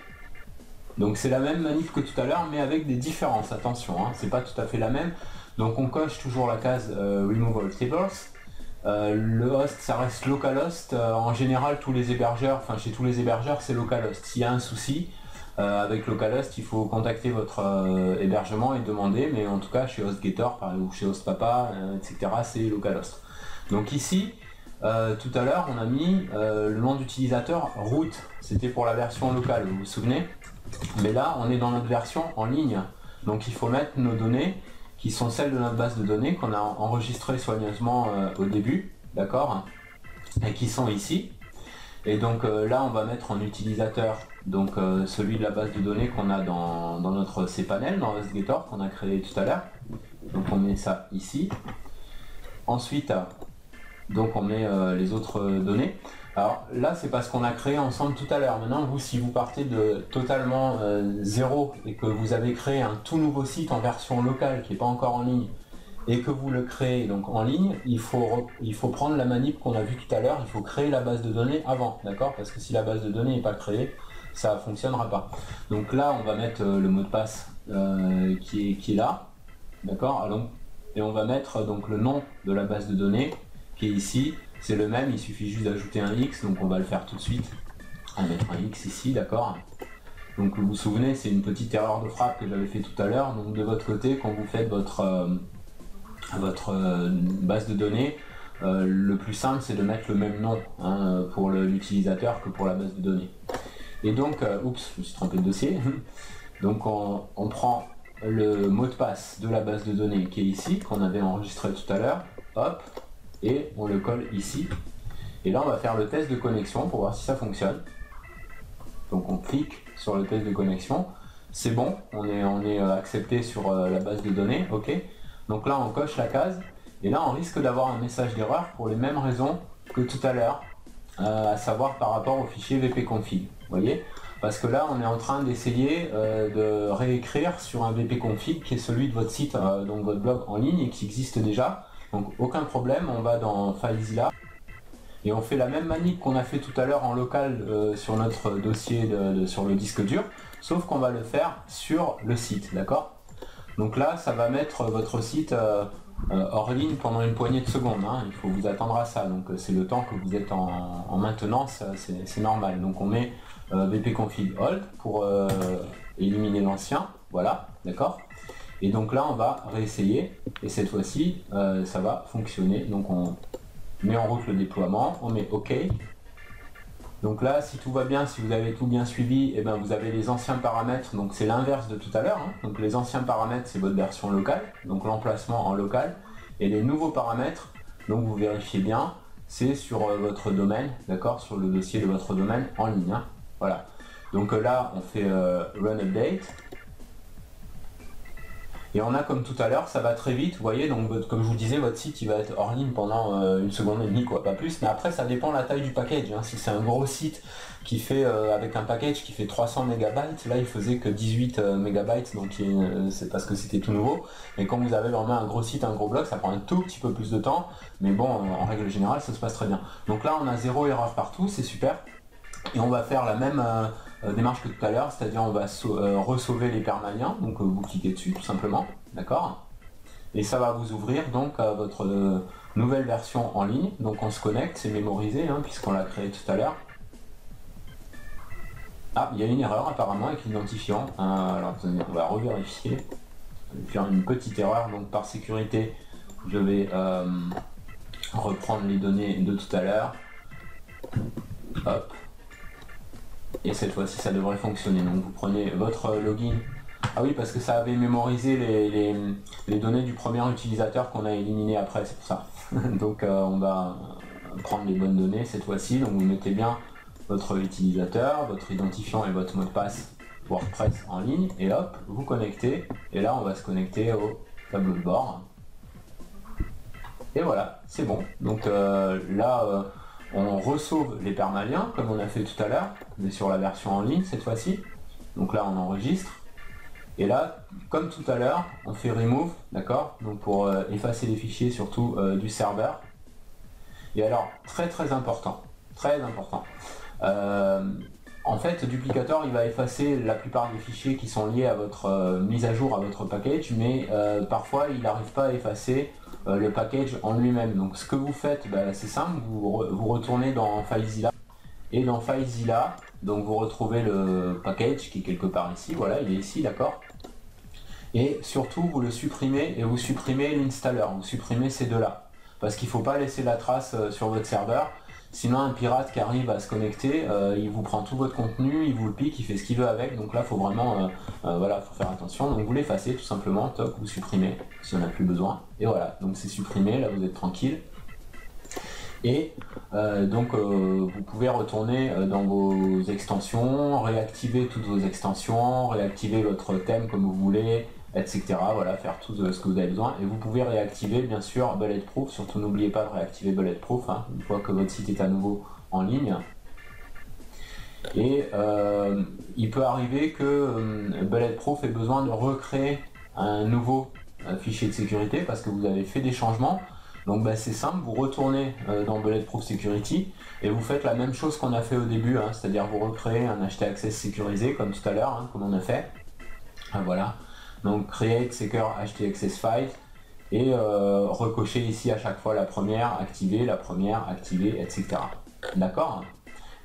Donc c'est la même manip que tout à l'heure, mais avec des différences, attention, hein, c'est pas tout à fait la même. Donc on coche toujours la case remove all tables. Le host ça reste localhost, en général tous les hébergeurs, enfin chez tous les hébergeurs c'est localhost. S'il y a un souci avec localhost, il faut contacter votre hébergement et demander, mais en tout cas chez HostGator ou chez HostPapa, etc. c'est localhost. Donc ici, tout à l'heure on a mis le nom d'utilisateur root, c'était pour la version locale, vous vous souvenez, mais là on est dans notre version en ligne, donc il faut mettre nos données qui sont celles de notre base de données qu'on a enregistrées soigneusement au début, d'accord, et qui sont ici. Et donc là on va mettre en utilisateur donc celui de la base de données qu'on a dans notre cPanel, dans HostGator qu'on a créé tout à l'heure. Donc on met ça ici. Ensuite donc on met les autres données. Alors là c'est parce qu'on a créé ensemble tout à l'heure. Maintenant vous, si vous partez de totalement zéro et que vous avez créé un tout nouveau site en version locale qui n'est pas encore en ligne et que vous le créez donc en ligne, il faut prendre la manip qu'on a vue tout à l'heure, il faut créer la base de données avant, d'accord, parce que si la base de données n'est pas créée, ça ne fonctionnera pas. Donc là on va mettre le mot de passe qui est là, d'accord, et on va mettre donc le nom de la base de données qui est ici. C'est le même, il suffit juste d'ajouter un X, donc on va le faire tout de suite. On va mettre un X ici, d'accord. Donc vous vous souvenez, c'est une petite erreur de frappe que j'avais fait tout à l'heure. Donc de votre côté, quand vous faites votre base de données, le plus simple c'est de mettre le même nom, hein, pour l'utilisateur que pour la base de données. Et donc, oups, je me suis trompé de dossier. Donc on prend le mot de passe de la base de données qui est ici, qu'on avait enregistré tout à l'heure, hop, et on le colle ici. Et là on va faire le test de connexion pour voir si ça fonctionne. Donc on clique sur le test de connexion, c'est bon, on est accepté sur la base de données, ok. Donc là on coche la case, et là on risque d'avoir un message d'erreur pour les mêmes raisons que tout à l'heure. à savoir par rapport au fichier vpconfig, vous voyez, parce que là on est en train d'essayer de réécrire sur un vpconfig qui est celui de votre site, donc votre blog en ligne et qui existe déjà, donc aucun problème, on va dans FileZilla et on fait la même manip qu'on a fait tout à l'heure en local sur notre dossier sur le disque dur, sauf qu'on va le faire sur le site, d'accord. Donc là ça va mettre votre site hors ligne pendant une poignée de secondes, hein. Il faut vous attendre à ça, donc c'est le temps que vous êtes en maintenance, c'est normal. Donc on met vpconfig hold pour éliminer l'ancien, voilà, d'accord. Et donc là on va réessayer, et cette fois-ci ça va fonctionner. Donc on met en route le déploiement, on met OK. Donc là, si tout va bien, si vous avez tout bien suivi, et ben vous avez les anciens paramètres, donc c'est l'inverse de tout à l'heure, hein. Donc les anciens paramètres, c'est votre version locale, donc l'emplacement en local, et les nouveaux paramètres, donc vous vérifiez bien, c'est sur votre domaine, d'accord, sur le dossier de votre domaine en ligne, hein. Voilà. Donc là, on fait run update. Et on a comme tout à l'heure, ça va très vite, vous voyez, donc comme je vous disais, votre site il va être hors ligne pendant une seconde et demie, quoi, pas plus, mais après ça dépend de la taille du package, hein. Si c'est un gros site qui fait, avec un package qui fait 300 MB, là il faisait que 18 MB, donc c'est parce que c'était tout nouveau, mais quand vous avez vraiment un gros site, un gros blog, ça prend un tout petit peu plus de temps, mais bon, en règle générale, ça se passe très bien. Donc là on a 0 erreur partout, c'est super, et on va faire la même démarche que tout à l'heure, c'est-à-dire on va resauver les permaliens, donc vous cliquez dessus tout simplement, d'accord, et ça va vous ouvrir donc votre nouvelle version en ligne. Donc on se connecte, c'est mémorisé, hein, puisqu'on l'a créé tout à l'heure. Ah, il y a une erreur apparemment avec l'identifiant, alors on va revérifier, je vais faire une petite erreur, donc par sécurité je vais reprendre les données de tout à l'heure, hop. Et cette fois-ci ça devrait fonctionner. Donc vous prenez votre login. Ah oui, parce que ça avait mémorisé les données du premier utilisateur qu'on a éliminé après, c'est pour ça. Donc on va prendre les bonnes données cette fois-ci. Donc vous mettez bien votre utilisateur, votre identifiant et votre mot de passe WordPress en ligne. Et hop, vous connectez. Et là on va se connecter au tableau de bord. Et voilà, c'est bon. Donc là... on resauve les permaliens comme on a fait tout à l'heure, mais sur la version en ligne cette fois-ci. Donc là on enregistre. Et là, comme tout à l'heure, on fait remove, d'accord, donc pour effacer les fichiers surtout du serveur. Et alors, très important, en fait, Duplicator il va effacer la plupart des fichiers qui sont liés à votre mise à jour, à votre package, mais parfois il n'arrive pas à effacer le package en lui-même. Donc ce que vous faites, c'est simple, vous retournez dans FileZilla, et dans FileZilla, donc vous retrouvez le package qui est quelque part ici, voilà, il est ici, d'accord. Et surtout vous le supprimez, et vous supprimez l'installer, vous supprimez ces deux-là, parce qu'il ne faut pas laisser la trace sur votre serveur. Sinon un pirate qui arrive à se connecter, il vous prend tout votre contenu, il vous le pique, il fait ce qu'il veut avec, donc là il faut vraiment voilà, faut faire attention. Donc vous l'effacez tout simplement, toc, vous supprimez si on n'a plus besoin, et voilà, donc c'est supprimé, là vous êtes tranquille. Et donc vous pouvez retourner dans vos extensions, réactiver toutes vos extensions, réactiver votre thème comme vous voulez, etc. Voilà, faire tout ce que vous avez besoin. Et vous pouvez réactiver bien sûr Bulletproof, surtout n'oubliez pas de réactiver Bulletproof, hein, une fois que votre site est à nouveau en ligne. Et il peut arriver que Bulletproof ait besoin de recréer un nouveau fichier de sécurité parce que vous avez fait des changements. Donc c'est simple, vous retournez dans Bulletproof Security et vous faites la même chose qu'on a fait au début, hein, c'est-à-dire vous recréez un htaccess sécurisé comme tout à l'heure, hein, comme on a fait. Voilà, donc create secure htaccess file et recocher ici à chaque fois la première, activer, etc. D'accord.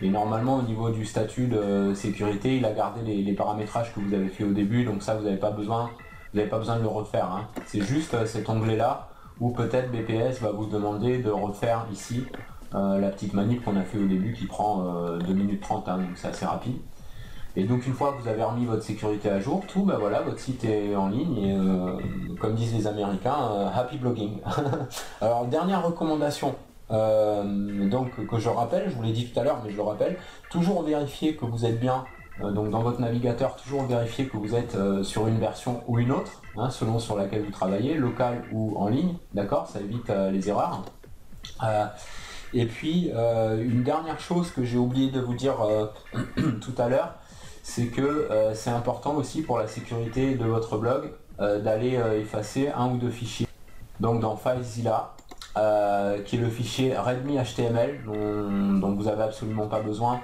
Et normalement au niveau du statut de sécurité, il a gardé les paramétrages que vous avez fait au début, donc ça vous n'avez pas besoin de le refaire, hein. C'est juste cet onglet là ou peut-être BPS va vous demander de refaire ici la petite manip qu'on a fait au début qui prend 2 minutes 30, hein, donc c'est assez rapide. Et donc une fois que vous avez remis votre sécurité à jour, tout, voilà, votre site est en ligne et comme disent les Américains, happy blogging. Alors dernière recommandation, donc que je rappelle, je vous l'ai dit tout à l'heure mais je le rappelle, toujours vérifier que vous êtes bien. Donc dans votre navigateur, toujours vérifier que vous êtes sur une version ou une autre, hein, selon sur laquelle vous travaillez, local ou en ligne, d'accord, ça évite les erreurs. Et puis une dernière chose que j'ai oublié de vous dire tout à l'heure, c'est que c'est important aussi pour la sécurité de votre blog d'aller effacer un ou deux fichiers. Donc dans FileZilla, qui est le fichier readme HTML dont vous avez absolument pas besoin,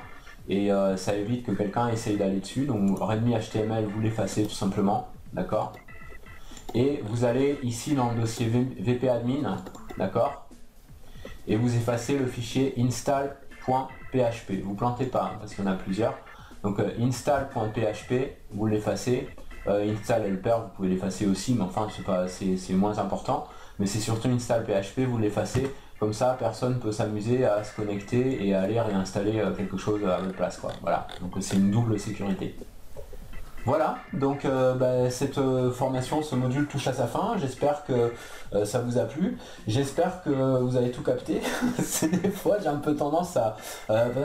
et ça évite que quelqu'un essaye d'aller dessus. Donc readme HTML, vous l'effacez tout simplement, d'accord. Et vous allez ici dans le dossier vpadmin, d'accord, et vous effacez le fichier install.php. Vous plantez pas, parce qu'il y en a plusieurs. Donc install.php, vous l'effacez. Install helper, vous pouvez l'effacer aussi, mais enfin c'est moins important. Mais c'est surtout install.php, vous l'effacez. Comme ça, personne ne peut s'amuser à se connecter et à aller réinstaller quelque chose à votre place, quoi. Voilà, donc c'est une double sécurité. Voilà, donc cette formation, ce module touche à sa fin. J'espère que ça vous a plu. J'espère que vous avez tout capté. Des fois, j'ai un peu tendance à...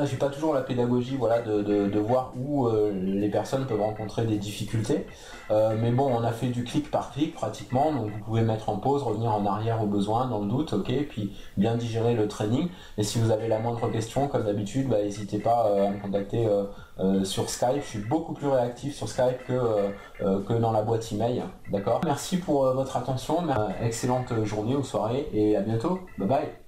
j'ai pas toujours la pédagogie, voilà, de voir où les personnes peuvent rencontrer des difficultés. Mais bon, on a fait du clic par clic pratiquement, donc vous pouvez mettre en pause, revenir en arrière au besoin, dans le doute, ok, puis bien digérer le training. Et si vous avez la moindre question, comme d'habitude, n'hésitez pas à me contacter sur Skype. Je suis beaucoup plus réactif sur Skype que dans la boîte email, d'accord. Merci pour votre attention, excellente journée ou soirée, et à bientôt, bye bye.